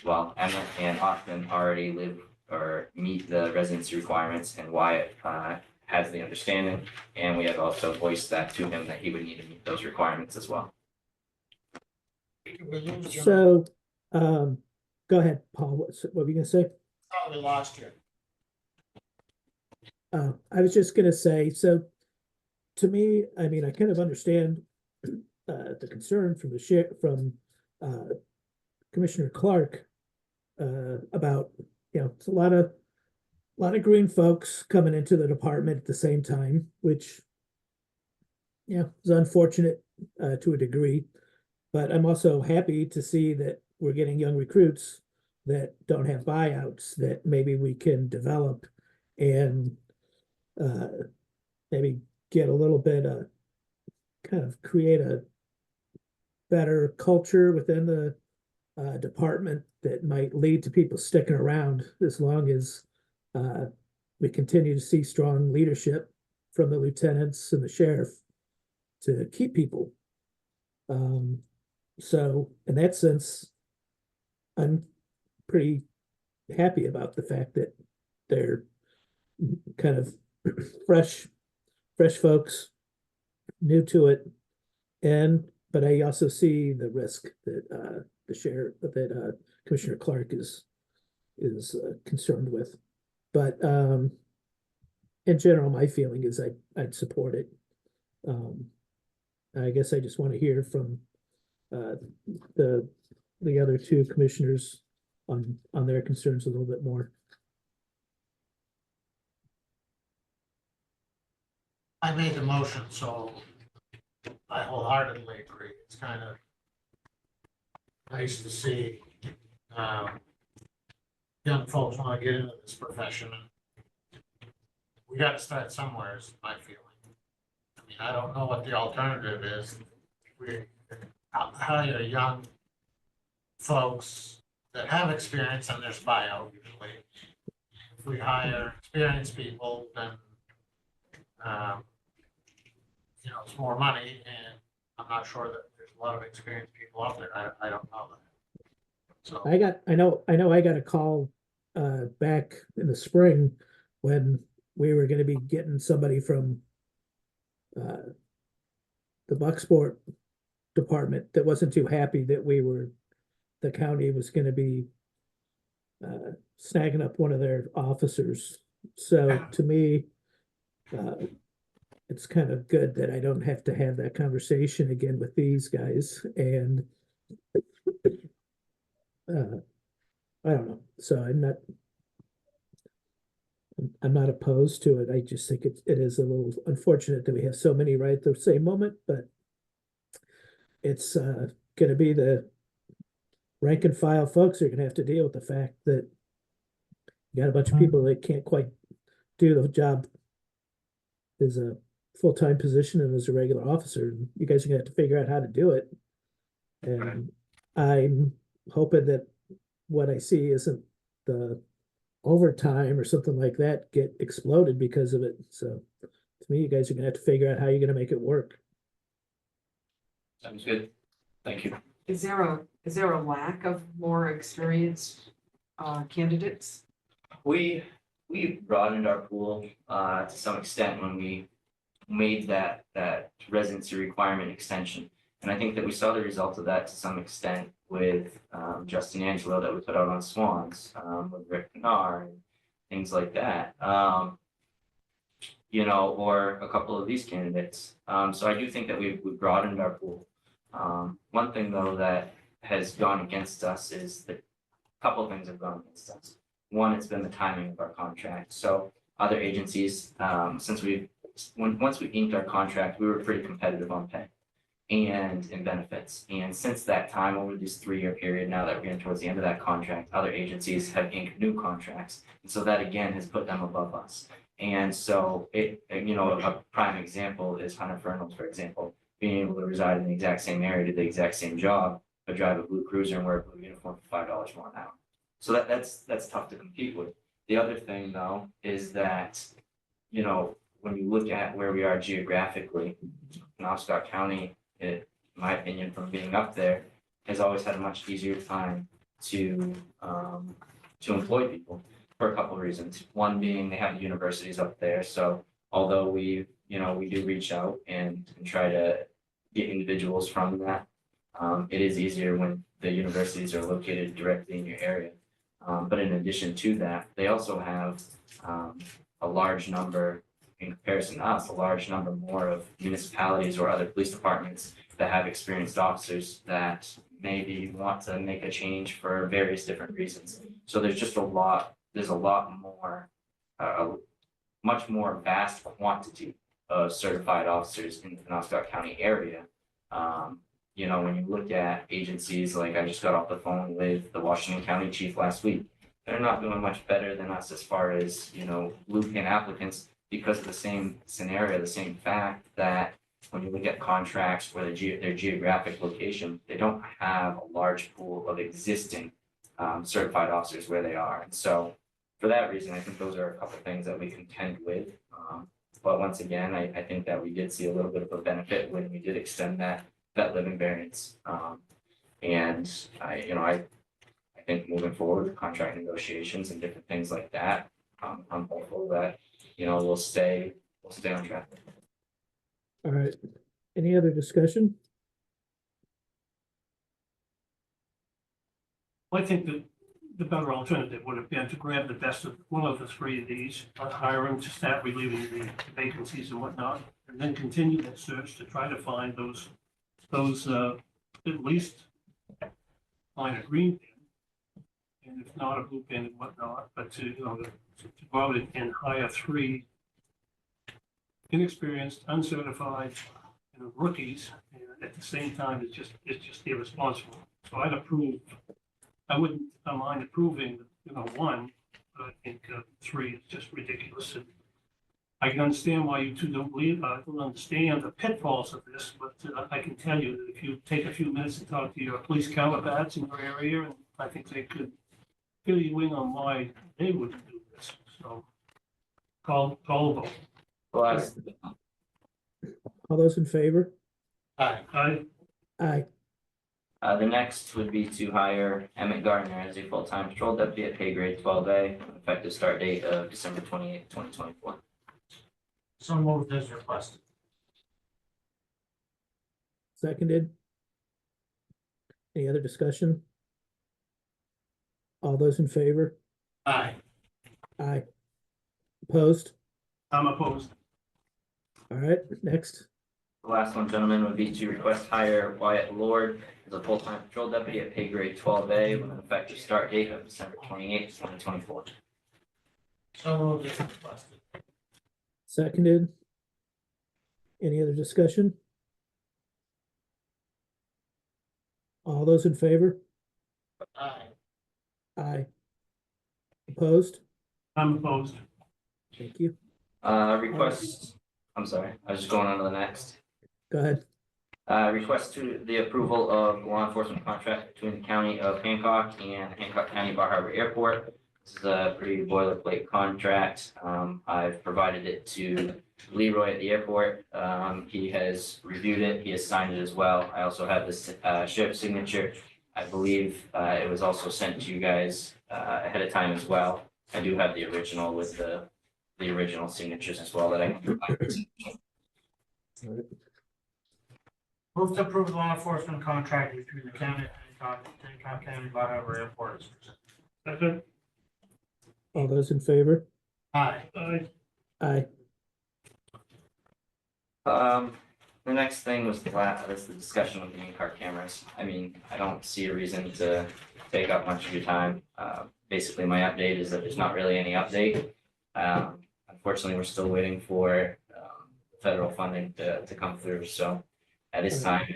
Speaker 15: well, Emmett and Hoffman already live or meet the residency requirements, and Wyatt, has the understanding, and we have also voiced that to him that he would need to meet those requirements as well.
Speaker 1: so, go ahead, Paul, what were you gonna say?
Speaker 2: Probably lost you.
Speaker 1: I was just gonna say, so to me, I mean, I kind of understand the concern from Commissioner Clark about, it's a lot of green folks coming into the department at the same time, which is unfortunate to a degree. But I'm also happy to see that we're getting young recruits that don't have buyouts that maybe we can develop and maybe get a little bit kind of create a better culture within the department that might lead to people sticking around as long as we continue to see strong leadership from the lieutenants and the sheriff to keep people. So in that sense, I'm pretty happy about the fact that they're kind of fresh folks, new to it. But I also see the risk that Commissioner Clark is concerned with. But in general, my feeling is I'd support it. I guess I just want to hear from the other two commissioners on their concerns a little bit more.
Speaker 2: I made the motion, so I wholeheartedly agree. It's kind of nice to see young folks want to get into this profession. We got to start somewhere, is my feeling. I mean, I don't know what the alternative is. We hire young folks that have experience, and there's buyout usually. If we hire experienced people, then it's more money, and I'm not sure that there's a lot of experienced people out there. I don't know that. So
Speaker 1: I know I got a call back in the spring when we were going to be getting somebody from the Bucksport department that wasn't too happy that the county was going to be snagging up one of their officers. So to me, it's kind of good that I don't have to have that conversation again with these guys. And I don't know. So I'm not opposed to it. I just think it is a little unfortunate that we have so many right at the same moment, but it's going to be the rank and file folks are going to have to deal with the fact that you got a bunch of people that can't quite do the job as a full-time position and as a regular officer. You guys are going to have to figure out how to do it. And I'm hoping that what I see isn't the overtime or something like that get exploded because of it. So to me, you guys are going to have to figure out how you're going to make it work.
Speaker 15: Sounds good. Thank you.
Speaker 12: Is there a lack of more experienced candidates?
Speaker 15: We broadened our pool to some extent when we made that residency requirement extension. And I think that we saw the result of that to some extent with Justin Angelo that we put out on Swans, with Rick Pinar and things like that. You know, or a couple of these candidates. So I do think that we've broadened our pool. One thing though that has gone against us is that a couple of things have gone against us. One, it's been the timing of our contract. So other agencies, once we inked our contract, we were pretty competitive on pay and in benefits. And since that time, over this 3-year period, now that we're getting towards the end of that contract, other agencies have inked new contracts. And so that again has put them above us. And so you know, a prime example is Hunter Fernals, for example, being able to reside in the exact same area, do the exact same job, but drive a blue cruiser and wear a blue uniform for $5 more an hour. So that's tough to compete with. The other thing though, is that, you know, when you look at where we are geographically, Hancock County, in my opinion, from being up there, has always had a much easier time to employ people for a couple of reasons. One being they have the universities up there, so although we do reach out and try to get individuals from that, it is easier when the universities are located directly in your area. But in addition to that, they also have a large number, in comparison to us, a large number more of municipalities or other police departments that have experienced officers that maybe want to make a change for various different reasons. So there's just a lot more, a much more vast quantity of certified officers in the Hancock County area. You know, when you look at agencies, like I just got off the phone with the Washington County Chief last week, they're not doing much better than us as far as, you know, blue-pin applicants, because of the same scenario, the same fact that when you look at contracts for their geographic location, they don't have a large pool of existing certified officers where they are. And so for that reason, I think those are a couple of things that we contend with. But once again, I think that we did see a little bit of a benefit when we did extend that living variance. And I think moving forward with contract negotiations and different things like that, I'm hopeful that, you know, we'll stay on track.
Speaker 1: All right. Any other discussion?
Speaker 3: I think that the better alternative would have been to grab the best of one of the three of these, hire them to start relieving the vacancies and whatnot, and then continue that search to try to find those at least find a green pin, and if not a blue pin and whatnot, but to go out and hire 3 inexperienced, uncertified, rookies, and at the same time, it's just irresponsible. So I wouldn't mind approving, 1, but I think 3 is just ridiculous. And I can understand why you two don't believe, I don't understand the pitfalls of this, but I can tell you that if you take a few minutes to talk to your police counterparts in your area, and I think they could fill you in on why they wouldn't do this. So call a vote.
Speaker 15: Well,
Speaker 1: All those in favor?
Speaker 3: Aye.
Speaker 1: Aye.
Speaker 15: the next would be to hire Emmett Gardner as a full-time patrol deputy at pay grade 12A, effective start date of December 28th, 2024.
Speaker 6: So moved as requested.
Speaker 1: Seconded. Any other discussion? All those in favor?
Speaker 6: Aye.
Speaker 1: Aye. Opposed?
Speaker 3: I'm opposed.
Speaker 1: All right, next.
Speaker 15: The last one, gentlemen, would be to request hire Wyatt Lord as a full-time patrol deputy at pay grade 12A with an effective start date of December 28th, 2024.
Speaker 6: So moved as requested.
Speaker 1: Seconded. Any other discussion? All those in favor?
Speaker 6: Aye.
Speaker 1: Aye. Opposed?
Speaker 3: I'm opposed.
Speaker 1: Thank you.
Speaker 15: I'm sorry, I was just going on to the next.
Speaker 1: Go ahead.
Speaker 15: Request to the approval of law enforcement contract between the county of Hancock and Hancock County Bar Harbor Airport. This is a pretty boilerplate contract. I've provided it to Leroy at the airport. He has reviewed it. He has signed it as well. I also have this sheriff's signature. I believe it was also sent to you guys ahead of time as well. I do have the original with the original signatures as well that I can provide.
Speaker 2: Move to approve the law enforcement contract between the county and Hancock County Harbor Airport.
Speaker 3: Second,
Speaker 1: All those in favor?
Speaker 2: Aye.
Speaker 1: Aye.
Speaker 15: The next thing was the discussion of the in-car cameras. I mean, I don't see a reason to take up much of your time. Basically, my update is that there's not really any update. Unfortunately, we're still waiting for federal funding to come through, so at this time,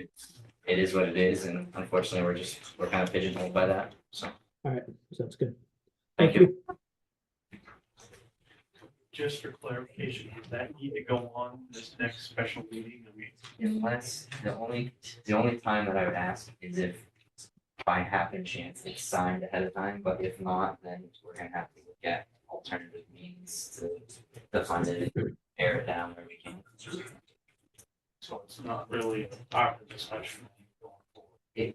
Speaker 15: it is what it is, and unfortunately, we're kind of pigeonholed by that, so.
Speaker 1: All right, sounds good.
Speaker 15: Thank you.
Speaker 3: just for clarification, does that need to go on this next special meeting? I mean,
Speaker 15: Unless, the only time that I would ask is if by happen chance it's signed ahead of time, but if not, then we're gonna have to look at alternative means to fund it and pare it down where we can.
Speaker 3: so it's not really our discussion going forward.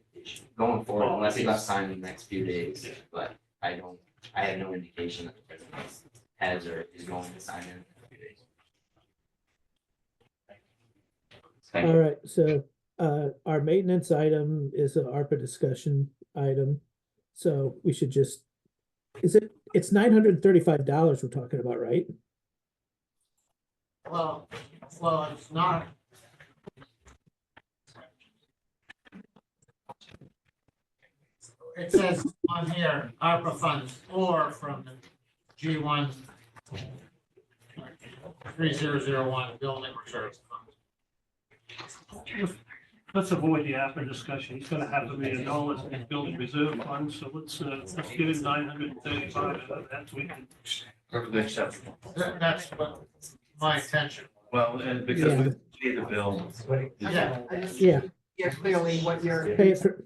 Speaker 15: Going forward, unless it got signed in the next few days, but I have no indication that the president has or is going to sign in a few days. Thank
Speaker 1: All
Speaker 15: you.
Speaker 1: right, so our maintenance item is an ARPA discussion item. So we should just, it's $935 we're talking about, right?
Speaker 2: Well, it's not. It says on here, ARPA funds or from the G1 3001 building reserve fund.
Speaker 3: Let's avoid the after discussion. He's gonna have $1 million in his building reserve fund, so let's give him 935 of that, we can.
Speaker 8: Perfectly acceptable.
Speaker 2: That's what my intention.
Speaker 8: Well, and because we pay the bill.
Speaker 2: Yeah.
Speaker 1: Yeah,
Speaker 12: Yeah, clearly what you're.
Speaker 1: pay it for,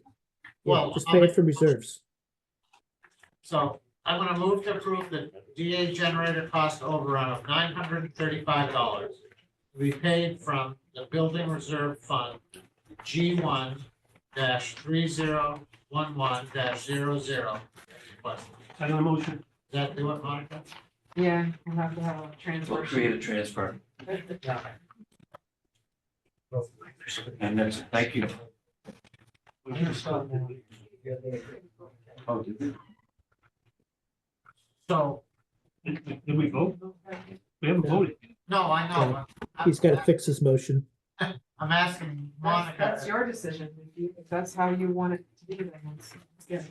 Speaker 2: Well,
Speaker 1: just pay it from reserves.
Speaker 2: So I'm gonna move to approve the DA generator cost overrun of $935 to be paid from the building reserve fund G1 -3011-00. But
Speaker 3: Second the motion.
Speaker 2: does that do it, Monica?
Speaker 12: Yeah, we'll have to have a transfer.
Speaker 8: We'll create a transfer. And that's, thank you. Oh, did we?
Speaker 2: So,
Speaker 3: Did we vote? We haven't voted.
Speaker 2: no, I know.
Speaker 1: He's got to fix his motion.
Speaker 2: I'm asking Monica.
Speaker 12: That's your decision. If that's how you want it to be, then it's good.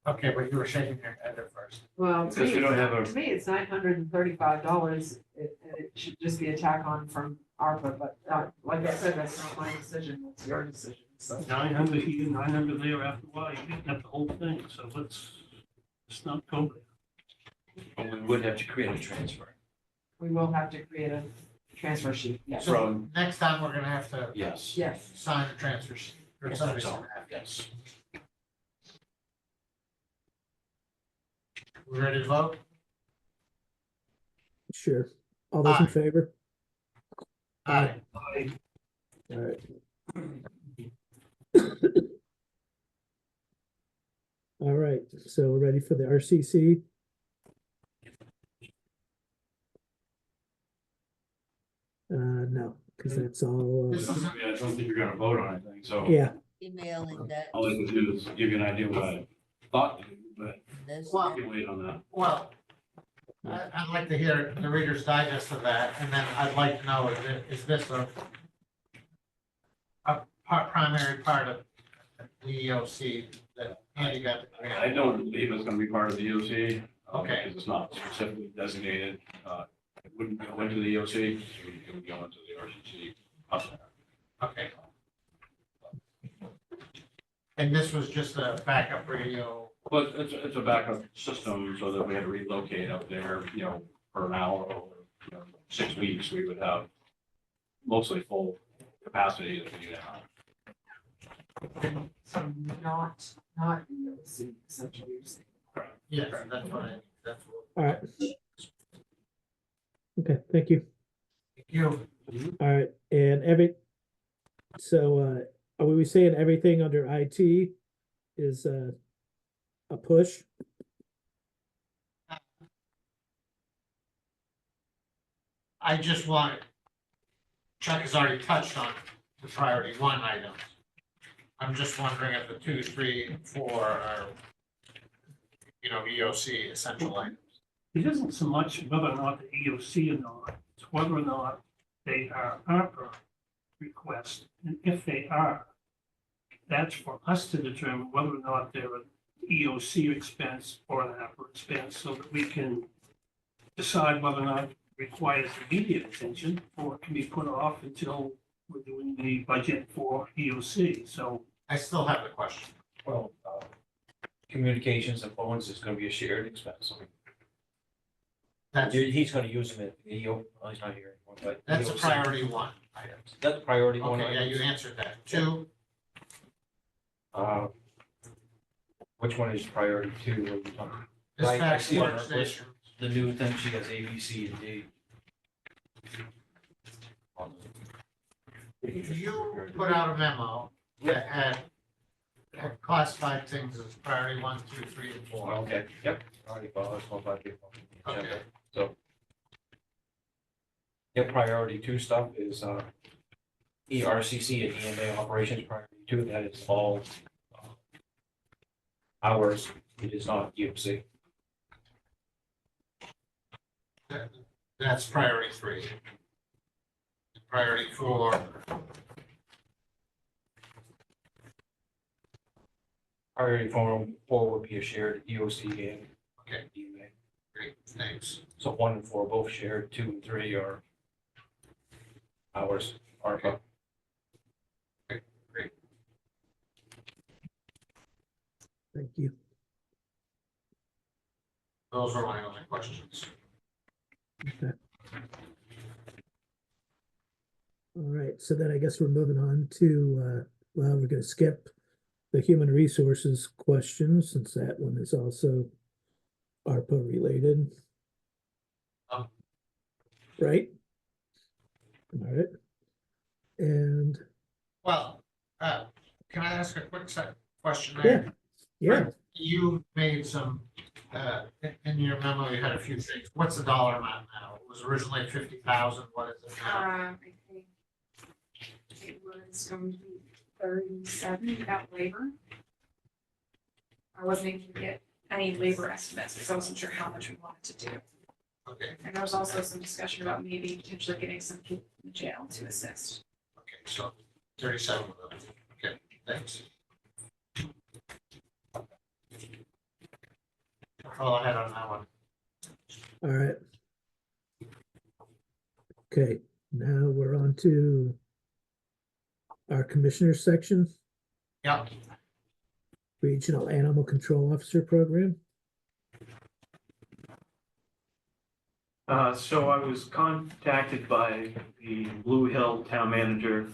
Speaker 2: Okay, but you were shaking your head at first.
Speaker 12: Well,
Speaker 8: Because we don't have a.
Speaker 12: to me, it's $935. It should just be a tack on from ARPA, but like I said, that's not my decision. It's your decision. So
Speaker 3: 900 here, 900 there, after a while, you're getting at the whole thing, so let's not go there.
Speaker 8: But we would have to create a transfer.
Speaker 12: we will have to create a transfer sheet. Yes.
Speaker 2: So
Speaker 8: From-
Speaker 2: next time, we're gonna have to
Speaker 8: Yes.
Speaker 12: Yes.
Speaker 2: sign a transfer sheet. Or
Speaker 12: Yes,
Speaker 2: somebody's
Speaker 8: So,
Speaker 2: gonna have to.
Speaker 8: yes.
Speaker 2: We ready to vote?
Speaker 1: Sure. All those in
Speaker 2: Aye.
Speaker 1: favor?
Speaker 2: Aye.
Speaker 1: All right. All right, so we're ready for the RCC. No, because that's all,
Speaker 2: This is,
Speaker 13: Yeah, I don't think you're gonna vote on anything, so.
Speaker 1: yeah,
Speaker 16: Emailing that.
Speaker 13: All I can do is give you an idea what I thought, to do, but
Speaker 16: This-
Speaker 2: Well-
Speaker 13: we can wait on that.
Speaker 2: well, I'd like to hear the Reader's Digest of that, and then I'd like to know, is this a primary part of the EOC that Andy got?
Speaker 13: I don't believe it's gonna be part of the EOC.
Speaker 2: Okay.
Speaker 13: Because it's not specifically designated, it wouldn't go into the EOC, it would go into the RCC.
Speaker 2: Okay. And this was just a backup radio?
Speaker 13: But it's a backup system so that we had to relocate up there, for an hour or, 6 weeks, we would have mostly full capacity that we need now.
Speaker 12: So not EOC, essentially. You're saying.
Speaker 2: Yes, that's what.
Speaker 1: all right. Okay, thank you.
Speaker 2: Thank you.
Speaker 1: All right, and so are we saying everything under IT is a push?
Speaker 2: I just want Chuck has already touched on the priority one items. I'm just wondering if the 2, 3, 4 are, EOC essential items.
Speaker 3: It isn't so much whether or not the EOC or not, it's whether or not they are ARPA requests, and if they are, that's for us to determine whether or not they're an EOC expense or an ARPA expense, so that we can decide whether or not it requires immediate attention, or it can be put off until we're doing the budget for EOC, so.
Speaker 2: I still have the question.
Speaker 13: Well, communications and phones is gonna be a shared expense. I mean,
Speaker 2: That's,
Speaker 13: he's gonna use them at he's not here anymore, but.
Speaker 2: that's a
Speaker 13: EOC
Speaker 2: priority one item.
Speaker 13: That's priority one.
Speaker 2: Okay, yeah, you
Speaker 13: items.
Speaker 2: answered that. 2,
Speaker 13: Which one is priority 2? What are you talking about? I
Speaker 2: dispatch
Speaker 13: see on our list,
Speaker 2: workstation.
Speaker 13: the new thing, she has A, B, C, and D.
Speaker 2: You put out a memo that had classified things as priority 1, 2, 3, and 4.
Speaker 13: Okay, yep. Already followed, so far, people.
Speaker 2: Okay.
Speaker 13: So. Yeah, priority 2 stuff is, ERCC and EMA operations priority 2, that is all hours, it is not UC.
Speaker 2: That's priority 3. Priority 4.
Speaker 13: Priority 4 would be a shared EOC and
Speaker 2: Okay,
Speaker 13: EMA.
Speaker 2: great, thanks.
Speaker 13: So 1 and 4 both shared, 2 and 3 are hours, ARPA.
Speaker 2: Okay, great.
Speaker 1: Thank you.
Speaker 2: Those are my only questions.
Speaker 1: Okay. All right, so then I guess we're moving on to, we're gonna skip the human resources questions, since that one is also ARPA related. Right? All right. And,
Speaker 2: Well, can I ask a quick question
Speaker 1: yeah,
Speaker 2: there?
Speaker 1: yeah,
Speaker 2: You made some, in your memo, you had a few things. What's the dollar amount now? It was originally 50,000. What is it now?
Speaker 7: I think it was going to be 37 without labor. I wasn't able to get any labor estimates because I wasn't sure how much we wanted to do.
Speaker 2: Okay,
Speaker 7: And there was also some discussion about maybe potentially getting some people in the jail to assist.
Speaker 2: okay, so 37 of them. Okay, thanks. That's all I had on that one.
Speaker 1: all right. Okay, now we're on to our commissioners section,
Speaker 2: Yep.
Speaker 1: Regional Animal Control Officer Program.
Speaker 6: So I was contacted by the Blue Hill Town Manager,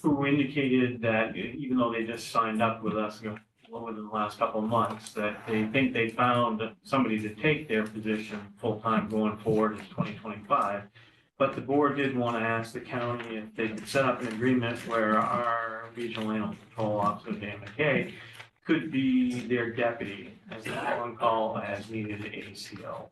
Speaker 6: who indicated that even though they just signed up with us within the last couple of months, that they think they found somebody to take their position full-time going forward in 2025. But the board did want to ask the county if they could set up an agreement where our regional animal control officer, Dan McKay, could be their deputy as an on-call as needed ACO.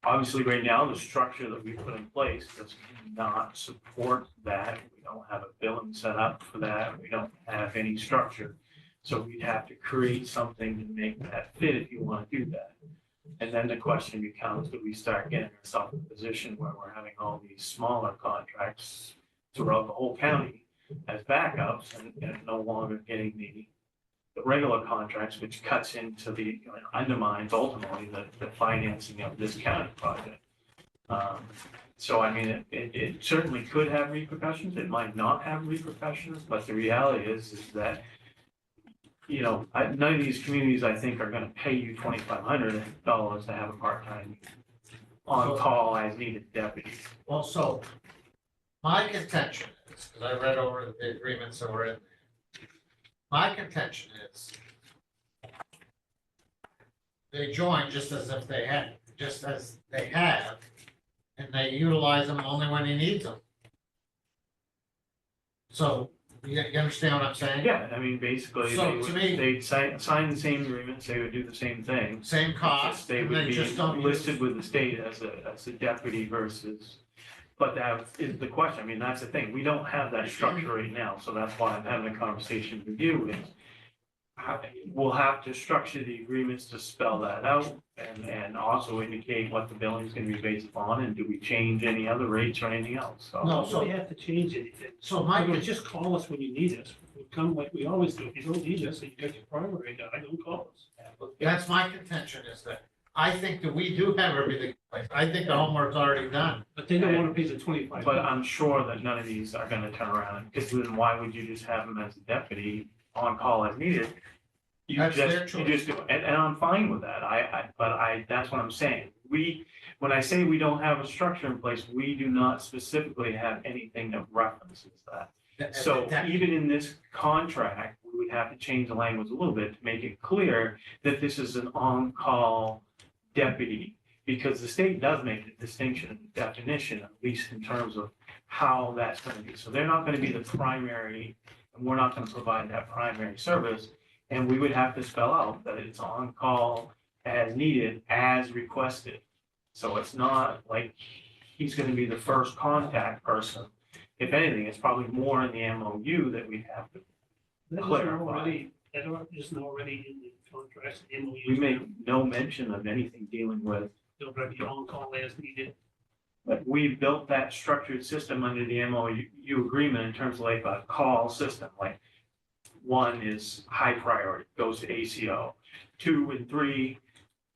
Speaker 6: Obviously, right now, the structure that we put in place does not support that. We don't have a billing set up for that. We don't have any structure. So we'd have to create something to make that fit if you want to do that. And then the question becomes, do we start getting ourselves in a position where we're having all these smaller contracts throughout the whole county as backups and no longer getting the regular contracts, which cuts into undermines ultimately the financing of this county project. So I mean, it certainly could have repercussions. It might not have repercussions, but the reality is that, none of these communities, I think, are gonna pay you $2,500 to have a part-time on-call as needed deputy.
Speaker 2: Well, so my contention is, because I read over the agreements that were in there. My contention is they join just as they have, and they utilize them only when he needs them. So, you understand what I'm saying?
Speaker 6: Yeah, I mean, basically,
Speaker 2: So, to me-
Speaker 6: they'd sign the same agreements, they would do the same thing.
Speaker 2: Same cost,
Speaker 6: They
Speaker 2: and
Speaker 6: would
Speaker 2: they
Speaker 6: be
Speaker 2: just don't use.
Speaker 6: listed with the state as a deputy versus But that is the question. I mean, that's the thing. We don't have that structure right now, so that's why I'm having a conversation with you is we'll have to structure the agreements to spell that out and also indicate what the billing is gonna be based upon, and do we change any other rates or anything else, so.
Speaker 2: No,
Speaker 3: So we have to change anything.
Speaker 2: So my,
Speaker 3: Just call us when you need us. We'll come like we always do. If you don't need us, and you got your primary guy, don't call us.
Speaker 2: that's my contention is that I think that we do have everything in place. I think the homework's already done.
Speaker 3: But they don't wanna pay the 25.
Speaker 6: But I'm sure that none of these are gonna turn around, because then why would you just have him as a deputy on call as needed? You
Speaker 2: That's their
Speaker 6: just,
Speaker 2: choice.
Speaker 6: you just, and I'm fine with that, that's what I'm saying. When I say we don't have a structure in place, we do not specifically have anything that references that. So even in this contract, we would have to change the language a little bit to make it clear that this is an on-call deputy, because the state does make the distinction, definition, at least in terms of how that's gonna be. So they're not gonna be the primary, and we're not gonna provide that primary service. And we would have to spell out that it's on call as needed, as requested. So it's not like he's gonna be the first contact person. If anything, it's probably more in the MOU that we have to clarify.
Speaker 3: That isn't already in the contracts, the MOUs.
Speaker 6: We make no mention of anything dealing with,
Speaker 3: They'll be on call as needed.
Speaker 6: but we built that structured system under the MOU agreement in terms of like a call system, like one is high priority, goes to ACO. 2 and 3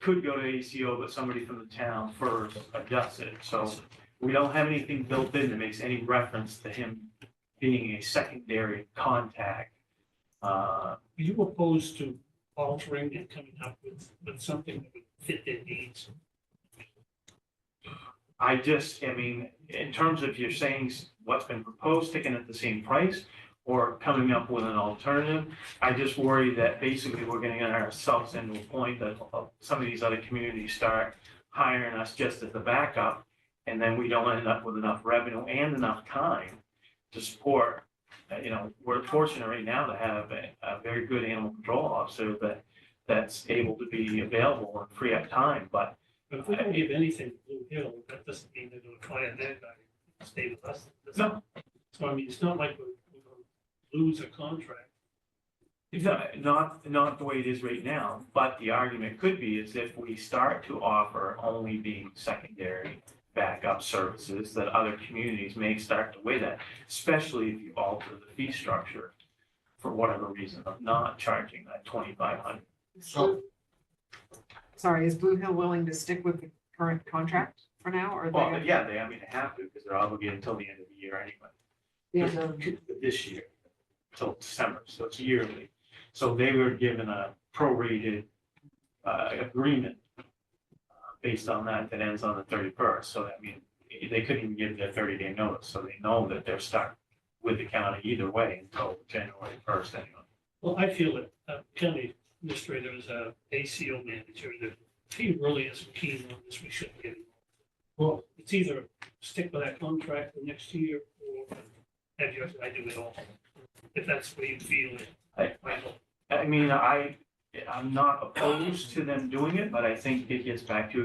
Speaker 6: could go to ACO, but somebody from the town first adjusts it. So we don't have anything built in that makes any reference to him being a secondary contact.
Speaker 3: Are you opposed to altering and coming up with something that would fit their needs?
Speaker 6: I mean, in terms of you're saying what's been proposed, sticking at the same price, or coming up with an alternative, I just worry that basically we're getting ourselves into a point that some of these other communities start hiring us just as the backup, and then we don't end up with enough revenue and enough time to support. We're fortunate right now to have a very good animal control officer that's able to be available and free up time, but
Speaker 3: But if we don't give anything to Blue Hill, that doesn't mean they're gonna fire their guy to stay with us.
Speaker 6: No.
Speaker 3: So I mean, it's not like we're gonna lose a contract.
Speaker 6: not the way it is right now, but the argument could be is if we start to offer only being secondary backup services, that other communities may start to weigh that, especially if you alter the fee structure for whatever reason of not charging that 2,500.
Speaker 2: So,
Speaker 12: Sorry, is Blue Hill willing to stick with the current contract for now, or?
Speaker 6: Well, yeah, they have to, because they're obligated until the end of the year anyway. This year, till December, so it's yearly. So they were given a prorated agreement based on that ends on the 31st. So I mean, they couldn't even give their 30-day notice, so they know that they're stuck with the county either way until January 1st anyway.
Speaker 3: Well, I feel that county administrator is a ACO manager, that if he really isn't keen on this, we shouldn't get him. Well, it's either stick with that contract the next year, or have your guy do it all, if that's the way you feel it.
Speaker 6: I mean, I'm not opposed to them doing it, but I think it gets back to,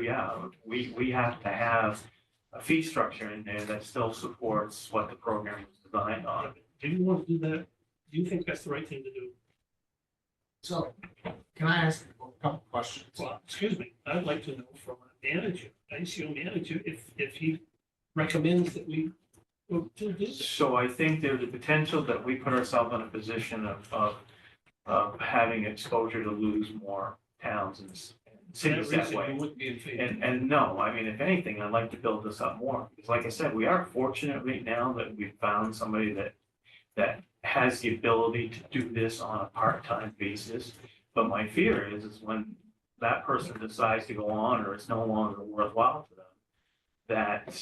Speaker 6: we have to have a fee structure in there that still supports what the program was designed on.
Speaker 3: Do you want to do that? Do you think that's the right thing to do?
Speaker 2: so can I ask a couple questions?
Speaker 3: Well, excuse me, I'd like to know from a manager, ICO manager, if he recommends that we do this.
Speaker 6: So I think there's a potential that we put ourselves in a position of having exposure to lose more towns and cities that way.
Speaker 3: You wouldn't be in favor.
Speaker 6: And no, I mean, if anything, I'd like to build this up more, because like I said, we are fortunate right now that we've found somebody that has the ability to do this on a part-time basis. But my fear is when that person decides to go on, or it's no longer worthwhile to them, that,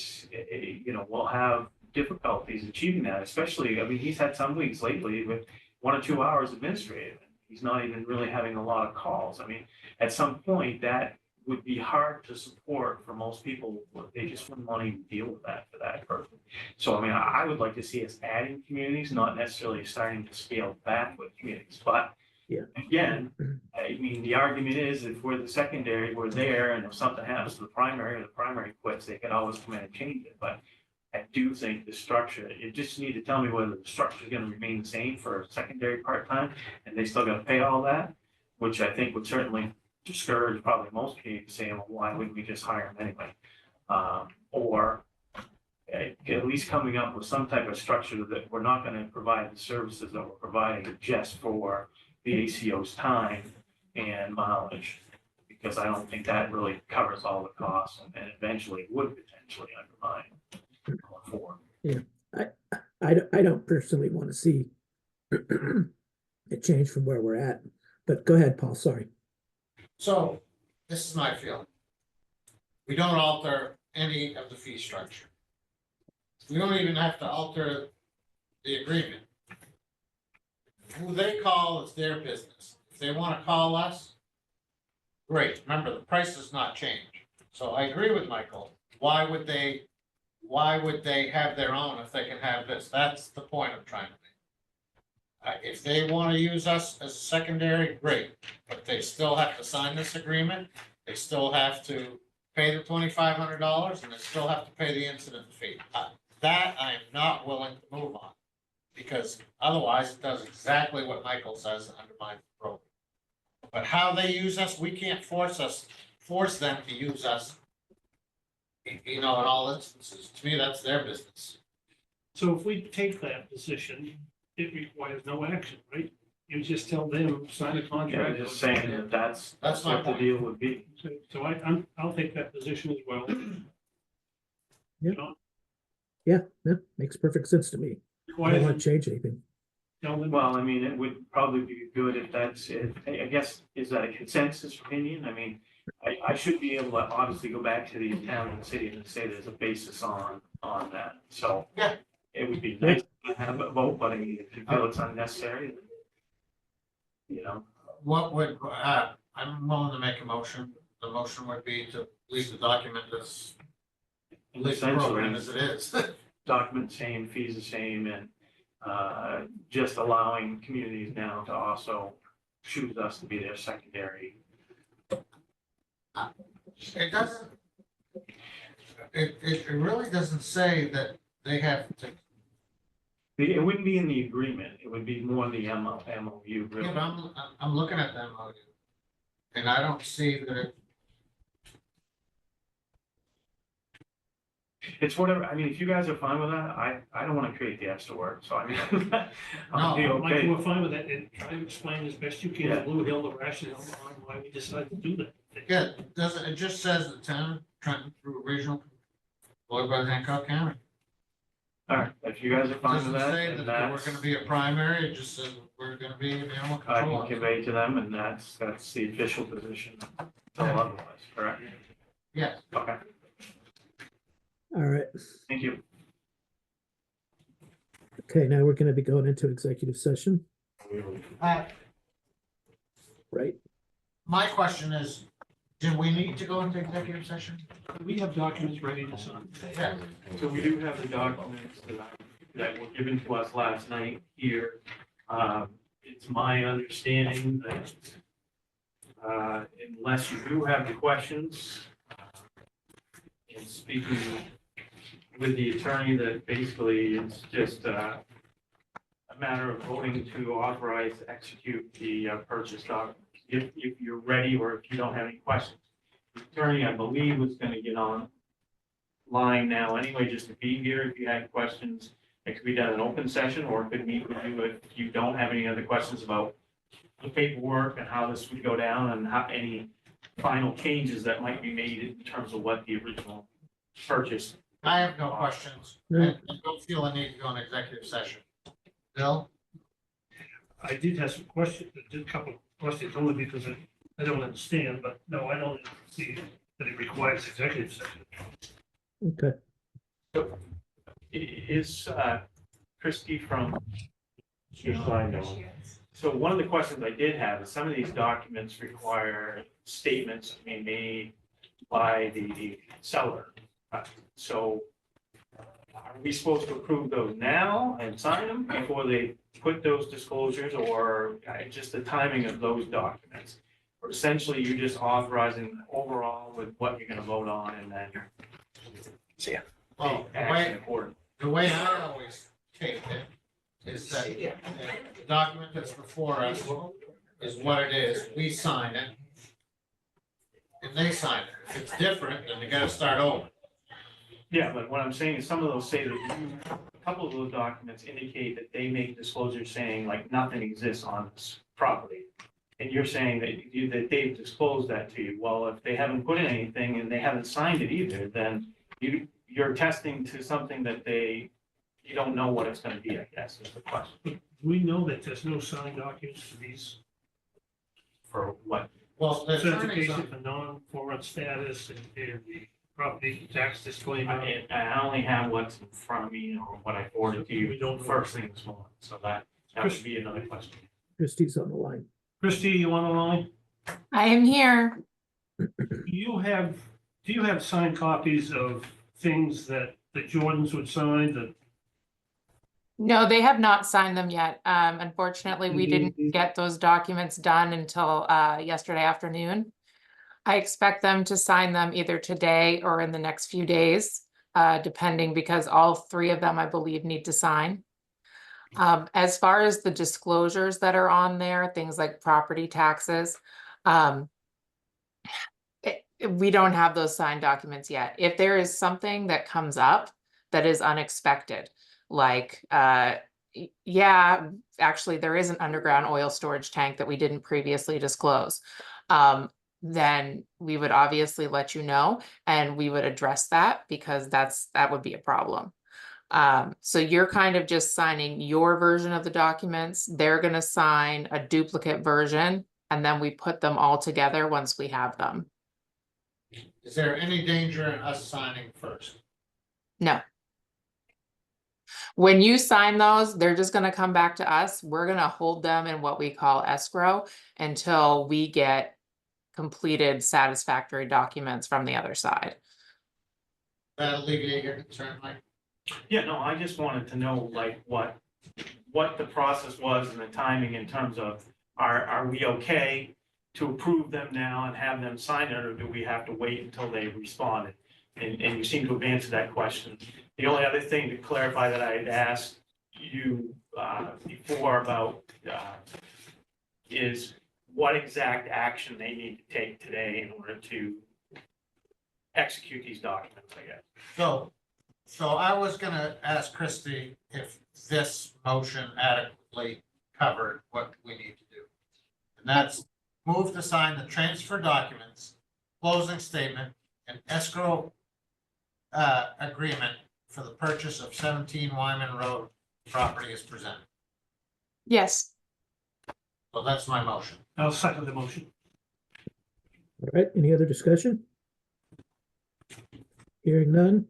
Speaker 6: we'll have difficulties achieving that, especially, I mean, he's had some weeks lately with 1 or 2 hours administrative. He's not even really having a lot of calls. I mean, at some point, that would be hard to support for most people. They just wouldn't want to even deal with that for that person. So, I mean, I would like to see us adding communities, not necessarily starting to scale back with communities. But again, I mean, the argument is if we're the secondary, we're there, and if something happens to the primary, or the primary quits, they can always come in and change it. But I do think the structure, you just need to tell me whether the structure is gonna remain the same for a secondary part-time, and they still gotta pay all that, which I think would certainly discourage probably most communities saying, well, why wouldn't we just hire them anyway? Or at least coming up with some type of structure that we're not gonna provide the services that we're providing just for the ACO's time and mileage. Because I don't think that really covers all the costs and eventually would potentially undermine going forward.
Speaker 1: I don't personally want to see it change from where we're at, but go ahead, Paul, sorry.
Speaker 2: So this is my feeling. We don't alter any of the fee structure. We don't even have to alter the agreement. Who they call is their business. If they want to call us, great. Remember, the price does not change. So I agree with Michael. Why would they have their own if they can have this? That's the point I'm trying to make. If they want to use us as a secondary, great, but they still have to sign this agreement. They still have to pay the $2,500 and they still have to pay the incident fee. That I am not willing to move on, because otherwise it does exactly what Michael says and undermines the program. But how they use us, we can't force them to use us, in all instances. To me, that's their business.
Speaker 3: So if we take that position, it requires no action, right? You just tell them, sign a
Speaker 6: Yeah,
Speaker 3: contract.
Speaker 6: just saying that that's
Speaker 2: my
Speaker 6: what the
Speaker 2: point.
Speaker 6: deal would be.
Speaker 3: So I'll take that position as well.
Speaker 1: Yeah.
Speaker 3: John,
Speaker 1: Yeah, that makes perfect sense to me. I don't
Speaker 3: requires
Speaker 1: want to change anything.
Speaker 3: tell them.
Speaker 6: Well, I mean, it would probably be good if that's it. I guess, is that a consensus opinion? I mean, I should be able to obviously go back to the town and city and say there's a basis on that. So
Speaker 2: Yeah.
Speaker 6: it would be nice to have a vote, but I mean, if you feel it's unnecessary, then,
Speaker 2: What would, I'm willing to make a motion. The motion would be to leave the document as, leave the program as it is.
Speaker 6: document same, fees the same, and just allowing communities now to also choose us to be their secondary.
Speaker 2: It doesn't, it really doesn't say that they have to.
Speaker 6: It wouldn't be in the agreement, it would be more the MOU,
Speaker 2: Yeah,
Speaker 6: really.
Speaker 2: but I'm looking at the MOU, and I don't see that it.
Speaker 6: It's whatever, I mean, if you guys are fine with that, I don't wanna create the extra work, so I mean, I'll be
Speaker 3: Mike,
Speaker 6: okay.
Speaker 3: we're fine with that, and try to explain as best you can to Blue Hill the rationale on why we decided to do that.
Speaker 2: Yeah, it just says the town, Trenton through regional, employed by Hancock County.
Speaker 6: All right, if you guys are fine with
Speaker 2: Doesn't
Speaker 6: that,
Speaker 2: say
Speaker 6: then
Speaker 2: that we're
Speaker 6: that's,
Speaker 2: gonna be a primary, it just says we're gonna be an animal
Speaker 6: I
Speaker 2: control
Speaker 6: can
Speaker 2: officer.
Speaker 6: convey to them, and that's the official position, until otherwise, correct?
Speaker 2: Yes.
Speaker 6: Okay,
Speaker 1: All right.
Speaker 6: thank you.
Speaker 1: Okay, now we're going to be going into executive session, right?
Speaker 2: My question is, do we need to go into executive session?
Speaker 3: We have documents ready to sign.
Speaker 2: Yeah.
Speaker 6: So we do have the documents that were given to us last night here. It's my understanding that unless you do have the questions, in speaking with the attorney, that basically it's just a matter of voting to authorize, execute the purchase document. If you're ready, or if you don't have any questions. The attorney, I believe, was gonna get on line now anyway, just to be here. If you had questions, it could be done in open session, or it could meet with you if you don't have any other questions about the paperwork and how this would go down, and how any final changes that might be made in terms of what the original purchase.
Speaker 2: I have no questions.
Speaker 1: No.
Speaker 2: I don't feel a need to go into executive session. Bill?
Speaker 3: I did have some questions, a couple of questions, only because I don't understand, but no, I don't see that it requires executive session.
Speaker 1: Okay.
Speaker 6: Is Christie from? So one of the questions I did have is some of these documents require statements being made by the seller. So are we supposed to approve those now and sign them before they put those disclosures, or just the timing of those documents? Or essentially you're just authorizing overall with what you're gonna vote on, and then.
Speaker 2: Well,
Speaker 6: take action accordingly.
Speaker 2: the way I always take it is that the document that's before us is what it is. We sign it. And they sign it. If it's different, then they gotta start over.
Speaker 6: Yeah, but what I'm saying is some of those say that a couple of those documents indicate that they make disclosures saying like nothing exists on this property. And you're saying that they've disclosed that to you. Well, if they haven't put in anything and they haven't signed it either, then you're testing to something that you don't know what it's gonna be, I guess, is the question.
Speaker 3: Do we know that there's no signed documents for these?
Speaker 6: For what?
Speaker 2: Well, the attorney's
Speaker 3: Certification
Speaker 2: on,
Speaker 3: for non-foreign status and the property tax disclaimer.
Speaker 6: I only have what's in front of me or what I forwarded to you.
Speaker 3: We don't know.
Speaker 6: First thing this morning, so that would be another question.
Speaker 1: Christie's on the line.
Speaker 3: Christie, you on the line?
Speaker 16: I am here.
Speaker 3: Do you have signed copies of things that the Jordans would sign that?
Speaker 16: No, they have not signed them yet. Unfortunately, we didn't get those documents done until yesterday afternoon. I expect them to sign them either today or in the next few days, depending, because all three of them, I believe, need to sign. As far as the disclosures that are on there, things like property taxes, we don't have those signed documents yet. If there is something that comes up that is unexpected, like, yeah, actually there is an underground oil storage tank that we didn't previously disclose. Then we would obviously let you know and we would address that, because that would be a problem. So you're kind of just signing your version of the documents. They're gonna sign a duplicate version and then we put them all together once we have them.
Speaker 2: is there any danger in us signing first?
Speaker 16: No. When you sign those, they're just gonna come back to us. We're gonna hold them in what we call escrow until we get completed satisfactory documents from the other side.
Speaker 2: That alleviate your concern, Mike?
Speaker 6: Yeah, no, I just wanted to know like what the process was and the timing in terms of, are we okay to approve them now and have them sign it, or do we have to wait until they responded? And you seem to have answered that question. The only other thing to clarify that I had asked you before about is what exact action they need to take today in order to execute these documents, I guess.
Speaker 2: So I was gonna ask Christie if this motion adequately covered what we need to do. And that's move to sign the transfer documents, closing statement, and escrow agreement for the purchase of 17 Wyman Road property as presented.
Speaker 16: Yes.
Speaker 2: So that's my motion.
Speaker 3: I'll second the motion.
Speaker 1: All right, any other discussion? Hearing none.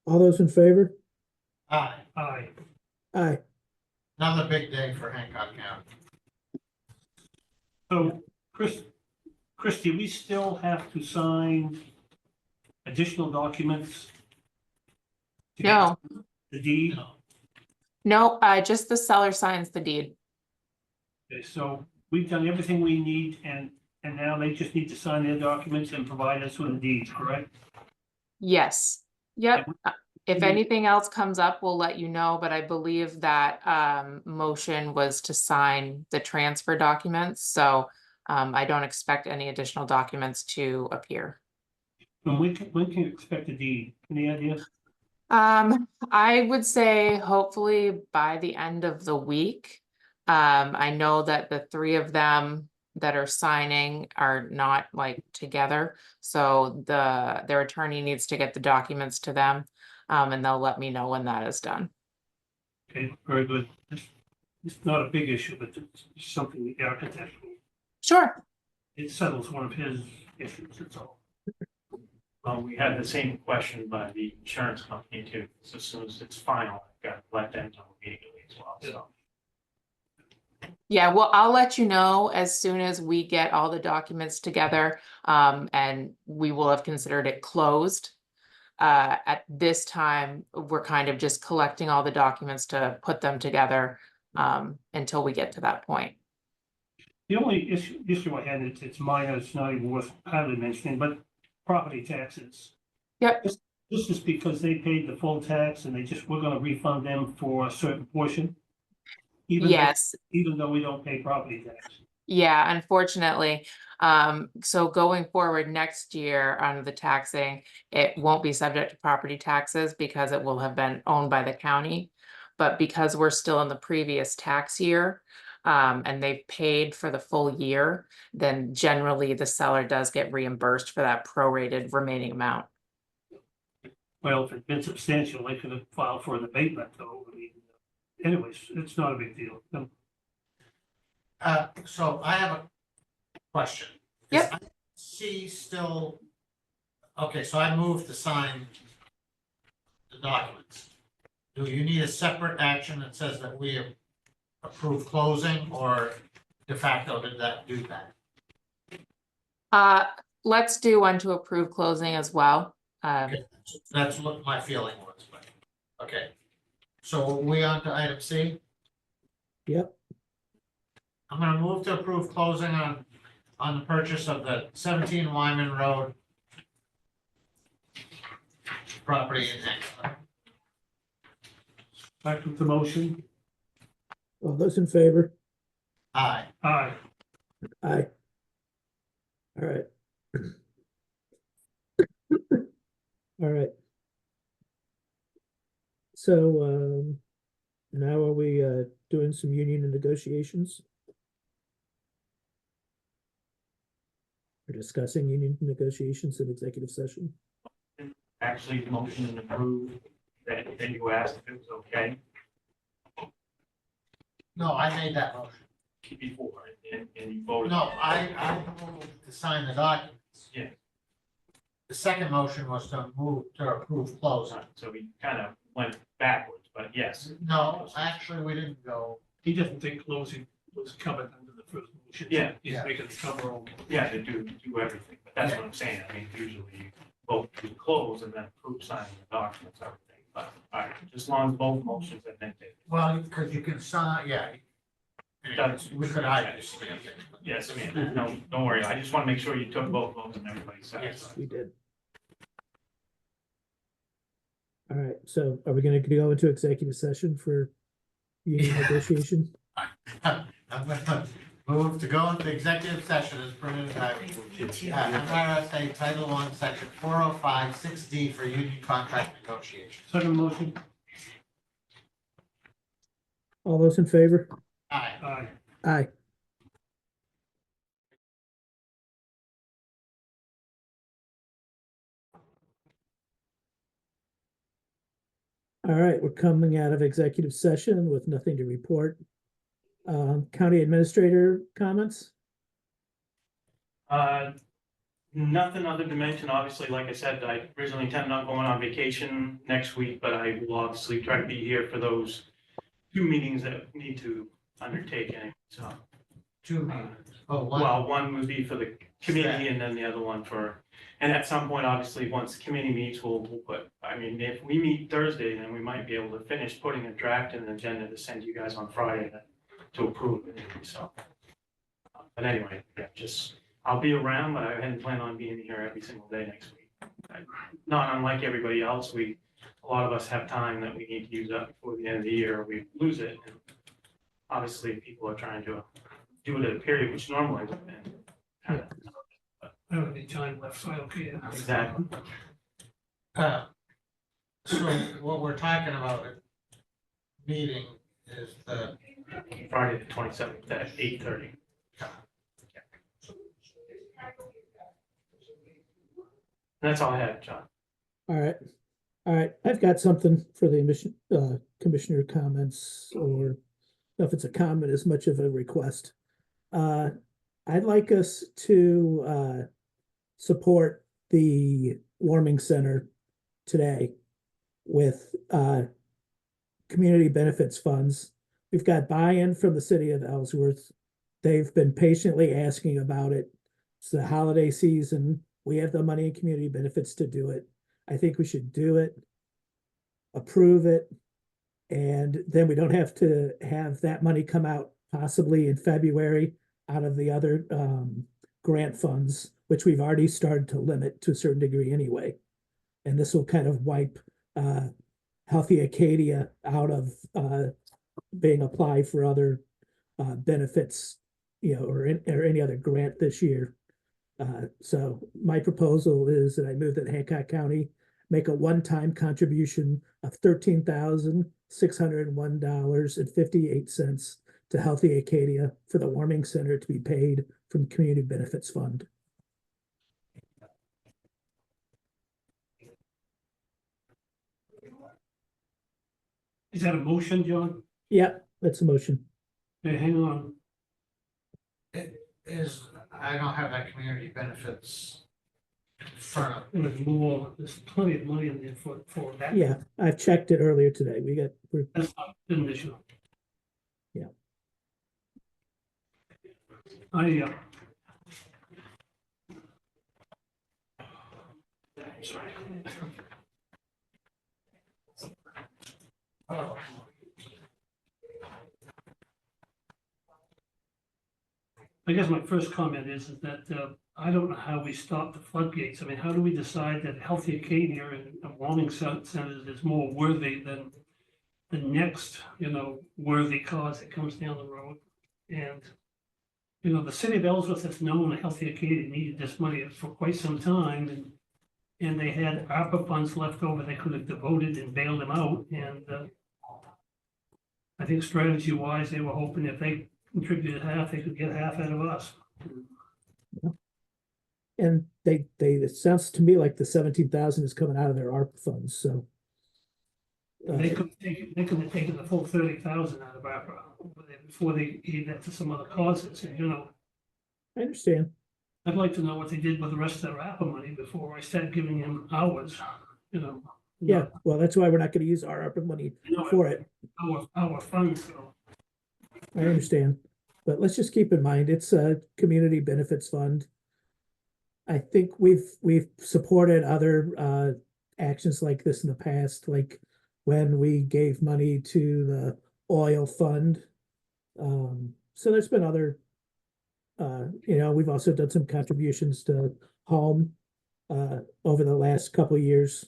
Speaker 1: All those in favor?
Speaker 2: Aye.
Speaker 3: Aye.
Speaker 1: Aye.
Speaker 2: Another big day for Hancock County.
Speaker 3: So, Christie, we still have to sign additional documents? to get
Speaker 16: No,
Speaker 3: The deed?
Speaker 16: no, just the seller signs the deed.
Speaker 3: Okay, so we've done everything we need, and now they just need to sign their documents and provide us with the deeds, correct?
Speaker 16: Yes. Yep. If anything else comes up, we'll let you know, but I believe that motion was to sign the transfer documents, so I don't expect any additional documents to appear.
Speaker 3: And when can you expect a deed? Any idea?
Speaker 16: I would say hopefully by the end of the week. I know that the three of them that are signing are not like together, so their attorney needs to get the documents to them, and they'll let me know when that is done.
Speaker 3: Okay, very good. It's not a big issue, but it's something the architect,
Speaker 16: Sure.
Speaker 3: it settles one of his issues, that's all.
Speaker 6: We had the same question by the insurance company too. So as soon as it's final, I've got to let them know immediately as well, so.
Speaker 16: Yeah, well, I'll let you know as soon as we get all the documents together, and we will have considered it closed. At this time, we're kind of just collecting all the documents to put them together, until we get to that point.
Speaker 3: The only issue I had, it's minor, it's not even worth highly mentioning, but property taxes.
Speaker 16: Yep.
Speaker 3: This is because they paid the full tax and we're gonna refund them for a certain portion.
Speaker 16: Yes,
Speaker 3: Even though we don't pay property tax.
Speaker 16: yeah, unfortunately. So going forward next year on the taxing, it won't be subject to property taxes because it will have been owned by the county. But because we're still in the previous tax year, and they've paid for the full year, then generally the seller does get reimbursed for that prorated remaining amount.
Speaker 3: Well, if it'd been substantial, they could have filed for an abatement though. I mean, anyways, it's not a big deal. No.
Speaker 2: So I have a question.
Speaker 16: Yep.
Speaker 2: Is C still, okay, so I moved to sign the documents. Do you need a separate action that says that we approve closing, or de facto did that do that?
Speaker 16: Let's do one to approve closing as well.
Speaker 2: Okay, that's what my feeling was, but, okay. So are we on to item C?
Speaker 1: Yep.
Speaker 2: I'm gonna move to approve closing on the purchase of the 17 Wyman Road property in Hancock.
Speaker 3: Back to the motion.
Speaker 1: All those in favor?
Speaker 2: Aye.
Speaker 3: Aye.
Speaker 1: Aye. All right. All right. So, now are we, doing some union negotiations? We're discussing union negotiations in executive session.
Speaker 6: Actually, motion and approve that, then you asked if it was okay
Speaker 2: No, I made that motion.
Speaker 6: before, and you voted.
Speaker 2: No, I moved to sign the documents.
Speaker 6: Yeah.
Speaker 2: The second motion was to move to approve closing.
Speaker 6: So we kind of went backwards, but yes.
Speaker 2: No, actually, we didn't go.
Speaker 3: He doesn't think closing was covered under the first motion.
Speaker 6: Yeah.
Speaker 3: He's
Speaker 2: Yeah.
Speaker 3: making the cover all.
Speaker 6: Yeah, to do everything, but that's what I'm saying. I mean, usually you both do close and then approve signing the documents, everything. But as long as both motions have been taken.
Speaker 2: Well, because you can sign, yeah.
Speaker 6: That's-
Speaker 2: We could hide this.
Speaker 6: Yes, I mean, no, don't worry. I just want to make sure you took both votes and everybody's
Speaker 2: Yes.
Speaker 6: satisfied.
Speaker 1: We did. All right, so are we gonna go into executive session for union negotiation?
Speaker 2: I'm gonna move to go into executive session as permitted by MRSA Title I, Section 405, 6D for union contract negotiations.
Speaker 3: Second motion.
Speaker 1: All those in favor?
Speaker 2: Aye.
Speaker 3: Aye.
Speaker 1: Aye. All right, we're coming out of executive session with nothing to report. County administrator comments?
Speaker 6: Nothing other to mention. Obviously, like I said, I originally intended on going on vacation next week, but I will obviously try to be here for those two meetings that need to undertake anyway, so.
Speaker 2: Two meetings. Oh, one.
Speaker 6: Well, one would be for the committee and then the other one for, and at some point, obviously, once the committee meets, we'll put, I mean, if we meet Thursday, then we might be able to finish putting a draft in the agenda to send you guys on Friday to approve it, so. But anyway, yeah, just, I'll be around, but I hadn't planned on being here every single day next week. Not unlike everybody else, a lot of us have time that we need to use up before the end of the year, we lose it. And obviously, people are trying to do it at a period which normally would have been. kind of-
Speaker 3: I don't have any time left, so I don't care.
Speaker 6: Exactly.
Speaker 2: So what we're talking about at meeting is the,
Speaker 6: Friday the 27th at 8:30. That's all I had, John.
Speaker 1: All right, I've got something for the commissioner comments, or if it's a comment as much of a request. I'd like us to support the warming center today with community benefits funds. We've got buy-in from the city of Ellsworth. They've been patiently asking about it. It's the holiday season. We have the money in community benefits to do it. I think we should do it, approve it, and then we don't have to have that money come out possibly in February out of the other grant funds, which we've already started to limit to a certain degree anyway. And this will kind of wipe Healthy Acadia out of being applied for other benefits, or any other grant this year. So my proposal is that I move that Hancock County make a one-time contribution of $13,601.58 to Healthy Acadia for the warming center to be paid from Community Benefits Fund.
Speaker 3: Is that a motion, John?
Speaker 1: Yeah, that's a motion.
Speaker 3: Hey, hang on.
Speaker 2: I don't have that community benefits in front of me.
Speaker 3: There's more, there's plenty of money in there for that.
Speaker 1: Yeah, I've checked it earlier today. We're
Speaker 3: That's not an issue.
Speaker 1: Yeah.
Speaker 3: Sorry.
Speaker 2: Oh.
Speaker 3: I guess my first comment is that I don't know how we stop the floodgates. I mean, how do we decide that Healthy Acadia and warming centers is more worthy than the next, worthy cause that comes down the road? And, the city of Ellsworth has known Healthy Acadia needed this money for quite some time, and they had ARPA funds left over they could have devoted and bailed them out. And I think strategy-wise, they were hoping if they contributed half, they could get half out of us.
Speaker 1: And it sounds to me like the 17,000 is coming out of their ARPA funds, so.
Speaker 3: They could have taken the full 30,000 out of ARPA before they gave that to some other causes, and
Speaker 1: I understand.
Speaker 3: I'd like to know what they did with the rest of their ARPA money before I start giving them ours,
Speaker 1: Yeah, well, that's why we're not gonna use our ARPA money for it.
Speaker 3: Our funds, so.
Speaker 1: I understand, but let's just keep in mind, it's a community benefits fund. I think we've supported other actions like this in the past, like when we gave money to the oil fund. So there's been other, we've also done some contributions to home over the last couple of years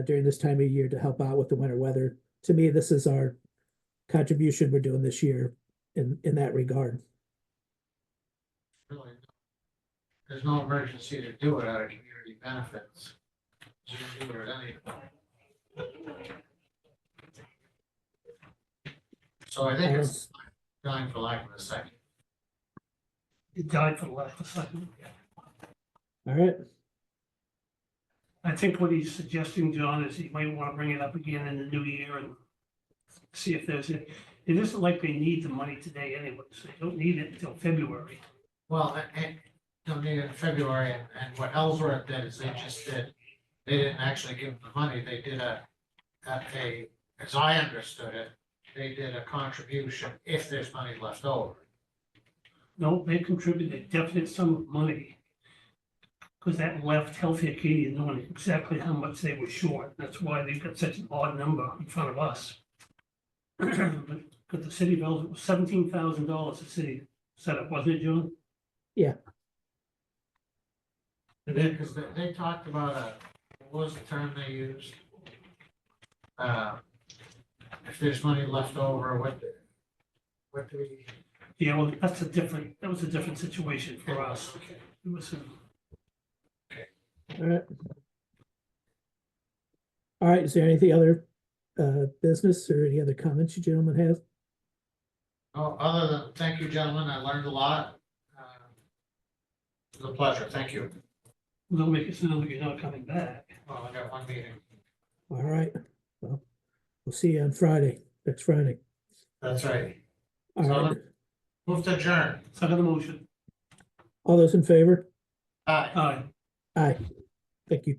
Speaker 1: during this time of year to help out with the winter weather. To me, this is our contribution we're doing this year in that regard.
Speaker 2: Really, there's no emergency to do it out of community benefits. You can do it at any time. So I think it's dying for lack of a second.
Speaker 3: It died for the lack of a second.
Speaker 1: All right.
Speaker 3: I think what he's suggesting, John, is he might want to bring it up again in the new year and see if there's it. It isn't like they need the money today anyway, so they don't need it until February.
Speaker 2: Well, and don't need it in February, and what Ellsworth did is they didn't actually give them the money, they did as I understood it, they did a contribution if there's money left over.
Speaker 3: No, they contributed a definite sum of money. Because that left Healthy Acadia knowing exactly how much they were short. That's why they've got such an odd number in front of us. But the city of Ellsworth was $17,000 the city set up, wasn't it, John?
Speaker 1: Yeah.
Speaker 2: Because they talked about what was the term they used? If there's money left over, what do we?
Speaker 3: Yeah, well, that was a different situation for us. It was
Speaker 1: All right. All right, is there anything other business or any other comments you gentlemen have?
Speaker 2: Oh, other than, thank you, gentlemen, I learned a lot. It was a pleasure, thank you.
Speaker 3: Don't make it sound like you're not coming back.
Speaker 2: Well, I got one meeting.
Speaker 1: All right, well, we'll see you on Friday, next Friday.
Speaker 2: That's right.
Speaker 1: All right,
Speaker 2: Move to adjourn.
Speaker 3: Second motion.
Speaker 1: all those in favor?
Speaker 2: Aye.
Speaker 3: Aye.
Speaker 1: Aye. Thank you.